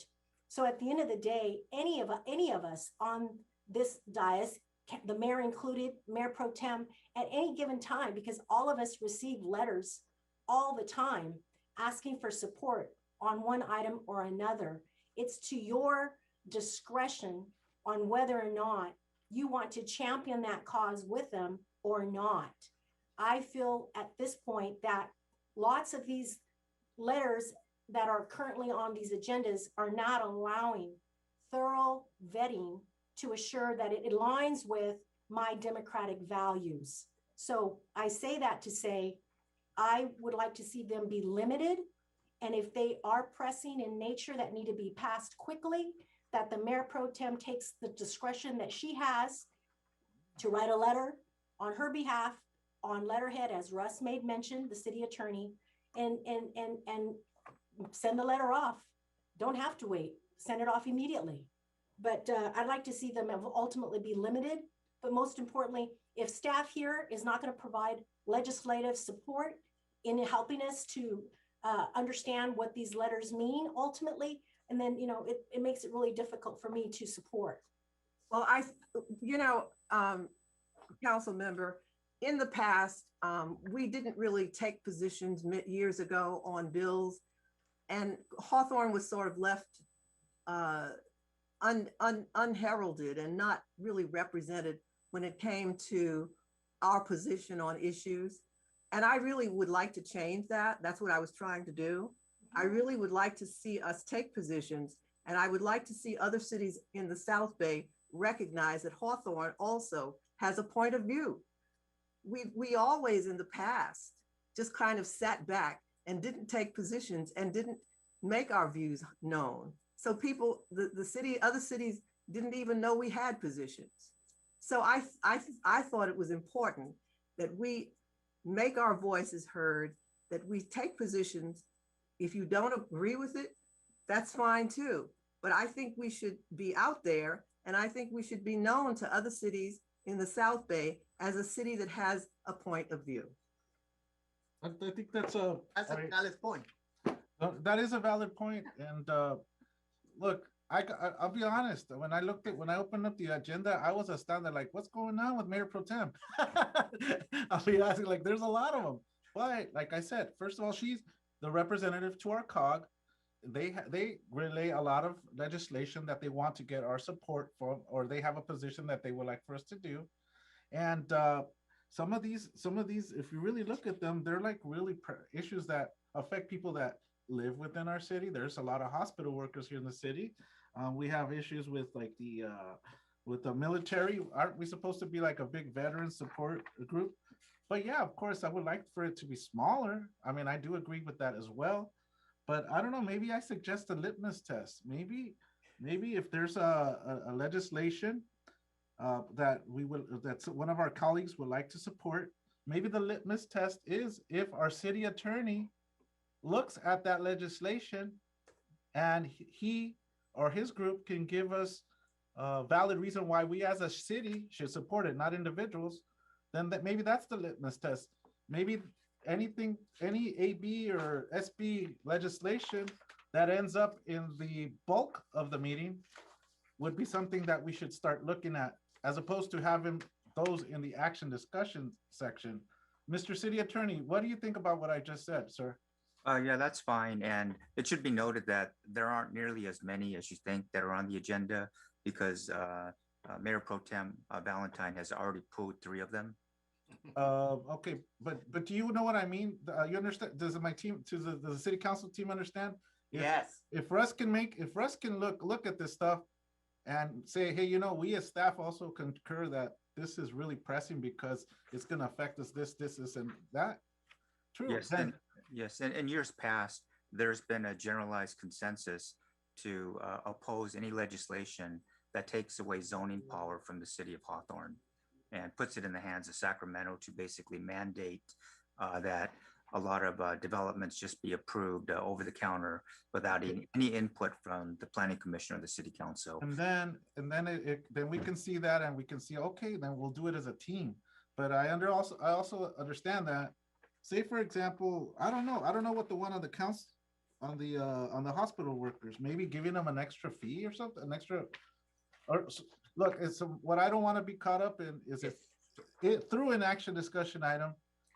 S2: So at the end of the day, any of us on this dais, the mayor included, Mayor Pro Tem, at any given time, because all of us receive letters all the time asking for support on one item or another. It's to your discretion on whether or not you want to champion that cause with them or not. I feel at this point that lots of these letters that are currently on these agendas are not allowing thorough vetting to assure that it aligns with my democratic values. So I say that to say, I would like to see them be limited. And if they are pressing in nature that need to be passed quickly, that the Mayor Pro Tem takes the discretion that she has to write a letter on her behalf on letterhead, as Russ made mention, the city attorney, and send the letter off. Don't have to wait, send it off immediately. But I'd like to see them ultimately be limited. But most importantly, if staff here is not going to provide legislative support in helping us to understand what these letters mean ultimately, and then, it makes it really difficult for me to support.
S3: Well, council member, in the past, we didn't really take positions years ago on bills, and Hawthorne was sort of left unheralded and not really represented when it came to our position on issues. And I really would like to change that. That's what I was trying to do. I really would like to see us take positions, and I would like to see other cities in the South Bay recognize that Hawthorne also has a point of view. We always in the past just kind of sat back and didn't take positions and didn't make our views known. So people, other cities didn't even know we had positions. So I thought it was important that we make our voices heard, that we take positions. If you don't agree with it, that's fine too. But I think we should be out there, and I think we should be known to other cities in the South Bay as a city that has a point of view.
S1: I think that's a
S9: valid point.
S1: That is a valid point. And look, I'll be honest. When I opened up the agenda, I was astounded. Like, what's going on with Mayor Pro Tem? I'll be asking. Like, there's a lot of them. But like I said, first of all, she's the representative to our COG. They relay a lot of legislation that they want to get our support from, or they have a position that they would like for us to do. And some of these, if you really look at them, they're like really issues that affect people that live within our city. There's a lot of hospital workers here in the city. We have issues with like with the military. Aren't we supposed to be like a big veteran support group? But yeah, of course, I would like for it to be smaller. I mean, I do agree with that as well. But I don't know, maybe I suggest a litmus test. Maybe if there's a legislation that one of our colleagues would like to support, maybe the litmus test is if our city attorney looks at that legislation and he or his group can give us a valid reason why we as a city should support it, not individuals, then maybe that's the litmus test. Maybe any AB or SB legislation that ends up in the bulk of the meeting would be something that we should start looking at, as opposed to having those in the action discussion section. Mr. City Attorney, what do you think about what I just said, sir?
S4: Yeah, that's fine. And it should be noted that there aren't nearly as many as you think that are on the agenda, because Mayor Pro Tem Valentine has already pulled 3 of them.
S1: Okay, but do you know what I mean? You understand? Does my team, does the city council team understand?
S9: Yes.
S1: If Russ can look at this stuff and say, hey, we as staff also concur that this is really pressing because it's going to affect us this, and that. True.
S4: Yes, and in years past, there's been a generalized consensus to oppose any legislation that takes away zoning power from the city of Hawthorne and puts it in the hands of Sacramento to basically mandate that a lot of developments just be approved over the counter without any input from the planning commission or the city council.
S1: And then we can see that, and we can see, okay, then we'll do it as a team. But I also understand that, say for example, I don't know what the one on the council on the hospital workers, maybe giving them an extra fee or something, look, what I don't want to be caught up in is if through an action discussion item,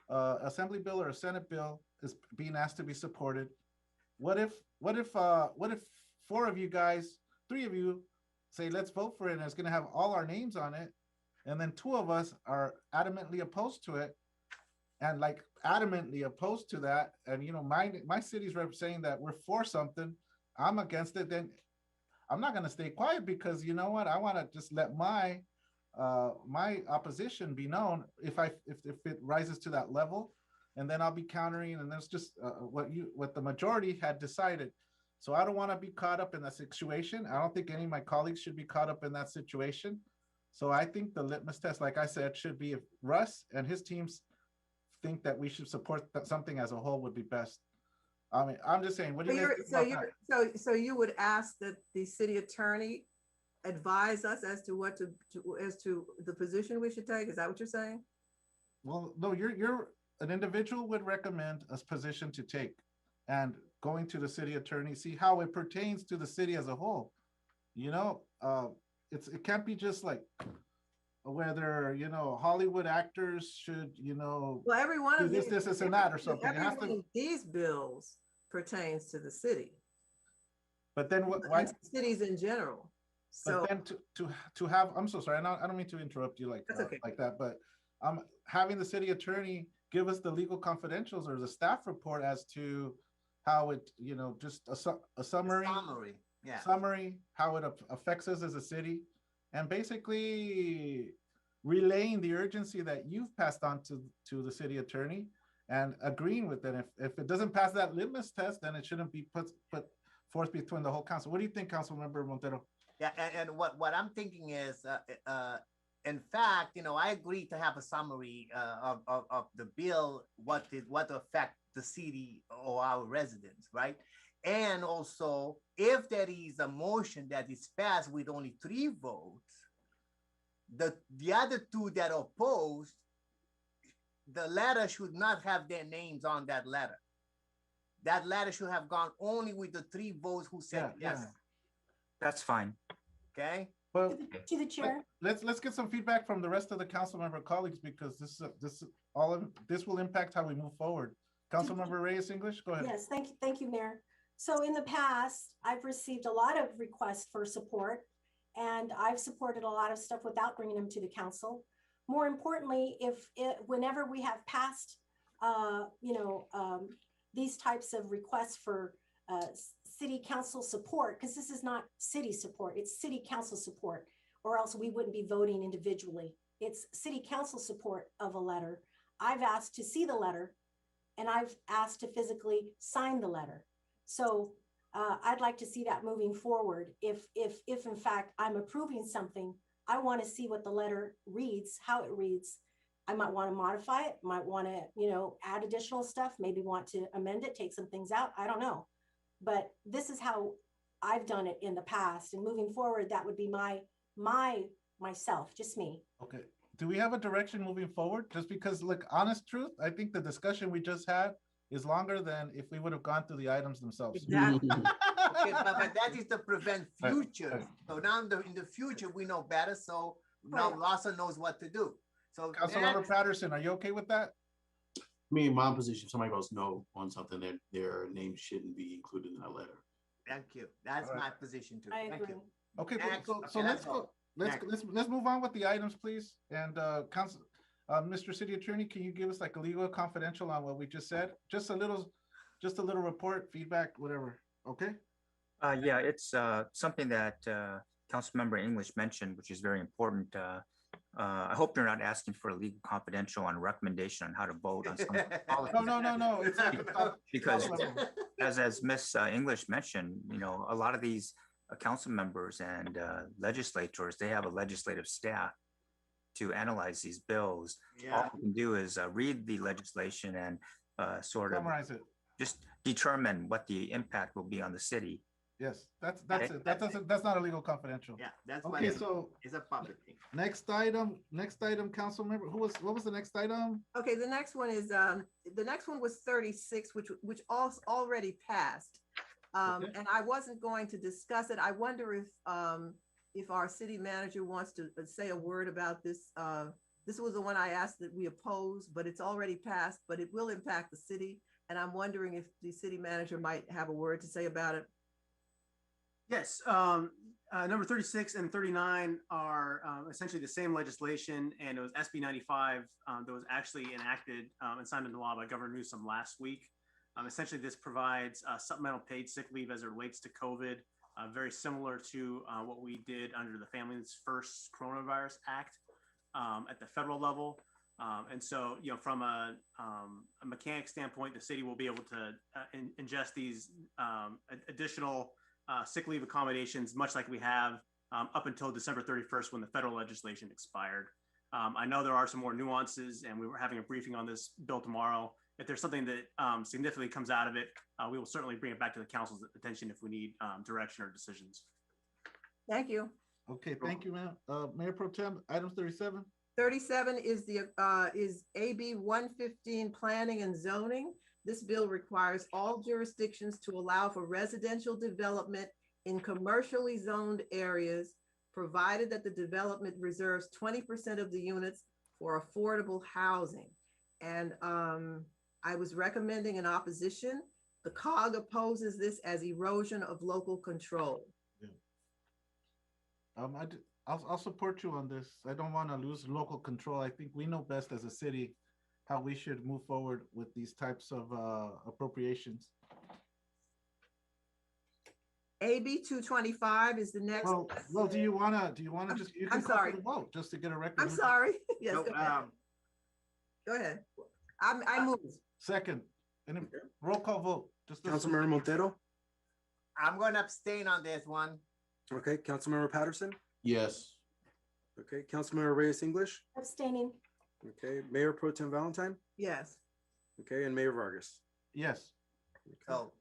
S1: assembly bill or a Senate bill is being asked to be supported. What if 4 of you guys, 3 of you say, let's vote for it, and it's going to have all our names on it, and then 2 of us are adamantly opposed to it, and like adamantly opposed to that, and my city's rep saying that we're for something, I'm against it, then I'm not going to stay quiet, because you know what? I want to just let my opposition be known if it rises to that level, and then I'll be countering, and that's just what the majority had decided. So I don't want to be caught up in that situation. I don't think any of my colleagues should be caught up in that situation. So I think the litmus test, like I said, should be if Russ and his teams think that we should support something as a whole would be best. I mean, I'm just saying, what do you think about that?
S3: So you would ask that the city attorney advise us as to as to the position we should take? Is that what you're saying?
S1: Well, no, you're an individual would recommend a position to take, and going to the city attorney, see how it pertains to the city as a whole. It can't be just like whether Hollywood actors should
S3: well, every one of
S1: this and that or something.
S3: Every one of these bills pertains to the city,
S1: but then why
S3: cities in general? So
S1: But then to have, I'm so sorry, I don't mean to interrupt you like,
S3: That's okay.
S1: like that, but having the city attorney give us the legal confidentials or the staff report as to how it, you know, just a summary.
S9: Summary, yeah.
S1: Summary, how it affects us as a city, and basically relaying the urgency that you've passed on to the city attorney and agreeing with it. If it doesn't pass that litmus test, then it shouldn't be put forth between the whole council. What do you think, Councilmember Montero?
S9: Yeah, and what I'm thinking is, in fact, you know, I agree to have a summary of the bill, what affect the city or our residents, right? And also, if there is a motion that is passed with only 3 votes, the other 2 that are opposed, the letter should not have their names on that letter. That letter should have gone only with the 3 votes who said yes.
S1: Yeah.
S4: That's fine.
S9: Okay.
S1: Well,
S2: To the chair.
S1: let's get some feedback from the rest of the council member colleagues, because this will impact how we move forward. Councilmember Reyes English, go ahead.
S2: Yes, thank you, Mayor. So in the past, I've received a lot of requests for support, and I've supported a lot of stuff without bringing them to the council. More importantly, whenever we have passed, these types of requests for city council support, because this is not city support, it's city council support, or else we wouldn't be voting individually. It's city council support of a letter. I've asked to see the letter, and I've asked to physically sign the letter. So I'd like to see that moving forward. If in fact I'm approving something, I want to see what the letter reads, how it reads. I might want to modify it, might want to, add additional stuff, maybe want to amend it, take some things out. I don't know. But this is how I've done it in the past. And moving forward, that would be myself, just me.
S1: Okay. Do we have a direction moving forward? Just because, look, honest truth, I think the discussion we just had is longer than if we would have gone through the items themselves.
S3: Exactly.
S9: Okay, but that is to prevent future. So now in the future, we know better. So now Lawson knows what to do. So
S1: Councilmember Patterson, are you okay with that?
S17: Me, in my position, if somebody goes no on something, that their name shouldn't be included in that letter.
S9: Thank you. That's my position too.
S2: I
S9: Thank
S2: agree.
S9: you.
S1: Okay,
S9: Next.
S1: so
S9: Okay,
S1: let's go. Let's move on with the items, please. And Mr. City Attorney, can you give us like a legal confidential on what we just said? Just a little report, feedback, whatever. Okay.
S4: Yeah, it's something that Councilmember English mentioned, which is very important. I hope you're not asking for a legal confidential on recommendation on how to vote on some policy.
S1: No. It's
S4: Because as Ms. English mentioned, a lot of these council members and legislators, they have a legislative staff to analyze these bills.
S9: Yeah.
S4: All we can do is read the legislation and sort of
S1: summarize it.
S4: Just determine what the impact will be on the city.
S1: Yes, that's it. That's not a legal confidential.
S9: Yeah, that's
S1: okay.
S9: What
S1: So
S9: it's a public thing.
S1: Next item, council member. What was the next item?
S3: Okay, the next one is the next one was 36, which also already passed. And I wasn't going to discuss it. I wonder if our city manager wants to say a word about this. This was the one I asked that we oppose, but it's already passed, but it will impact the city. And I'm wondering if the city manager might have a word to say about it.
S10: Yes, number 36 and 39 are essentially the same legislation, and it was SB 95 that was actually enacted and signed into law by Governor Newsom last week. Essentially, this provides supplemental paid sick leave as it relates to COVID, very similar to what we did under the Families First Coronavirus Act at the federal level. And so, from a mechanic standpoint, the city will be able to ingest these additional sick leave accommodations, much like we have up until December 31st when the federal legislation expired. I know there are some more nuances, and we were having a briefing on this bill tomorrow. If there's something that significantly comes out of it, we will certainly bring it back to the council's attention if we need direction or decisions.
S3: Thank you.
S1: Okay, thank you, ma'am. Mayor Pro Tem, item 37.
S3: 37 is AB 115 planning and zoning. This bill requires all jurisdictions to allow for residential development in commercially zoned areas, provided that the development reserves 20% of the units for affordable housing. And I was recommending an opposition. The COG opposes this as erosion of local control.
S1: I'll support you on this. I don't want to lose local control. I think we know best as a city how we should move forward with these types of appropriations.
S3: AB 225 is the next.
S1: Well, do you wanna just? You can
S3: I'm
S1: call for
S3: sorry.
S1: the vote just to get a record.
S3: I'm sorry. Yes,
S9: No,
S3: go ahead. Go ahead. I move.
S1: Second, and roll call vote. Just
S5: Councilmember Montero.
S9: I'm going to abstain on this one.
S5: Okay, Councilmember Patterson.
S17: Yes.
S5: Okay, Councilmember Reyes English.
S2: Abstaining.
S5: Okay, Mayor Pro Tem Valentine.
S3: Yes.
S5: Okay, and Mayor Vargas.
S1: Yes.
S9: So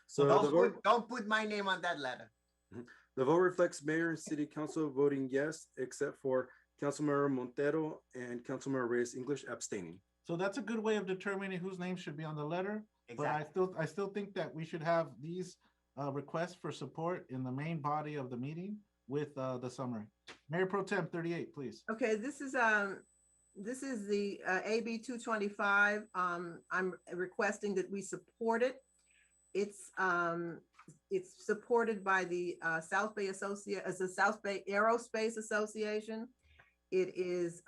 S5: So the vote,
S9: don't put my name on that letter.
S5: the vote reflects Mayor and City Council voting yes, except for Councilmember Montero and Councilmember Reyes English abstaining.
S1: So that's a good way of determining whose name should be on the letter.
S9: Exactly.
S1: But I still think that we should have these requests for support in the main body of the meeting with the summary. Mayor Pro Tem 38, please.
S3: Okay, this is the AB 225. I'm requesting that we support it. It's supported by the South Bay Aerospace Association. It is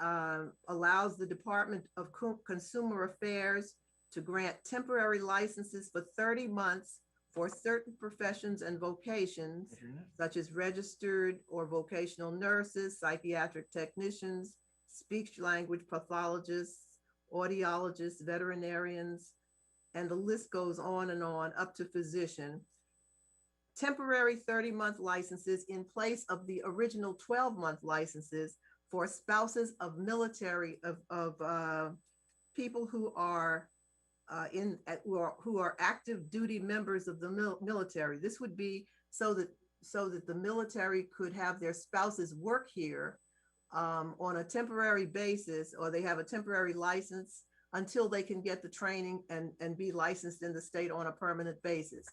S3: allows the Department of Consumer Affairs to grant temporary licenses for 30 months for certain professions and vocations, such as registered or vocational nurses, psychiatric technicians, speech language pathologists, audiologists, veterinarians, and the list goes on and on up to physician. Temporary 30-month licenses in place of the original 12-month licenses for spouses of military, of people who are who are active duty members of the military. This would be so that the military could have their spouses work here on a temporary basis, or they have a temporary license until they can get the training and be licensed in the state on a permanent basis.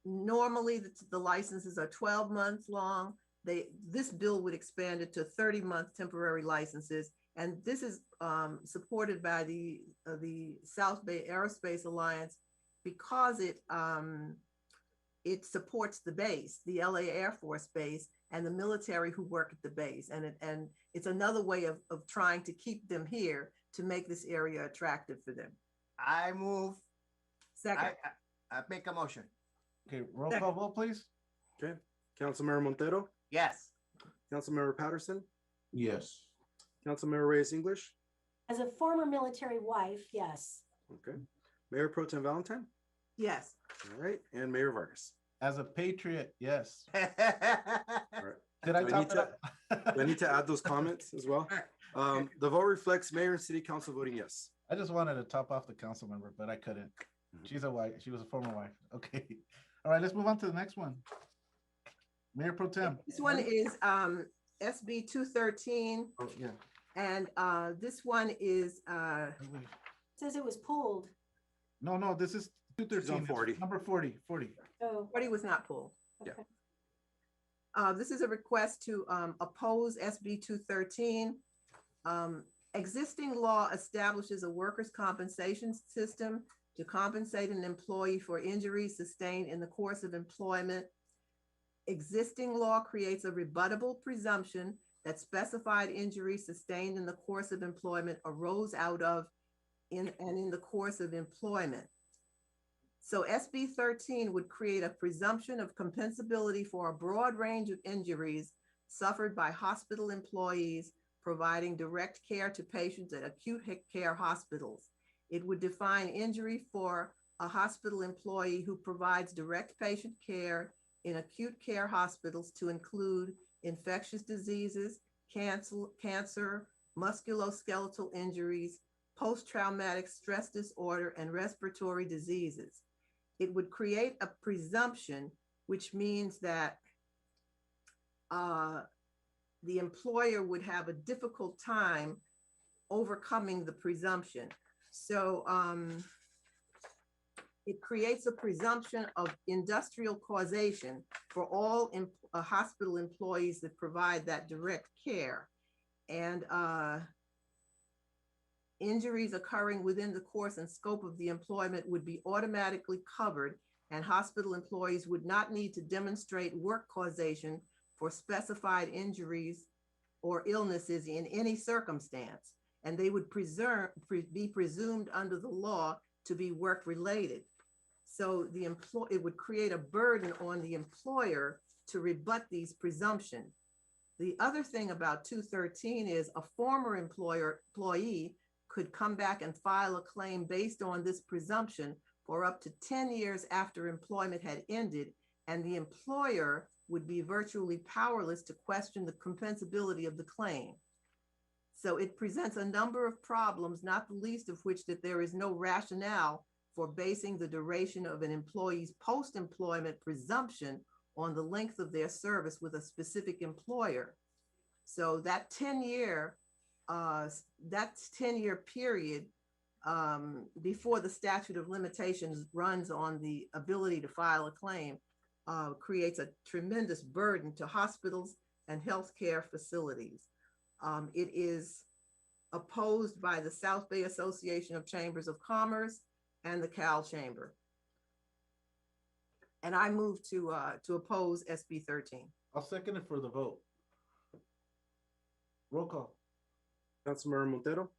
S3: Normally, the licenses are 12 months long. This bill would expand it to 30-month temporary licenses. And this is supported by the South Bay Aerospace Alliance because it supports the base, the LA Air Force Base, and the military who work at the base. And it's another way of trying to keep them here to make this area attractive for them.
S9: I move.
S3: Second.
S9: I make a motion.
S1: Okay, roll call vote, please.
S5: Okay, Councilmember Montero.
S9: Yes.
S5: Councilmember Patterson.
S17: Yes.
S5: Councilmember Reyes English.
S2: As a former military wife, yes.
S5: Okay. Mayor Pro Tem Valentine.
S3: Yes.
S5: All right, and Mayor Vargas.
S1: As a patriot, yes.
S5: All right.
S1: Did I top it up?
S5: Do I need to add those comments as well? The vote reflects Mayor and City Council voting yes.
S1: I just wanted to top off the council member, but I couldn't. She's a wife. She was a former wife. Okay. All right, let's move on to the next one. Mayor Pro Tem.
S3: This one is SB 213.
S1: Oh, yeah.
S3: And this one is
S2: Says it was pulled.
S1: No, this is 213.
S5: 40.
S1: Number 40.
S2: Oh,
S3: 40 was not pulled.
S2: okay.
S3: This is a request to oppose SB 213. Existing law establishes a workers' compensation system to compensate an employee for injuries sustained in the course of employment. Existing law creates a rebuttable presumption that specified injuries sustained in the course of employment arose out of in the course of employment. So SB 13 would create a presumption of compensability for a broad range of injuries suffered by hospital employees providing direct care to patients at acute care hospitals. It would define injury for a hospital employee who provides direct patient care in acute care hospitals to include infectious diseases, cancer, musculoskeletal injuries, post-traumatic stress disorder, and respiratory diseases. It would create a presumption, which means that the employer would have a difficult time overcoming the presumption. So it creates a presumption of industrial causation for all hospital employees that provide that direct care. And injuries occurring within the course and scope of the employment would be automatically covered, and hospital employees would not need to demonstrate work causation for specified injuries or illnesses in any circumstance, and they would be presumed under the law to be work-related. So it would create a burden on the employer to rebut these presumptions. The other thing about 213 is a former employee could come back and file a claim based on this presumption for up to 10 years after employment had ended, and the employer would be virtually powerless to question the compensability of the claim. So it presents a number of problems, not the least of which that there is no rationale for basing the duration of an employee's post-employment presumption on the length of their service with a specific employer. So that 10-year period before the statute of limitations runs on the ability to file a claim creates a tremendous burden to hospitals and healthcare facilities. It is opposed by the South Bay Association of Chambers of Commerce and the Cal Chamber. And I move to oppose SB 13.
S1: I'll second it for the vote. Roll call.
S5: Councilmember Montero.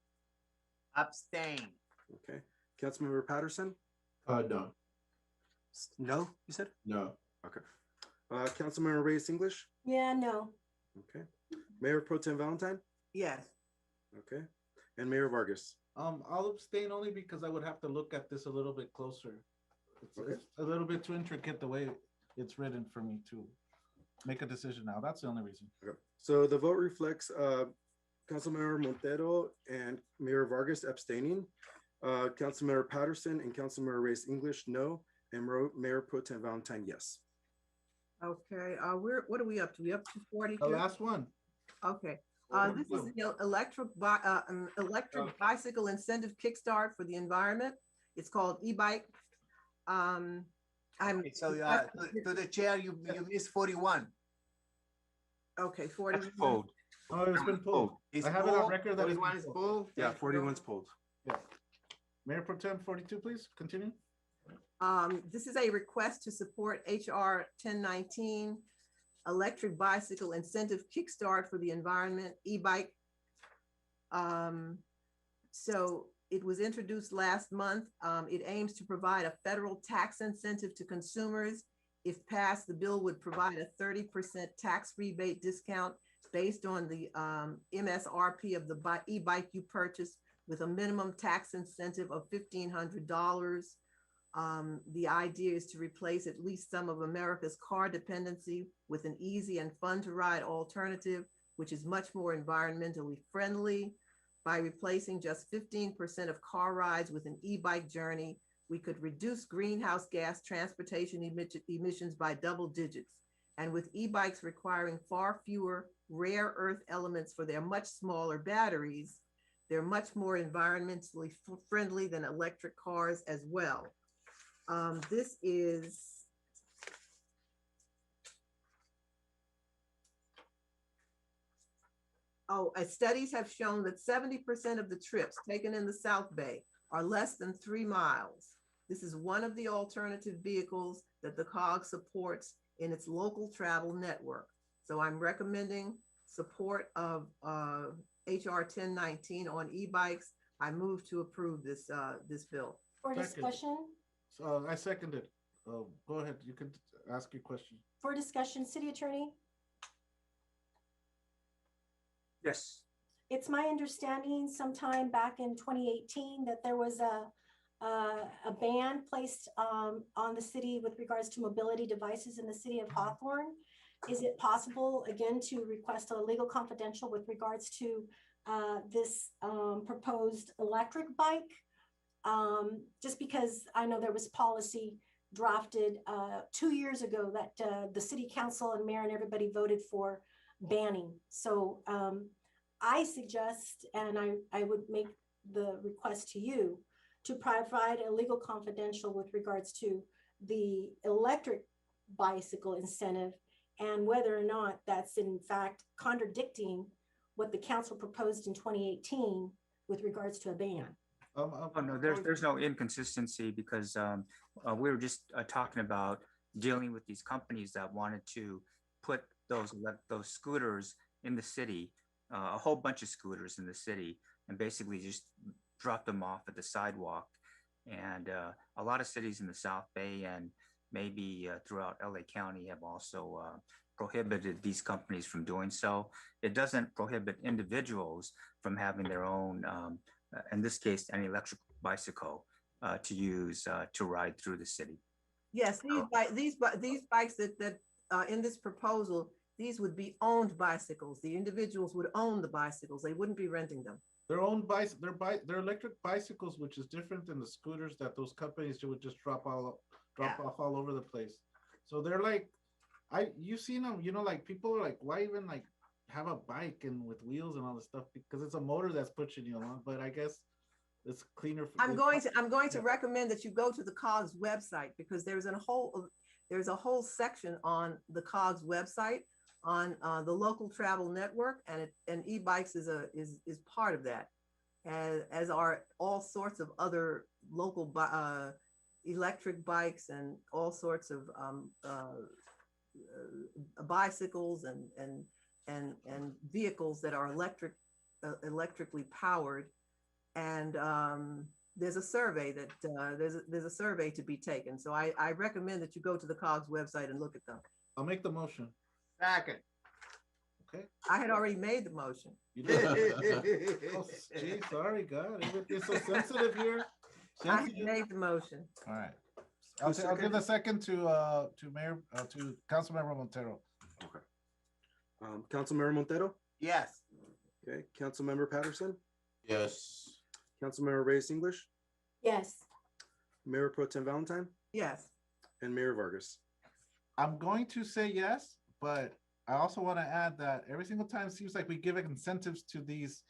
S9: Abstain.
S5: Okay. Councilmember Patterson.
S17: No.
S5: No, you said?
S17: No.
S5: Okay. Councilmember Reyes English.
S2: Yeah, no.
S5: Okay. Mayor Pro Tem Valentine.
S3: Yes.
S5: Okay. And Mayor Vargas.
S1: I'll abstain only because I would have to look at this a little bit closer. It's a little bit too intricate the way it's written for me to make a decision now. That's the only reason.
S5: Okay. So the vote reflects Councilmember Montero and Mayor Vargas abstaining, Councilmember Patterson and Councilmember Reyes English no, and Mayor Pro Tem Valentine yes.
S3: Okay. What are we up to? We up to 42?
S1: The last one.
S3: Okay. This is the electric bicycle incentive kickstart for the environment. It's called e-bike.
S9: To the chair, you missed 41.
S3: Okay, 41.
S4: Pulled.
S1: Oh, it's been pulled.
S9: It's
S1: I have it on
S9: pulled.
S1: record that it's
S9: 41
S1: been
S9: is
S1: pulled.
S9: pulled.
S5: Yeah, 41's pulled.
S1: Yeah. Mayor Pro Tem 42, please continue.
S3: This is a request to support HR 1019, electric bicycle incentive kickstart for the environment, e-bike. So it was introduced last month. It aims to provide a federal tax incentive to consumers. If passed, the bill would provide a 30% tax rebate discount based on the MSRP of the e-bike you purchase, with a minimum tax incentive of $1,500. The idea is to replace at least some of America's car dependency with an easy and fun to ride alternative, which is much more environmentally friendly. By replacing just 15% of car rides with an e-bike journey, we could reduce greenhouse gas transportation emissions by double digits. And with e-bikes requiring far fewer rare earth elements for their much smaller batteries, they're much more environmentally friendly than electric cars as well. This is studies have shown that 70% of the trips taken in the South Bay are less than 3 miles. This is one of the alternative vehicles that the COG supports in its local travel network. So I'm recommending support of HR 1019 on e-bikes. I move to approve this bill.
S2: For discussion?
S1: So I second it. Go ahead. You can ask your question.
S2: For discussion, City Attorney?
S12: Yes.
S2: It's my understanding sometime back in 2018 that there was a ban placed on the city with regards to mobility devices in the city of Hawthorne. Is it possible, again, to request a legal confidential with regards to this proposed electric bike? Just because I know there was policy drafted 2 years ago that the city council and mayor and everybody voted for banning. So I suggest, and I would make the request to you to provide a legal confidential with regards to the electric bicycle incentive and whether or not that's in fact contradicting what the council proposed in 2018 with regards to a ban.
S19: Oh, no, there's no inconsistency because we were just talking about dealing with these companies that wanted to put those scooters in the city, a whole bunch of scooters in the city, and basically just drop them off at the sidewalk. And a lot of cities in the South Bay and maybe throughout LA County have also prohibited these companies from doing so. It doesn't prohibit individuals from having their own, in this case, an electric bicycle to use to ride through the city.
S3: Yes, these bikes that in this proposal, these would be owned bicycles. The individuals would own the bicycles. They wouldn't be renting them.
S1: Their own bikes, they're electric bicycles, which is different than the scooters that those companies would just drop off all over the place. So they're like, you've seen them, you know, like people are like, why even like have a bike and with wheels and all this stuff? Because it's a motor that's pushing you along. But I guess it's cleaner.
S3: I'm going to recommend that you go to the COGS website, because there's a whole section on the COGS website on the local travel network, and e-bikes is part of that, as are all sorts of other local electric bikes and all sorts of bicycles and vehicles that are electrically powered. And there's a survey that there's a survey to be taken. So I recommend that you go to the COGS website and look at them.
S1: I'll make the motion.
S9: Second.
S1: Okay.
S3: I had already made the motion.
S1: You did. Oh, gee, sorry, God, it's so sensitive here.
S3: I had made the motion.
S1: All right. I'll give the second to Councilmember Montero.
S5: Okay. Councilmember Montero?
S9: Yes.
S5: Okay. Councilmember Patterson?
S17: Yes.
S5: Councilmember Reyes English?
S2: Yes.
S5: Mayor Pro Tem Valentine?
S3: Yes.
S5: And Mayor Vargas?
S1: I'm going to say yes, but I also want to add that every single time it seems like we give incentives to these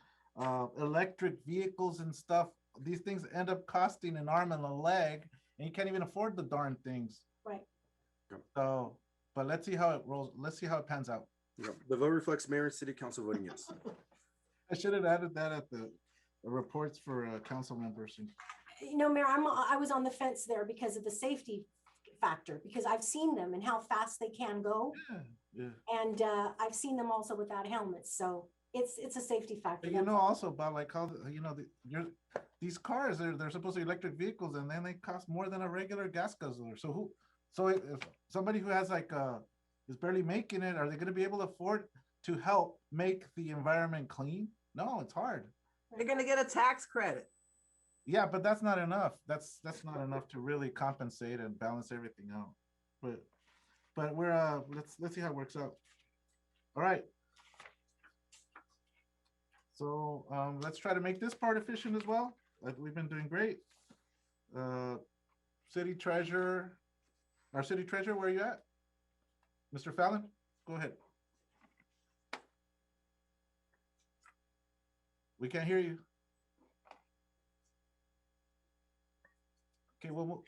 S1: electric vehicles and stuff, these things end up costing an arm and a leg, and you can't even afford the darn things.
S2: Right.
S1: So, but let's see how it rolls. Let's see how it pans out.
S5: Yeah. The vote reflects Mayor and City Council voting yes.
S1: I should have added that at the reports for council members.
S2: You know, Mayor, I was on the fence there because of the safety factor, because I've seen them and how fast they can go.
S1: Yeah.
S2: And I've seen them also without helmets. So it's a safety factor.
S1: But you know also about like how these cars they're supposed to be electric vehicles, and then they cost more than a regular gas guzzler. So if somebody who has like is barely making it, are they going to be able to afford to help make the environment clean? No, it's hard.
S3: They're going to get a tax credit.
S1: Yeah, but that's not enough. That's not enough to really compensate and balance everything out. But we're let's see how it works out. All right. So let's try to make this part efficient as well. We've been doing great. City Treasurer, our City Treasurer, where are you at? Mr. Fallon, go ahead. We can't hear you. Okay, well,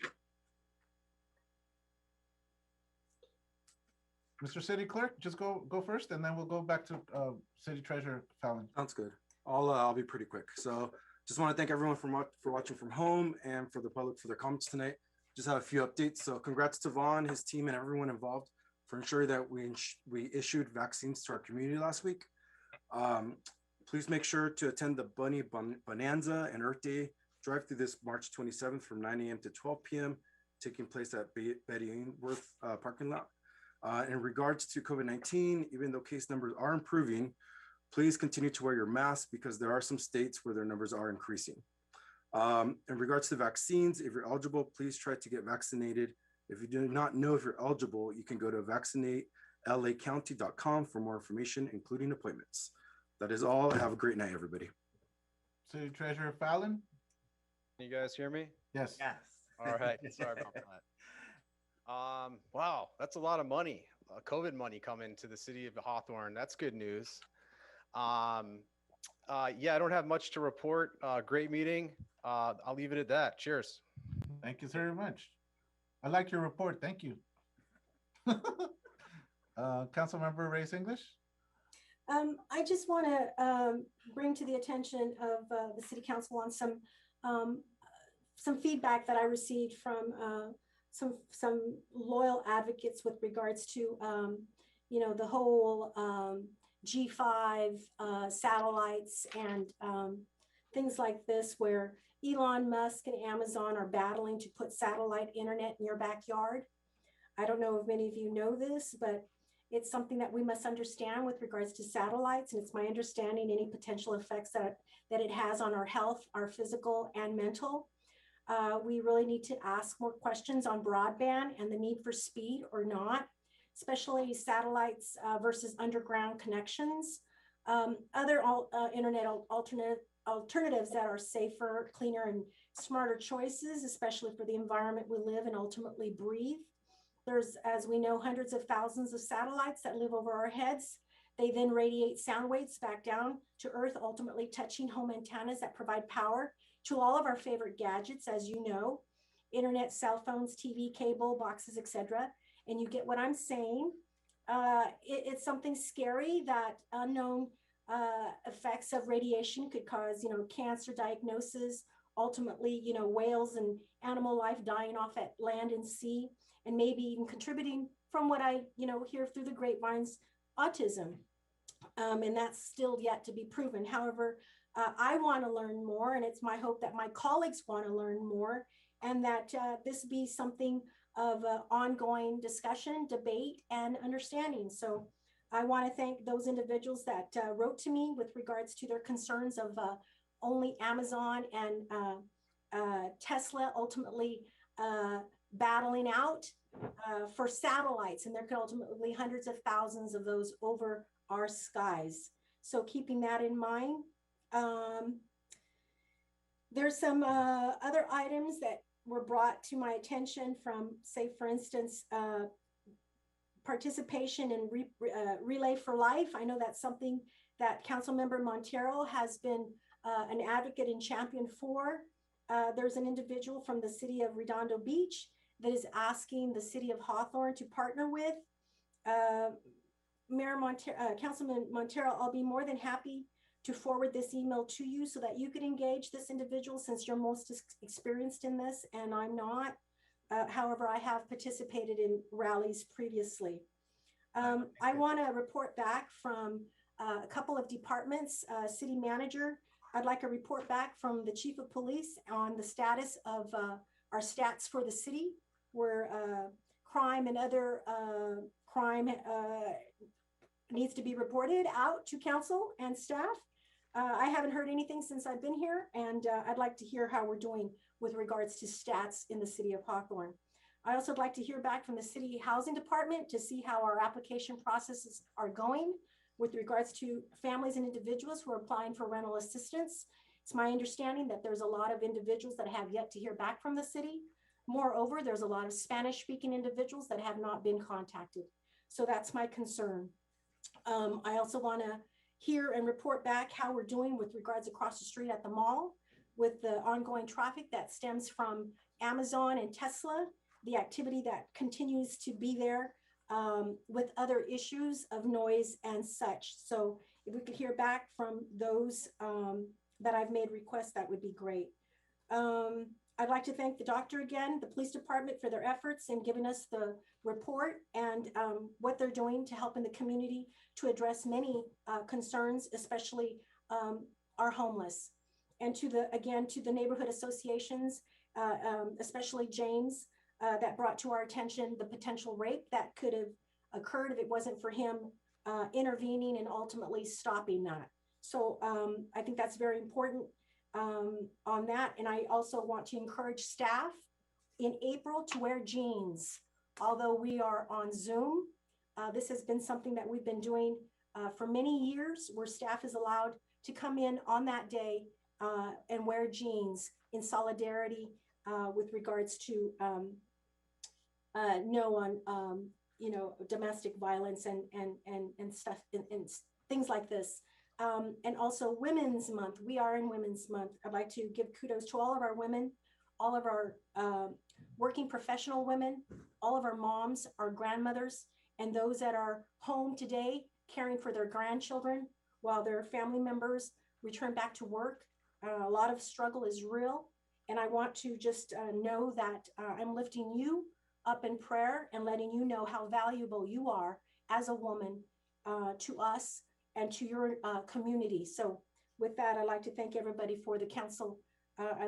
S1: Mr. City Clerk, just go first, and then we'll go back to City Treasurer Fallon.
S5: Sounds good. I'll be pretty quick. So just want to thank everyone for watching from home and for the public for their comments tonight. Just have a few updates. So congrats to Vaughn, his team, and everyone involved for ensuring that we issued vaccines to our community last week. Please make sure to attend the Bunny Bonanza and Earth Day drive through this March 27th from 9 a.m. to 12 p.m. taking place at Betty Ainsworth parking lot. In regards to COVID-19, even though case numbers are improving, please continue to wear your mask because there are some states where their numbers are increasing. In regards to vaccines, if you're eligible, please try to get vaccinated. If you do not know if you're eligible, you can go to vaccinatelacounty.com for more information, including appointments. That is all. Have a great night, everybody.
S1: City Treasurer Fallon.
S20: Can you guys hear me?
S1: Yes.
S9: Yes.
S20: All right. Sorry about that. Wow, that's a lot of money. COVID money coming to the city of Hawthorne. That's good news. Yeah, I don't have much to report. Great meeting. I'll leave it at that. Cheers.
S1: Thank you very much. I like your report. Thank you. Councilmember Reyes English.
S2: I just want to bring to the attention of the City Council on some feedback that I received from some loyal advocates with regards to the whole G5 satellites and things like this, where Elon Musk and Amazon are battling to put satellite internet in your backyard. I don't know if many of you know this, but it's something that we must understand with regards to satellites. And it's my understanding any potential effects that it has on our health, our physical and mental. We really need to ask more questions on broadband and the need for speed or not, especially satellites versus underground connections. Other internet alternatives that are safer, cleaner, and smarter choices, especially for the environment we live and ultimately breathe. There's, as we know, hundreds of thousands of satellites that live over our heads. They then radiate sound waves back down to Earth, ultimately touching home antennas that provide power to all of our favorite gadgets, as you know, internet, cell phones, TV, cable, boxes, etc. And you get what I'm saying. It's something scary that unknown effects of radiation could cause, cancer diagnosis, ultimately, whales and animal life dying off at land and sea, and maybe even contributing, from what I, hear through the grapevines, autism. And that's still yet to be proven. However, I want to learn more, and it's my hope that my colleagues want to learn more, and that this be something of ongoing discussion, debate, and understanding. So I want to thank those individuals that wrote to me with regards to their concerns of only Amazon and Tesla ultimately battling out for satellites, and there could ultimately be hundreds of thousands of those over our skies. So keeping that in mind, there's some other items that were brought to my attention from, say, for instance, participation in Relay for Life. I know that's something that Councilmember Montero has been an advocate and champion for. There's an individual from the city of Redondo Beach that is asking the city of Hawthorne to partner with. Councilman Montero, I'll be more than happy to forward this email to you so that you could engage this individual, since you're most experienced in this and I'm not. However, I have participated in rallies previously. I want to report back from a couple of departments. City manager, I'd like a report back from the chief of police on the status of our stats for the city, where crime and other crime needs to be reported out to council and staff. I haven't heard anything since I've been here, and I'd like to hear how we're doing with regards to stats in the city of Hawthorne. I also would like to hear back from the city housing department to see how our application processes are going with regards to families and individuals who are applying for rental assistance. It's my understanding that there's a lot of individuals that have yet to hear back from the city. Moreover, there's a lot of Spanish-speaking individuals that have not been contacted. So that's my concern. I also want to hear and report back how we're doing with regards across the street at the mall with the ongoing traffic that stems from Amazon and Tesla, the activity that continues to be there with other issues of noise and such. So if we could hear back from those that I've made requests, that would be great. I'd like to thank the doctor again, the police department, for their efforts in giving us the report and what they're doing to help in the community to address many concerns, especially our homeless. And to the neighborhood associations, especially James, that brought to our attention the potential rape that could have occurred if it wasn't for him intervening and ultimately stopping that. So I think that's very important on that. And I also want to encourage staff in April to wear jeans. Although we are on Zoom, this has been something that we've been doing for many years, where staff is allowed to come in on that day and wear jeans in solidarity with regards to domestic violence and stuff and things like this. And also Women's Month. We are in Women's Month. I'd like to give kudos to all of our women, all of our working professional women, all of our moms, our grandmothers, and those that are home today caring for their grandchildren while their family members return back to work. A lot of struggle is real. And I want to just know that I'm lifting you up in prayer and letting you know how valuable you are as a woman to us and to your community. So with that, I'd like to thank everybody for the council,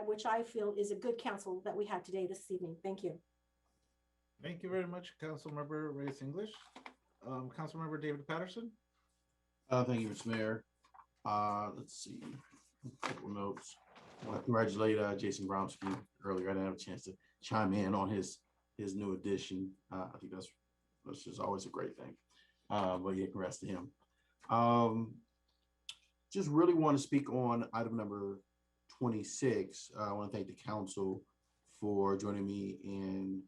S2: which I feel is a good council that we had today this evening. Thank you.
S1: Thank you very much, Councilmember Reyes English. Councilmember David Patterson.
S17: Thank you, Mr. Mayor. Let's see, a couple notes. I want to congratulate Jason Gromsky earlier. I didn't have a chance to chime in on his new addition. I think that's just always a great thing. But yeah, congrats to him. Just really want to speak on item number 26. I want to thank the council for joining me in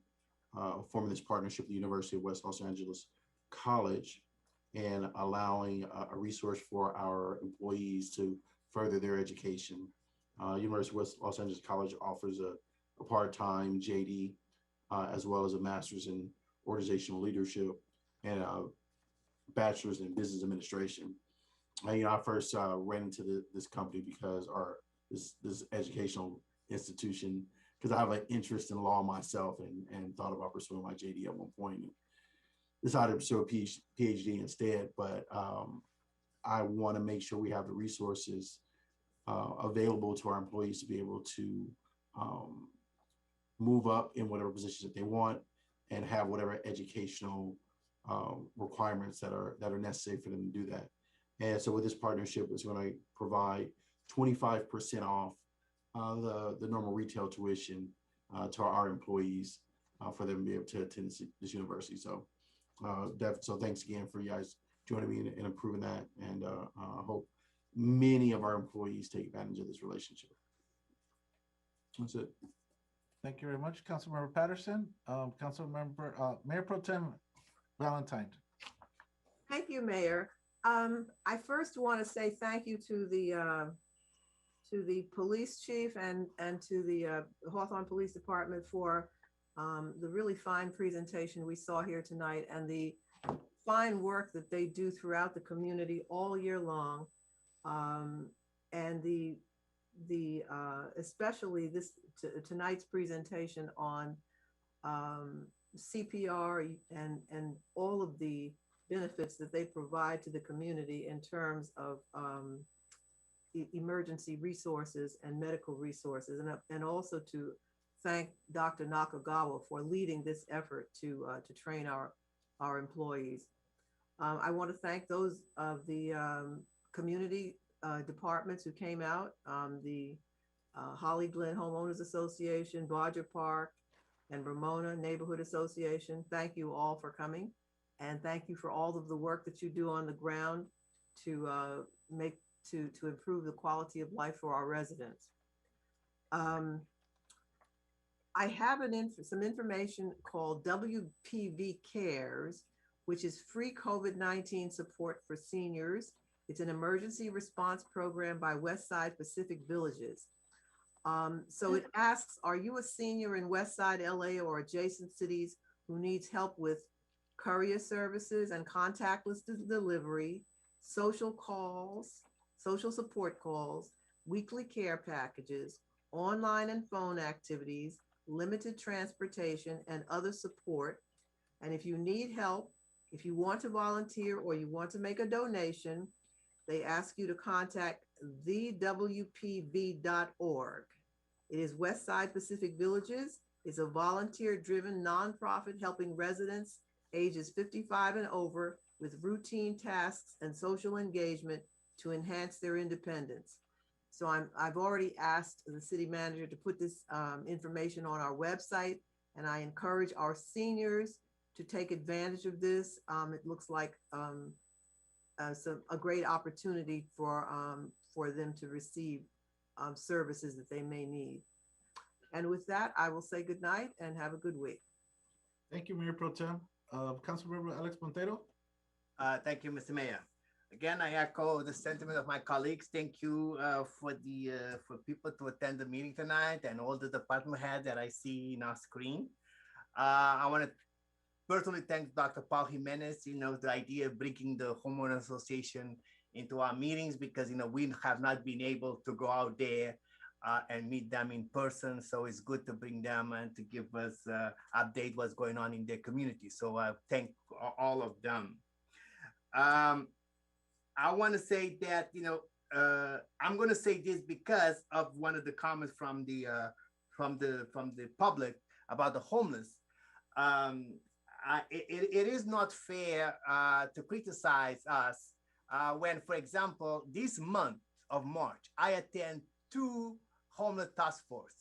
S17: forming this partnership with the University of West Los Angeles College and allowing a resource for our employees to further their education. University of West Los Angeles College offers a part-time JD as well as a master's in organizational leadership and a bachelor's in business administration. I first ran into this company because this educational institution, because I have an interest in law myself and thought about pursuing my JD at one point. Decided to pursue a PhD instead, but I want to make sure we have the resources available to our employees to be able to move up in whatever positions that they want and have whatever educational requirements that are necessary for them to do that. And so with this partnership, it's going to provide 25% off the normal retail tuition to our employees for them to be able to attend this university. So so thanks again for you guys joining me in improving that, and I hope many of our employees take advantage of this relationship. That's it.
S1: Thank you very much, Councilmember Patterson. Councilmember Mayor Pro Tem Valentine.
S3: Thank you, Mayor. I first want to say thank you to the police chief and to the Hawthorne Police Department for the really fine presentation we saw here tonight and the fine work that they do throughout the community all year long. And especially tonight's presentation on CPR and all of the benefits that they provide to the community in terms of emergency resources and medical resources, and also to thank Dr. Nakagawa for leading this effort to train our employees. I want to thank those of the community departments who came out, the Holly Glen Homeowners Association, Bodger Park, and Ramona Neighborhood Association. Thank you all for coming, and thank you for all of the work that you do on the ground to improve the quality of life for our residents. I have some information called WPV Cares, which is free COVID-19 support for seniors. It's an emergency response program by Westside Pacific Villages. So it asks, are you a senior in Westside LA or adjacent cities who needs help with courier services and contactless delivery, social calls, social support calls, weekly care packages, online and phone activities, limited transportation, and other support. And if you need help, if you want to volunteer or you want to make a donation, they ask you to contact thewpv.org. It is Westside Pacific Villages. It's a volunteer-driven nonprofit helping residents ages 55 and over with routine tasks and social engagement to enhance their independence. So I've already asked the city manager to put this information on our website, and I encourage our seniors to take advantage of this. It looks like a great opportunity for them to receive services that they may need. And with that, I will say good night and have a good week.
S1: Thank you, Mayor Pro Tem. Councilmember Alex Montero.
S9: Thank you, Mr. Mayor. Again, I echo the sentiment of my colleagues. Thank you for people to attend the meeting tonight and all the department heads that I see in our screen. I want to personally thank Dr. Paul Jimenez, the idea of bringing the homeowner association into our meetings, because, we have not been able to go out there and meet them in person. So it's good to bring them and to give us update what's going on in their community. So I thank all of them. I want to say that, I'm going to say this because of one of the comments from the public about the homeless. It is not fair to criticize us when, for example, this month of March, I attend 2 homeless task force.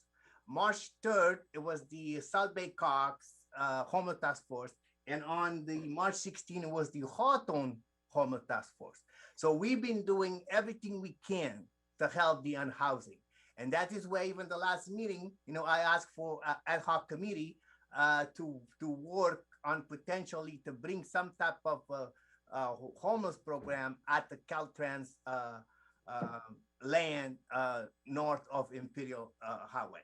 S9: March 3rd, it was the South Bay Cox homeless task force. And on the March 16th, it was the Hawthorne homeless task force. So we've been doing everything we can to help the unhousing. And that is where even the last meeting, I asked for an ad hoc committee to work on potentially to bring some type of homeless program at the Caltrans land north of Imperial Highway.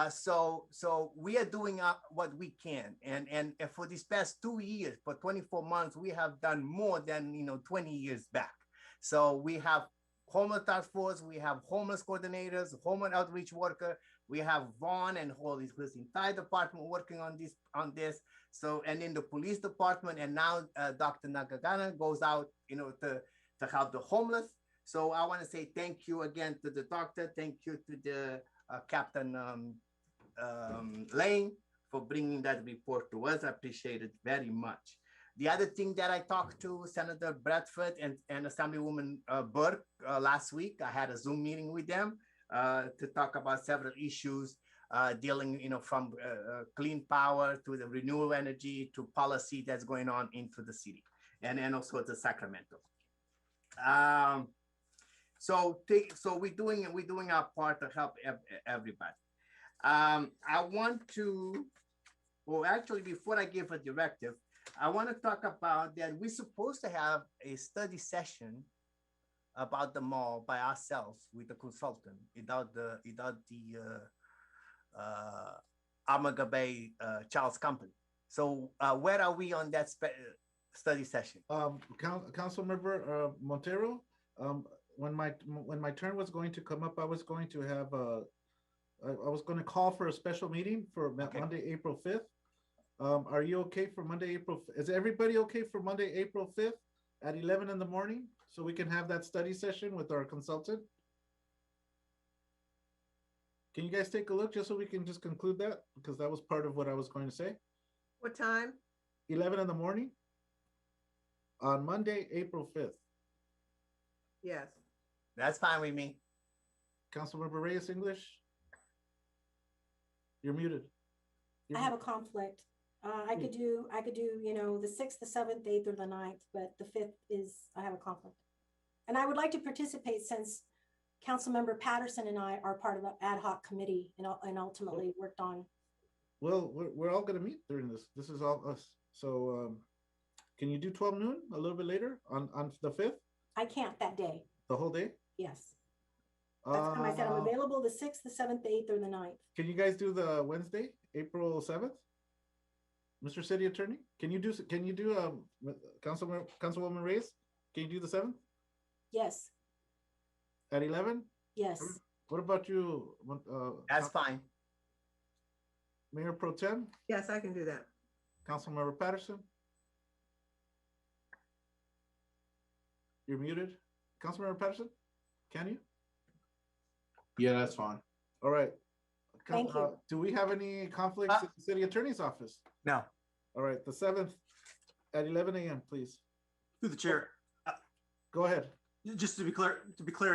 S9: So we are doing what we can. And for these past 2 years, for 24 months, we have done more than 20 years back. So we have homeless task force, we have homeless coordinators, homeless outreach worker, we have Vaughn and his entire department working on this. So, and in the police department, and now Dr. Nakagana goes out, to help the homeless. So I want to say thank you again to the doctor. Thank you to the Captain Lane for bringing that report to us. I appreciate it very much. The other thing that I talked to Senator Bradford and Assemblywoman Burke last week, I had a Zoom meeting with them to talk about several issues dealing, from clean power to the renewable energy to policy that's going on into the city and also to Sacramento. So we're doing our part to help everybody. I want to, well, actually, before I give a directive, I want to talk about that we're supposed to have a study session about the mall by ourselves with a consultant without the Amaga Bay Charles Company. So where are we on that study session?
S1: Councilmember Montero, when my turn was going to come up, I was going to have I was going to call for a special meeting for Monday, April 5th. Are you okay for Monday, April? Is everybody okay for Monday, April 5th at 11 in the morning? So we can have that study session with our consultant? Can you guys take a look just so we can just conclude that? Because that was part of what I was going to say.
S3: What time?
S1: 11 in the morning on Monday, April 5th.
S3: Yes.
S9: That's fine with me.
S1: Councilmember Reyes English? You're muted.
S2: I have a conflict. I could do, the 6th, the 7th, 8th, or the 9th, but the 5th I have a conflict. And I would like to participate since Councilmember Patterson and I are part of an ad hoc committee and ultimately worked on.
S1: Well, we're all going to meet during this. This is all us. So can you do 12 noon a little bit later on the 5th?
S2: I can't that day.
S1: The whole day?
S2: Yes. That's why I said I'm available the 6th, the 7th, the 8th, or the 9th.
S1: Can you guys do the Wednesday, April 7th? Mr. City Attorney, can you do Councilwoman Reyes? Can you do the 7th?
S2: Yes.
S1: At 11?
S2: Yes.
S1: What about you?
S9: That's fine.
S1: Mayor Pro Tem?
S3: Yes, I can do that.
S1: Councilmember Patterson? You're muted. Councilmember Patterson, can you?
S17: Yeah, that's fine.
S1: All right.
S2: Thank you.
S1: Do we have any conflicts at the city attorney's office?
S19: No.
S1: All right, the 7th at 11 a.m., please.
S10: Through the chair.
S1: Go ahead.
S10: Just to be clear,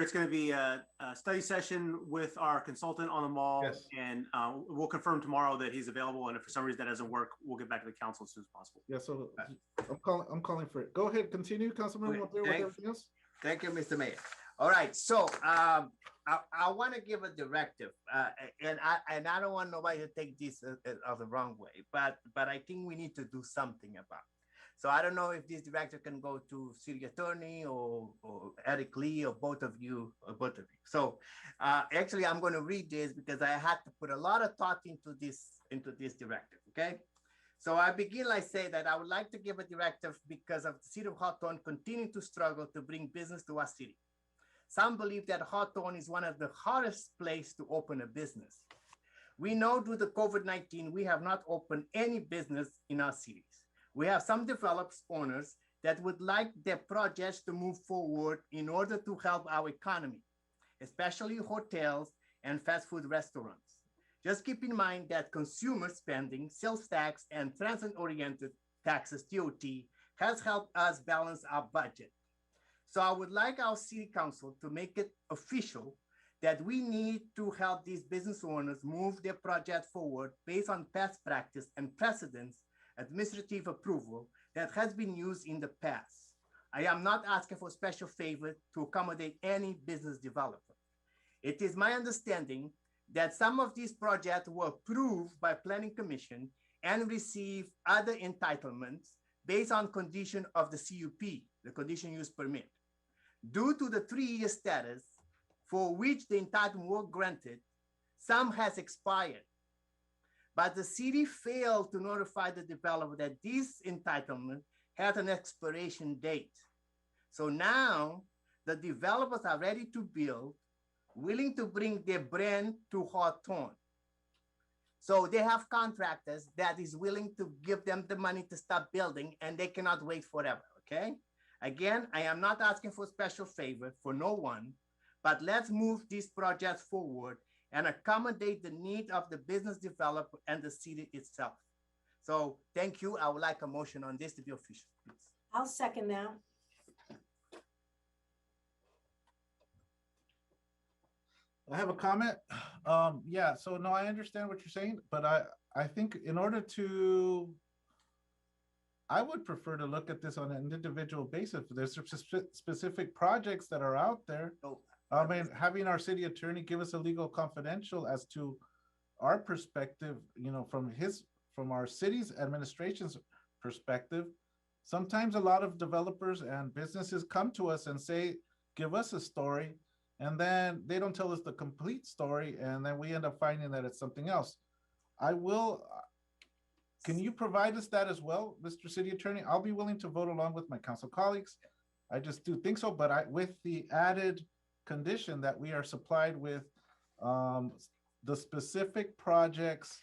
S10: it's going to be a study session with our consultant on the mall.
S1: Yes.
S10: And we'll confirm tomorrow that he's available. And if for some reason that doesn't work, we'll get back to the council as soon as possible.
S1: Yeah, so I'm calling for it. Go ahead, continue, Councilman Montero, with everything else.
S9: Thank you, Mr. Mayor. All right, so I want to give a directive, and I don't want nobody to take this as the wrong way, but I think we need to do something about it. So I don't know if this directive can go to city attorney or Eric Lee or both of you. So actually, I'm going to read this because I had to put a lot of thought into this directive. Okay. So I begin, I say that I would like to give a directive because of the city of Hawthorne continuing to struggle to bring business to our city. Some believe that Hawthorne is one of the hardest places to open a business. We know due to COVID-19, we have not opened any business in our cities. We have some developed owners that would like their projects to move forward in order to help our economy, especially hotels and fast food restaurants. Just keep in mind that consumer spending, sales tax, and transit-oriented taxes, TOT, has helped us balance our budget. So I would like our city council to make it official that we need to help these business owners move their project forward based on past practice and precedents, administrative approval that has been used in the past. I am not asking for special favor to accommodate any business developer. It is my understanding that some of these projects were approved by Planning Commission and received other entitlements based on condition of the CUP, the condition use permit. Due to the 3-year status for which the entitlement was granted, some has expired. But the city failed to notify the developer that this entitlement had an expiration date. So now the developers are ready to build, willing to bring their brand to Hawthorne. So they have contractors that is willing to give them the money to start building, and they cannot wait forever, okay? Again, I am not asking for special favor for no one, but let's move these projects forward and accommodate the need of the business developer and the city itself. So thank you. I would like a motion on this to be official, please.
S2: I'll second that.
S1: I have a comment. Yeah, so no, I understand what you're saying, but I think in order to, I would prefer to look at this on an individual basis. There's specific projects that are out there. I mean, having our city attorney give us a legal confidential as to our perspective, you know, from our city's administration's perspective. Sometimes a lot of developers and businesses come to us and say, give us a story. And then they don't tell us the complete story, and then we end up finding that it's something else. Can you provide us that as well, Mr. City Attorney? I'll be willing to vote along with my council colleagues. I just do think so, but with the added condition that we are supplied with the specific projects,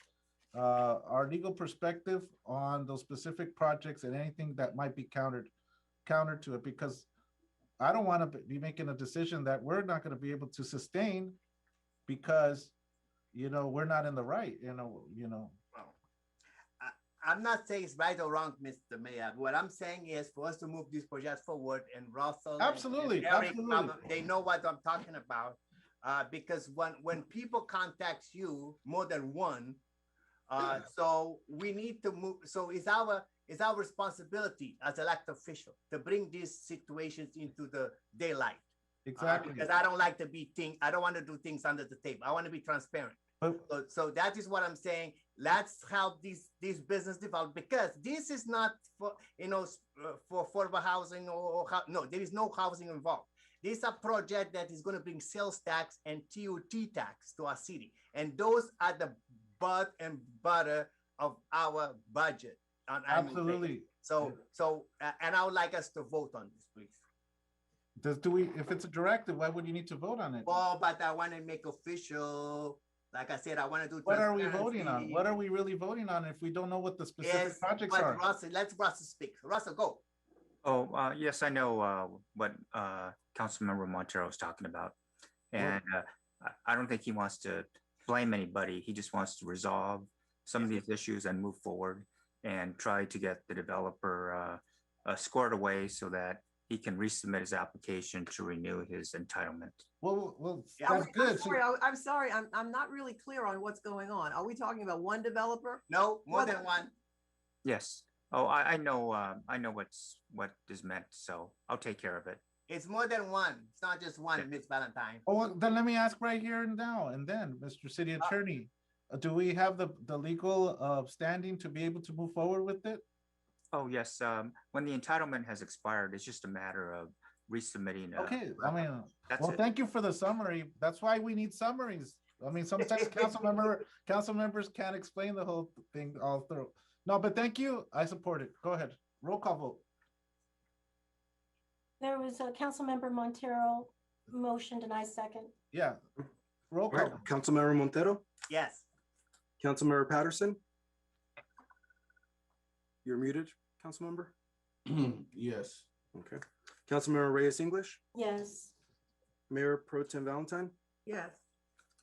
S1: our legal perspective on those specific projects and anything that might be counter to it, because I don't want to be making a decision that we're not going to be able to sustain because, you know, we're not in the right, you know.
S9: Well, I'm not saying it's right or wrong, Mr. Mayor. What I'm saying is for us to move these projects forward, and Russell,
S1: absolutely,
S9: and Eric,
S1: absolutely.
S9: They know what I'm talking about. Because when people contact you, more than one, so we need to move. So it's our responsibility as elected official to bring these situations into the daylight.
S1: Exactly.
S9: Because I don't like to I don't want to do things under the table. I want to be transparent. So that is what I'm saying. Let's help these business develop, because this is not for, you know, for affordable housing no, there is no housing involved. This is a project that is going to bring sales tax and TOT tax to our city. And those are the bread and butter of our budget.
S1: Absolutely.
S9: So, and I would like us to vote on this, please.
S1: If it's a directive, why would you need to vote on it?
S9: Well, but I want to make official. Like I said, I want to do.
S1: What are we voting on? What are we really voting on if we don't know what the specific projects are?
S9: Russell, let Russell speak. Russell, go.
S19: Oh, yes, I know what Councilmember Montero is talking about. And I don't think he wants to blame anybody. He just wants to resolve some of these issues and move forward and try to get the developer squared away so that he can resubmit his application to renew his entitlement.
S1: Well,
S3: yeah, that's good. I'm sorry, I'm not really clear on what's going on. Are we talking about one developer?
S9: No, more than one.
S19: Yes. Oh, I know what is meant, so I'll take care of it.
S9: It's more than one. It's not just one, Ms. Valentine.
S1: Oh, well, then let me ask right here and now and then, Mr. City Attorney, do we have the legal standing to be able to move forward with it?
S19: Oh, yes. When the entitlement has expired, it's just a matter of resubmitting.
S1: Okay, I mean, well, thank you for the summary. That's why we need summaries. I mean, sometimes council members can't explain the whole thing all through. No, but thank you. I support it. Go ahead. Roll call vote.
S2: There was a Councilmember Montero motioned and I second.
S1: Yeah. Roll call.
S5: Right. Councilmember Montero?
S9: Yes.
S5: Councilmember Patterson? You're muted, Councilmember.
S17: Yes.
S5: Okay. Councilmember Reyes English,
S2: Yes.
S5: Mayor Pro Tem Valentine,
S3: Yes.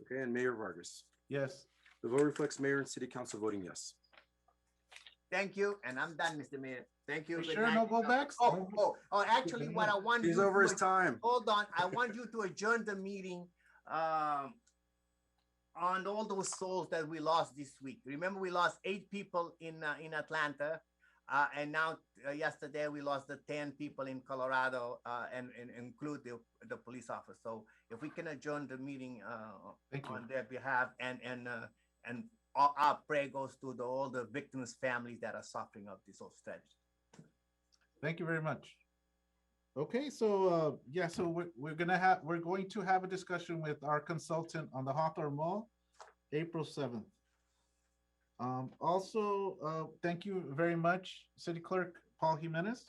S5: okay, and Mayor Vargas.
S1: Yes.
S5: The vote reflects mayor and city council voting yes.
S9: Thank you, and I'm done, Mr. Mayor. Thank you.
S1: You
S9: Good
S1: sure
S9: night.
S1: no go backs?
S9: Actually, what I want
S5: He's
S9: you
S5: over
S9: to
S5: his time.
S9: Hold on, I want you to adjourn the meeting on all those souls that we lost this week. Remember, we lost 8 people in Atlanta, and now yesterday we lost the 10 people in Colorado, and include the police officer. So if we can adjourn the meeting on their behalf, and our prayer goes to all the victims' families that are suffering of this whole tragedy.
S1: Thank you very much. Okay, so yeah, so we're going to have a discussion with our consultant on the Hawthorne Mall, April 7th. Also, thank you very much, City Clerk Paul Jimenez,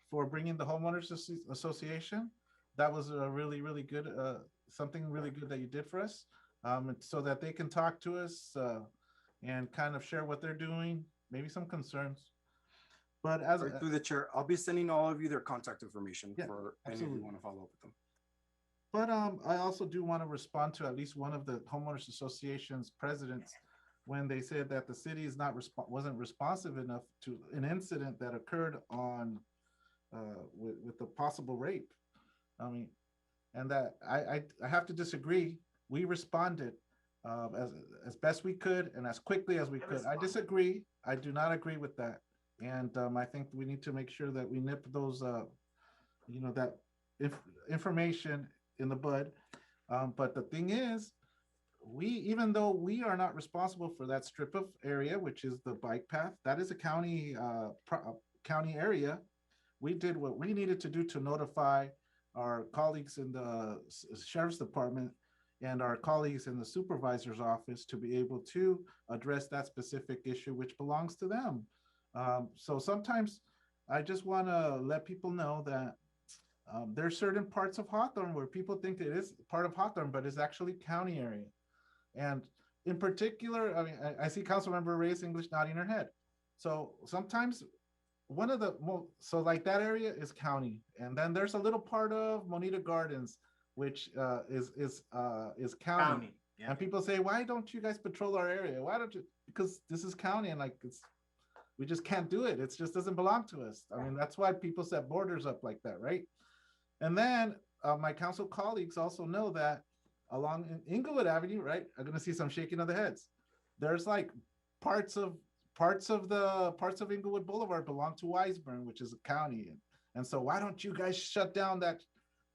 S1: for bringing the Homeowners Association. That was a really, really good, something really good that you did for us, so that they can talk to us and kind of share what they're doing, maybe some concerns. But as
S5: through the chair, I'll be sending all of you their contact information
S1: Yeah,
S5: for any of
S1: absolutely.
S5: you want to follow up with them.
S1: But I also do want to respond to at least one of the homeowners association's presidents when they said that the city is wasn't responsive enough to an incident that occurred on with the possible rape. I mean, and that I have to disagree. We responded as best we could and as quickly as we could. I disagree. I do not agree with that. And I think we need to make sure that we nip those, that information in the bud. But the thing is, even though we are not responsible for that strip of area, which is the bike path, that is a county county area. We did what we needed to do to notify our colleagues in the sheriff's department and our colleagues in the supervisor's office to be able to address that specific issue, which belongs to them. So sometimes I just want to let people know that there are certain parts of Hawthorne where people think it is part of Hawthorne, but it's actually county area. And in particular, I mean, I see Councilmember Reyes English nodding her head. So sometimes one of the so like that area is county, and then there's a little part of Moneta Gardens, which is county.
S9: Yeah.
S1: And people say, why don't you guys patrol our area? Why don't you? Because this is county, and like we just can't do it. It just doesn't belong to us. I mean, that's why people set borders up like that, right? And then my council colleagues also know that along Inglewood Avenue, right? I'm gonna see some shaking of the heads. There's like parts of Inglewood Boulevard belong to Weisburn, which is a county. And so why don't you guys shut down that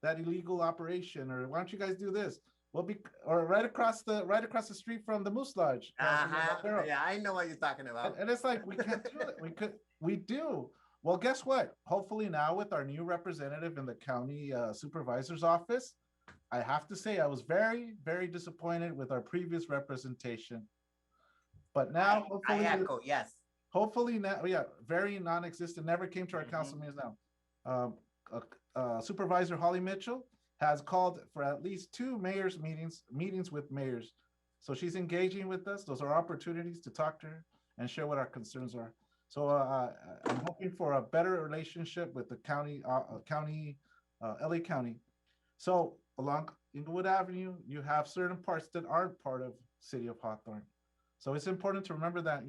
S1: illegal operation, or why don't you guys do this? Well, or right across the street from the Moose Lodge.
S9: Yeah, I know what you're talking about.
S1: And it's like we can't do it. We do. Well, guess what? Hopefully now with our new representative in the county supervisor's office, I have to say I was very, very disappointed with our previous representation. But now, hopefully,
S9: I echo, yes.
S1: Hopefully now, yeah, very non-existent. Never came to our council meetings now. Supervisor Holly Mitchell has called for at least 2 mayors meetings with mayors. So she's engaging with us. Those are opportunities to talk to her and share what our concerns are. So I'm hoping for a better relationship with the county, LA County. So along Inglewood Avenue, you have certain parts that aren't part of City of Hawthorne. So it's important to remember that,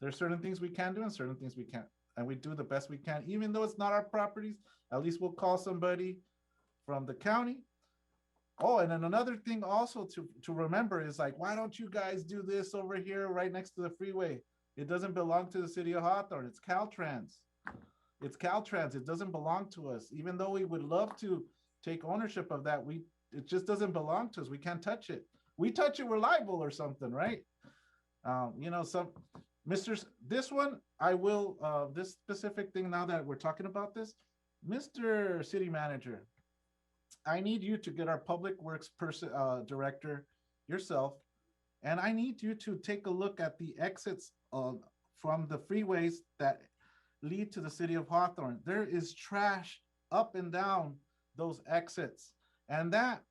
S1: there's certain things we can do and certain things we can't. And we do the best we can, even though it's not our properties. At least we'll call somebody from the county. Oh, and then another thing also to remember is like, why don't you guys do this over here right next to the freeway? It doesn't belong to the City of Hawthorne. It's Caltrans. It's Caltrans. It doesn't belong to us. Even though we would love to take ownership of that, it just doesn't belong to us. We can't touch it. We touch it, we're liable or something, right? This one, I will, this specific thing, now that we're talking about this, Mr. City Manager, I need you to get our public works director yourself, and I need you to take a look at the exits from the freeways that lead to the City of Hawthorne. There is trash up and down those exits. And that,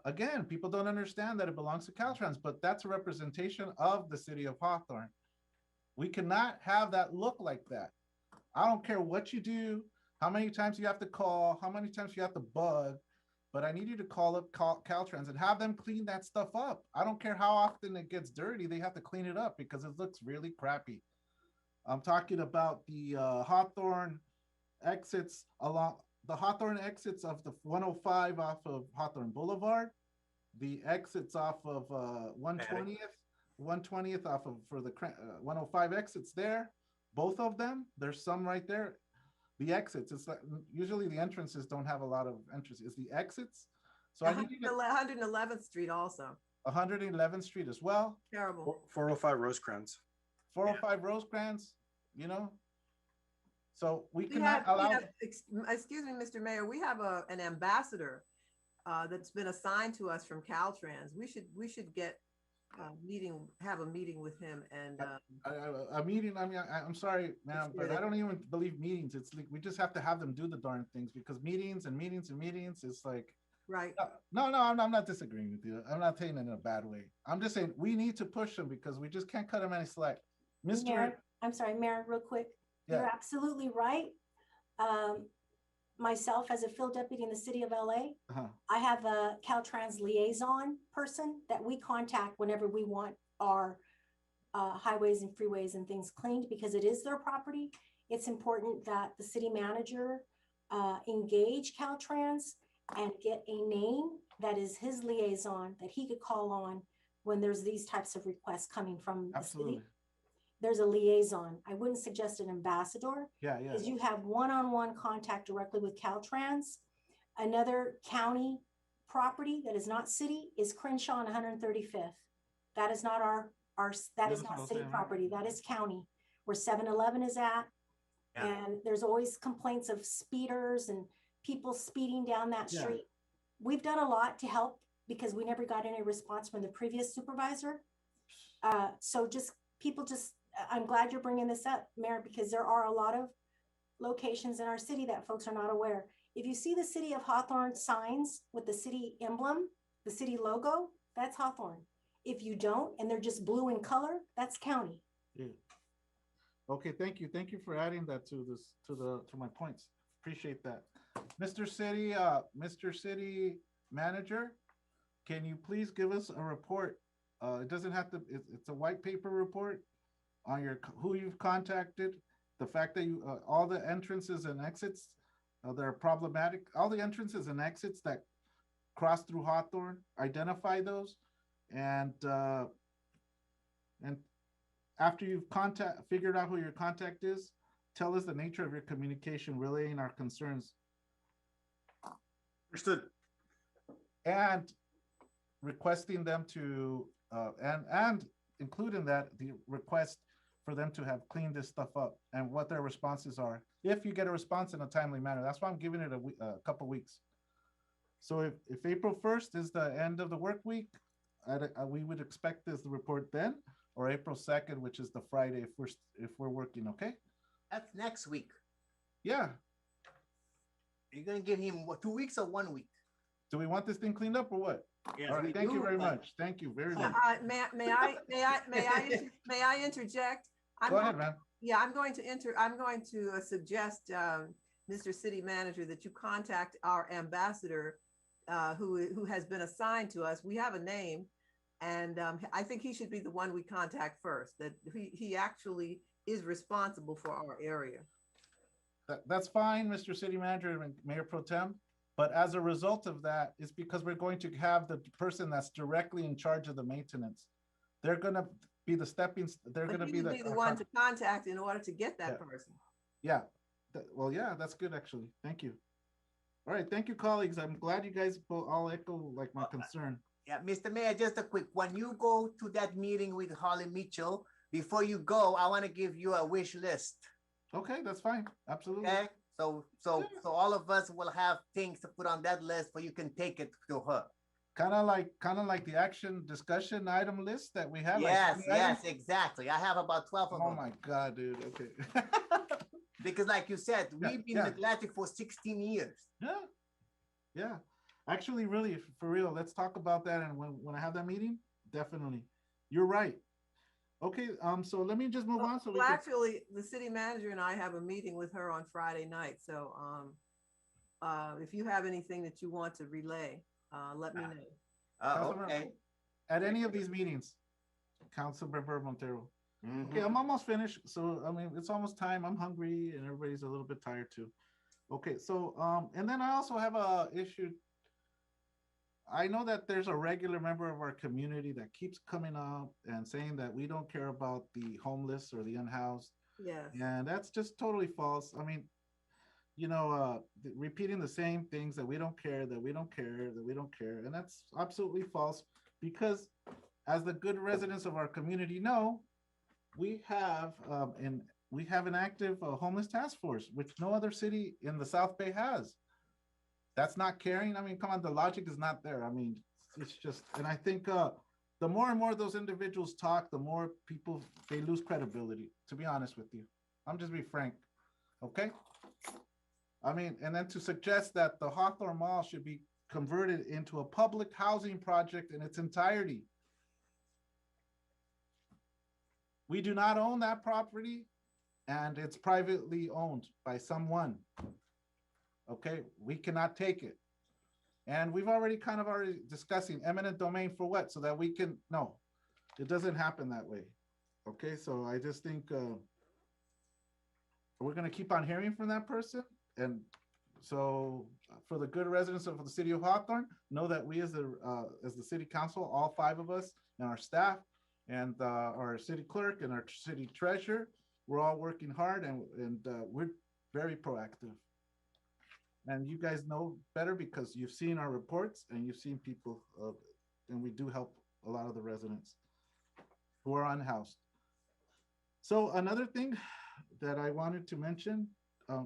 S1: again, people don't understand that it belongs to Caltrans, but that's a representation of the City of Hawthorne. We cannot have that look like that. I don't care what you do, how many times you have to call, how many times you have to bug, but I need you to call up Caltrans and have them clean that stuff up. I don't care how often it gets dirty, they have to clean it up because it looks really crappy. I'm talking about the Hawthorne exits along the Hawthorne exits of the 105 off of Hawthorne Boulevard, the exits off of 120th off of for the 105 exits there. Both of them, there's some right there. The exits, it's like usually the entrances don't have a lot of entrances. It's the exits. So I need
S3: 111th Street also.
S1: 111th Street as well.
S3: Terrible.
S5: 405 Rosecrans.
S1: 405 Rosecrans, you know. So we cannot allow.
S3: Excuse me, Mr. Mayor, we have an ambassador that's been assigned to us from Caltrans. We should get have a meeting with him and
S1: a meeting. I mean, I'm sorry, ma'am, but I don't even believe meetings. It's like we just have to have them do the darn things because meetings and meetings and meetings. It's like
S3: right.
S1: No, I'm not disagreeing with you. I'm not saying it in a bad way. I'm just saying we need to push them because we just can't cut them any slack.
S2: Mayor, I'm sorry, Mayor, real quick.
S1: Yeah.
S2: You're absolutely right. Myself, as a field deputy in the city of LA, I have a Caltrans liaison person that we contact whenever we want our highways and freeways and things cleaned because it is their property. It's important that the city manager engage Caltrans and get a name that is his liaison that he could call on when there's these types of requests coming from the city. There's a liaison. I wouldn't suggest an ambassador.
S1: Yeah.
S2: Because you have one-on-one contact directly with Caltrans. Another county property that is not city is Crenshaw on 135th. That is not that is not city property. That is county, where 7-Eleven is at. Yeah. And there's always complaints of speeders and people speeding down that street. We've done a lot to help because we never got any response from the previous supervisor. So I'm glad you're bringing this up, Mayor, because there are a lot of locations in our city that folks are not aware. If you see the city of Hawthorne signs with the city emblem, the city logo, that's Hawthorne. If you don't, and they're just blue in color, that's county.
S1: Yeah. Okay, thank you. Thank you for adding that to my points. Appreciate that. Mr. City Manager, can you please give us a report? It doesn't have to, it's a white paper report on who you've contacted, the fact that you all the entrances and exits that are problematic, all the entrances and exits that cross through Hawthorne, identify those, and after you've figured out who your contact is, tell us the nature of your communication, relaying our concerns.
S5: Understood.
S1: And requesting them to and including that the request for them to have cleaned this stuff up and what their responses are. If you get a response in a timely manner, that's why I'm giving it a couple weeks. So if April 1st is the end of the work week, we would expect this report then, or April 2nd, which is the Friday if we're working, okay?
S9: That's next week.
S1: Yeah.
S9: You're gonna give him 2 weeks or 1 week?
S1: Do we want this thing cleaned up or what?
S9: Yes,
S1: all right, thank you very much. Thank you very much.
S3: May I interject?
S1: Go ahead, man.
S3: Yeah, I'm going to suggest, Mr. City Manager, that you contact our ambassador who has been assigned to us. We have a name, and I think he should be the one we contact first, that he actually is responsible for our area.
S1: That's fine, Mr. City Manager and Mayor Pro Tem. But as a result of that, it's because we're going to have the person that's directly in charge of the maintenance. They're going to be the they're going to be the
S3: one to contact in order to get that person.
S1: Yeah. Well, yeah, that's good, actually. Thank you. All right. Thank you, colleagues. I'm glad you guys all echo like my concern.
S9: Yeah, Mr. Mayor, just a quick, when you go to that meeting with Holly Mitchell, before you go, I want to give you a wish list.
S1: Okay, that's fine. Absolutely.
S9: Okay. So all of us will have things to put on that list, so you can take it to her.
S1: Kind of like the action discussion item list that we have.
S9: Yes, yes, exactly. I have about 12 of them.
S1: Oh my God, dude. Okay.
S9: Because like you said, we've been neglected for 16 years.
S1: Yeah. Yeah. Actually, really, for real, let's talk about that. And when I have that meeting, definitely. You're right. Okay, so let me just move on. So we
S3: Well,
S1: can,
S3: actually, the city manager and I have a meeting with her on Friday night, so, if you have anything that you want to relay, let me know.
S1: Councilmember-
S9: Okay.
S1: at any of these meetings, Councilmember Montero. Okay, I'm almost finished. So, I mean, it's almost time. I'm hungry and everybody's a little bit tired too. Okay, so, and then I also have a issue. I know that there's a regular member of our community that keeps coming up and saying that we don't care about the homeless or the unhoused.
S3: Yes.
S1: And that's just totally false. I mean, repeating the same things that we don't care, that we don't care, that we don't care. And that's absolutely false because as the good residents of our community know, we have an active homeless task force, which no other city in the South Bay has. That's not caring. I mean, come on, the logic is not there. I mean, it's just, and I think the more and more those individuals talk, the more people, they lose credibility, to be honest with you. I'm just be frank, okay? I mean, and then to suggest that the Hawthorne Mall should be converted into a public housing project in its entirety. We do not own that property and it's privately owned by someone. Okay, we cannot take it. And we've already discussing eminent domain for what? So that we can, no, it doesn't happen that way. Okay, so I just think we're gonna keep on hearing from that person. And so for the good residents of the city of Hawthorne, know that we as the city council, all 5 of us and our staff and our city clerk and our city treasurer, we're all working hard and we're very proactive. And you guys know better because you've seen our reports and you've seen people, and we do help a lot of the residents who are unhoused. So another thing that I wanted to mention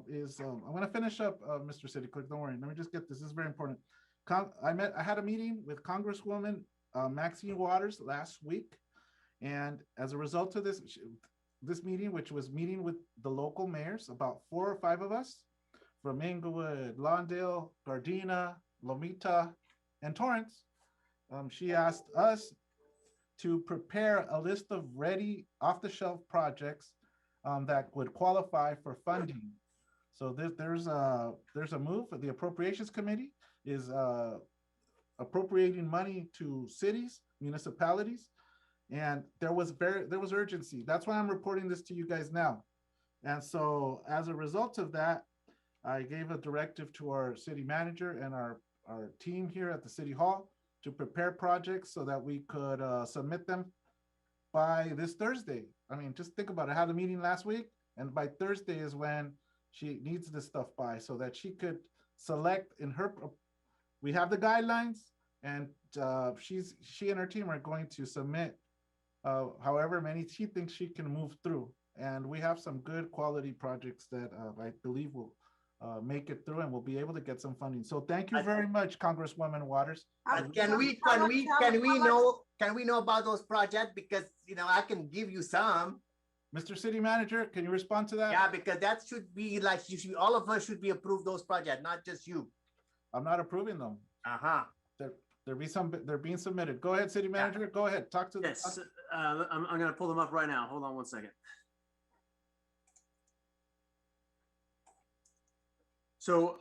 S1: is I'm going to finish up, Mr. City Clerk. Don't worry. Let me just get this. This is very important. I had a meeting with Congresswoman Maxine Waters last week, and as a result of this meeting, which was meeting with the local mayors, about 4 or 5 of us, from Inglewood, Lawndale, Gardena, Lomita, and Torrance, she asked us to prepare a list of ready off-the-shelf projects that would qualify for funding. So there's a move. The Appropriations Committee is appropriating money to cities, municipalities, and there was urgency. That's why I'm reporting this to you guys now. And so as a result of that, I gave a directive to our city manager and our team here at the city hall to prepare projects so that we could submit them by this Thursday. I mean, just think about it. I had a meeting last week, and by Thursday is when she needs this stuff by, so that she could select in her. We have the guidelines, and she and her team are going to submit however many she thinks she can move through. And we have some good quality projects that I believe will make it through and we'll be able to get some funding. So thank you very much, Congresswoman Waters.
S9: Can we know about those projects? Because I can give you some.
S1: Mr. City Manager, can you respond to that?
S9: Yeah, because that should be like all of us should be approved those projects, not just you.
S1: I'm not approving them. They're being submitted. Go ahead, City Manager. Yeah. Go ahead. Talk to them.
S10: Yes, I'm going to pull them up right now. Hold on one second. So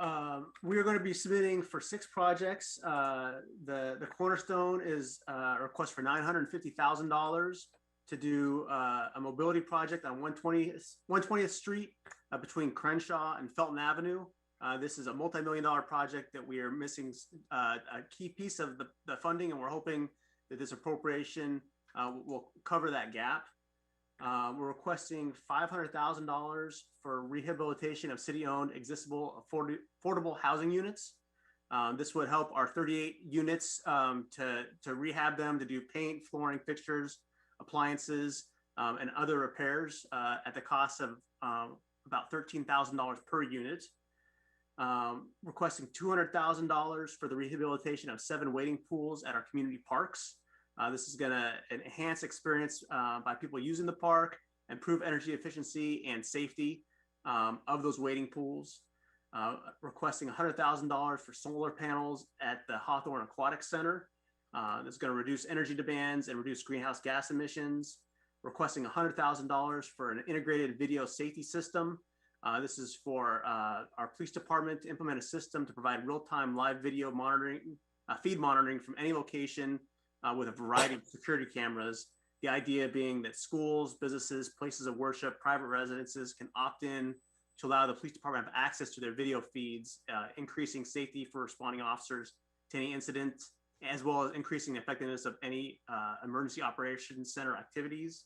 S10: we are going to be submitting for 6 projects. The cornerstone is a request for $950,000 to do a mobility project on 120th Street between Crenshaw and Felton Avenue. This is a multi-million-dollar project that we are missing a key piece of the funding, and we're hoping that this appropriation will cover that gap. We're requesting $500,000 for rehabilitation of city-owned affordable housing units. This would help our 38 units to rehab them, to do paint, flooring, fixtures, appliances, and other repairs at the cost of about $13,000 per unit. Requesting $200,000 for the rehabilitation of 7 wading pools at our community parks. This is going to enhance experience by people using the park, improve energy efficiency and safety of those wading pools. Requesting $100,000 for solar panels at the Hawthorne Aquatic Center. That's going to reduce energy demands and reduce greenhouse gas emissions. requesting $100,000 for an integrated video safety system. This is for our police department to implement a system to provide real-time live video monitoring, feed monitoring from any location with a variety of security cameras. The idea being that schools, businesses, places of worship, private residences can opt in to allow the police department to have access to their video feeds, increasing safety for responding officers to any incident, as well as increasing the effectiveness of any emergency operations center activities.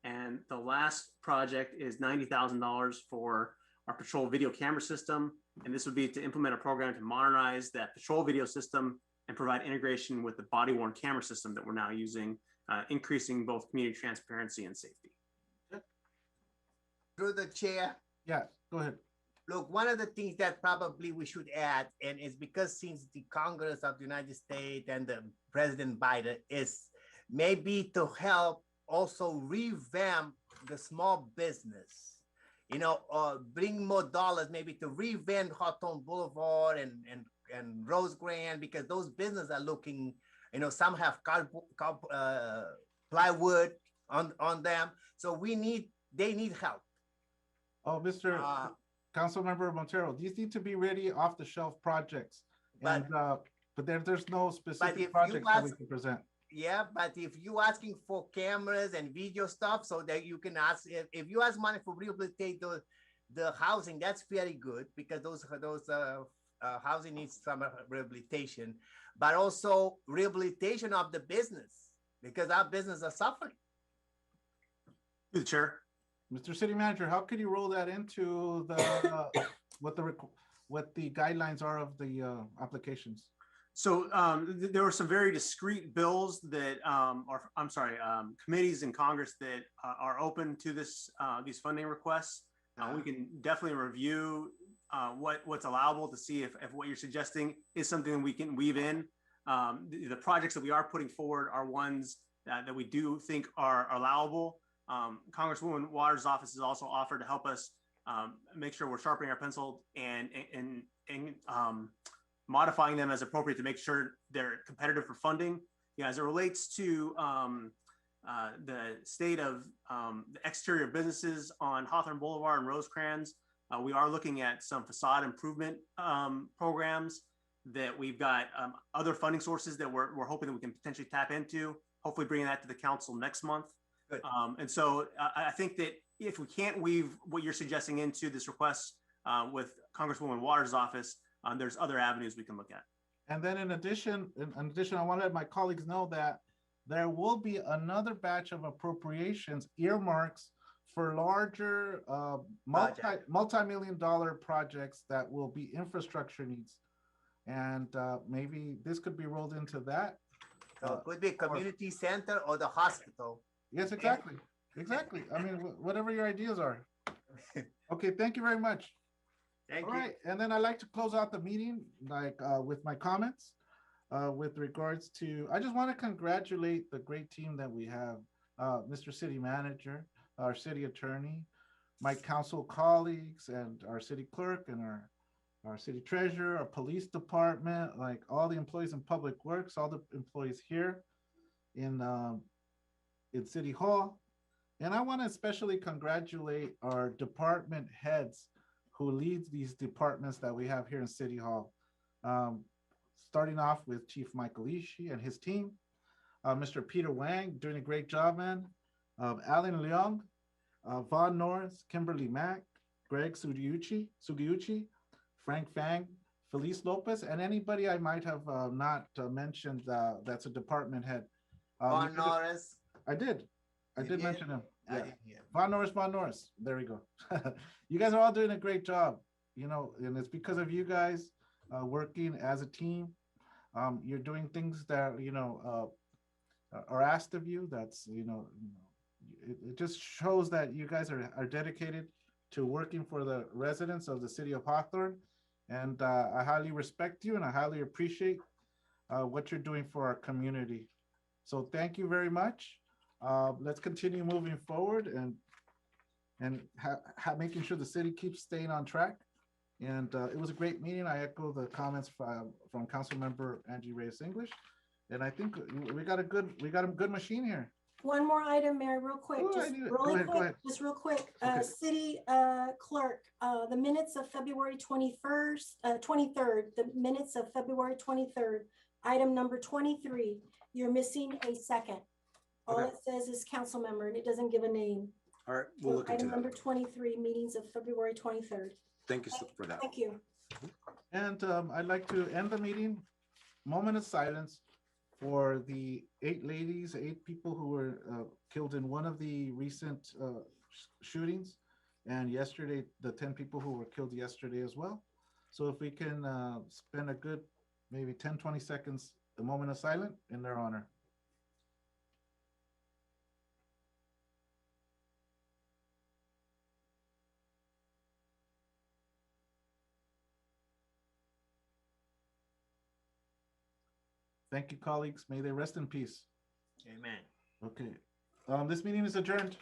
S10: And the last project is $90,000 for our patrol video camera system. And this would be to implement a program to modernize that patrol video system and provide integration with the body-worn camera system that we're now using, increasing both community transparency and safety.
S9: Through the chair.
S1: Yeah, go ahead.
S9: Look, one of the things that probably we should add, and it's because since the Congress of the United States and the President Biden is maybe to help also revamp the small business, you know, or bring more dollars maybe to revamp Hawthorne Boulevard and Rosecrans, because those businesses are looking, you know, some have plywood on them. So they need help.
S1: Oh, Mr. Councilmember Montero, these need to be ready off the shelf projects. But there's no specific projects that we can present.
S9: Yeah, but if you asking for cameras and video stuff, so that you can ask, if you ask money for rehabilitate the housing, that's very good, because those housing needs some rehabilitation, but also rehabilitation of the business, because our business are suffering.
S10: Through the chair.
S1: Mr. City Manager, how could you roll that into the what the guidelines are of the applications?
S10: So there were some very discrete bills that, committees in Congress that are open to this these funding requests. We can definitely review what's allowable to see if what you're suggesting is something we can weave in. The projects that we are putting forward are ones that we do think are allowable. Congresswoman Waters' office has also offered to help us make sure we're sharpening our pencil and modifying them as appropriate to make sure they're competitive for funding. Yeah, as it relates to the state of the exterior businesses on Hawthorne Boulevard and Rosecrans, we are looking at some facade improvement programs that we've got other funding sources that we're hoping that we can potentially tap into, hopefully bringing that to the council next month. And so I think that if we can't weave what you're suggesting into this request with Congresswoman Waters' office, there's other avenues we can look at.
S1: And then in addition, I want to let my colleagues know that there will be another batch of appropriations earmarks for larger multi-million-dollar projects that will be infrastructure needs. And maybe this could be rolled into that.
S9: So it could be a community center or the hospital.
S1: Yes, exactly. Exactly. I mean, whatever your ideas are. Okay, thank you very much.
S9: Thank
S1: All
S9: you.
S1: right, and then I'd like to close out the meeting with my comments with regards to, I just want to congratulate the great team that we have, Mr. City Manager, our city attorney, my council colleagues, and our city clerk, and our city treasurer, our police department, like all the employees in public works, all the employees here in City Hall. And I want to especially congratulate our department heads who leads these departments that we have here in City Hall. Starting off with Chief Michael Ishii and his team, Mr. Peter Wang doing a great job, man. Alan Leong, Vaughn Norris, Kimberly Mack, Greg Sugiuchi, Frank Fang, Felice Lopez, and anybody I might have not mentioned that's a department head.
S9: Vaughn Norris.
S1: I did mention him.
S9: I
S1: Yeah.
S9: didn't hear.
S1: Vaughn Norris. There we go. You guys are all doing a great job, you know, and it's because of you guys working as a team. You're doing things that, you know, are asked of you. That's, it just shows that you guys are dedicated to working for the residents of the city of Hawthorne. And I highly respect you and I highly appreciate what you're doing for our community. So thank you very much. Let's continue moving forward and making sure the city keeps staying on track. And it was a great meeting. I echo the comments from Councilmember Angie Reyes English. And I think we got a good machine here.
S2: One more item, Mayor, real quick,
S1: Oh, I
S2: just
S1: knew it.
S2: really
S1: Go
S2: quick,
S1: ahead.
S2: just real quick.
S1: Okay.
S2: City clerk, the minutes of February 21st, 23rd, the minutes of February 23rd, item number 23, you're missing a second. All
S5: Okay.
S2: it says is council member and it doesn't give a name.
S5: All right, we'll
S2: So
S5: look into
S2: item number
S5: that.
S2: 23, meetings of February 23rd.
S5: Thank you for that.
S2: Thank you.
S1: And I'd like to end the meeting. Moment of silence for the 8 ladies, 8 people who were killed in one of the recent shootings. And yesterday, the 10 people who were killed yesterday as well. So if we can spend a good, maybe 10, 20 seconds, a moment of silence in their honor. Thank you, colleagues. May they rest in peace.
S9: Amen.
S1: Okay. This meeting is adjourned.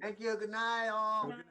S9: Thank you. Good night, all.
S1: Good night.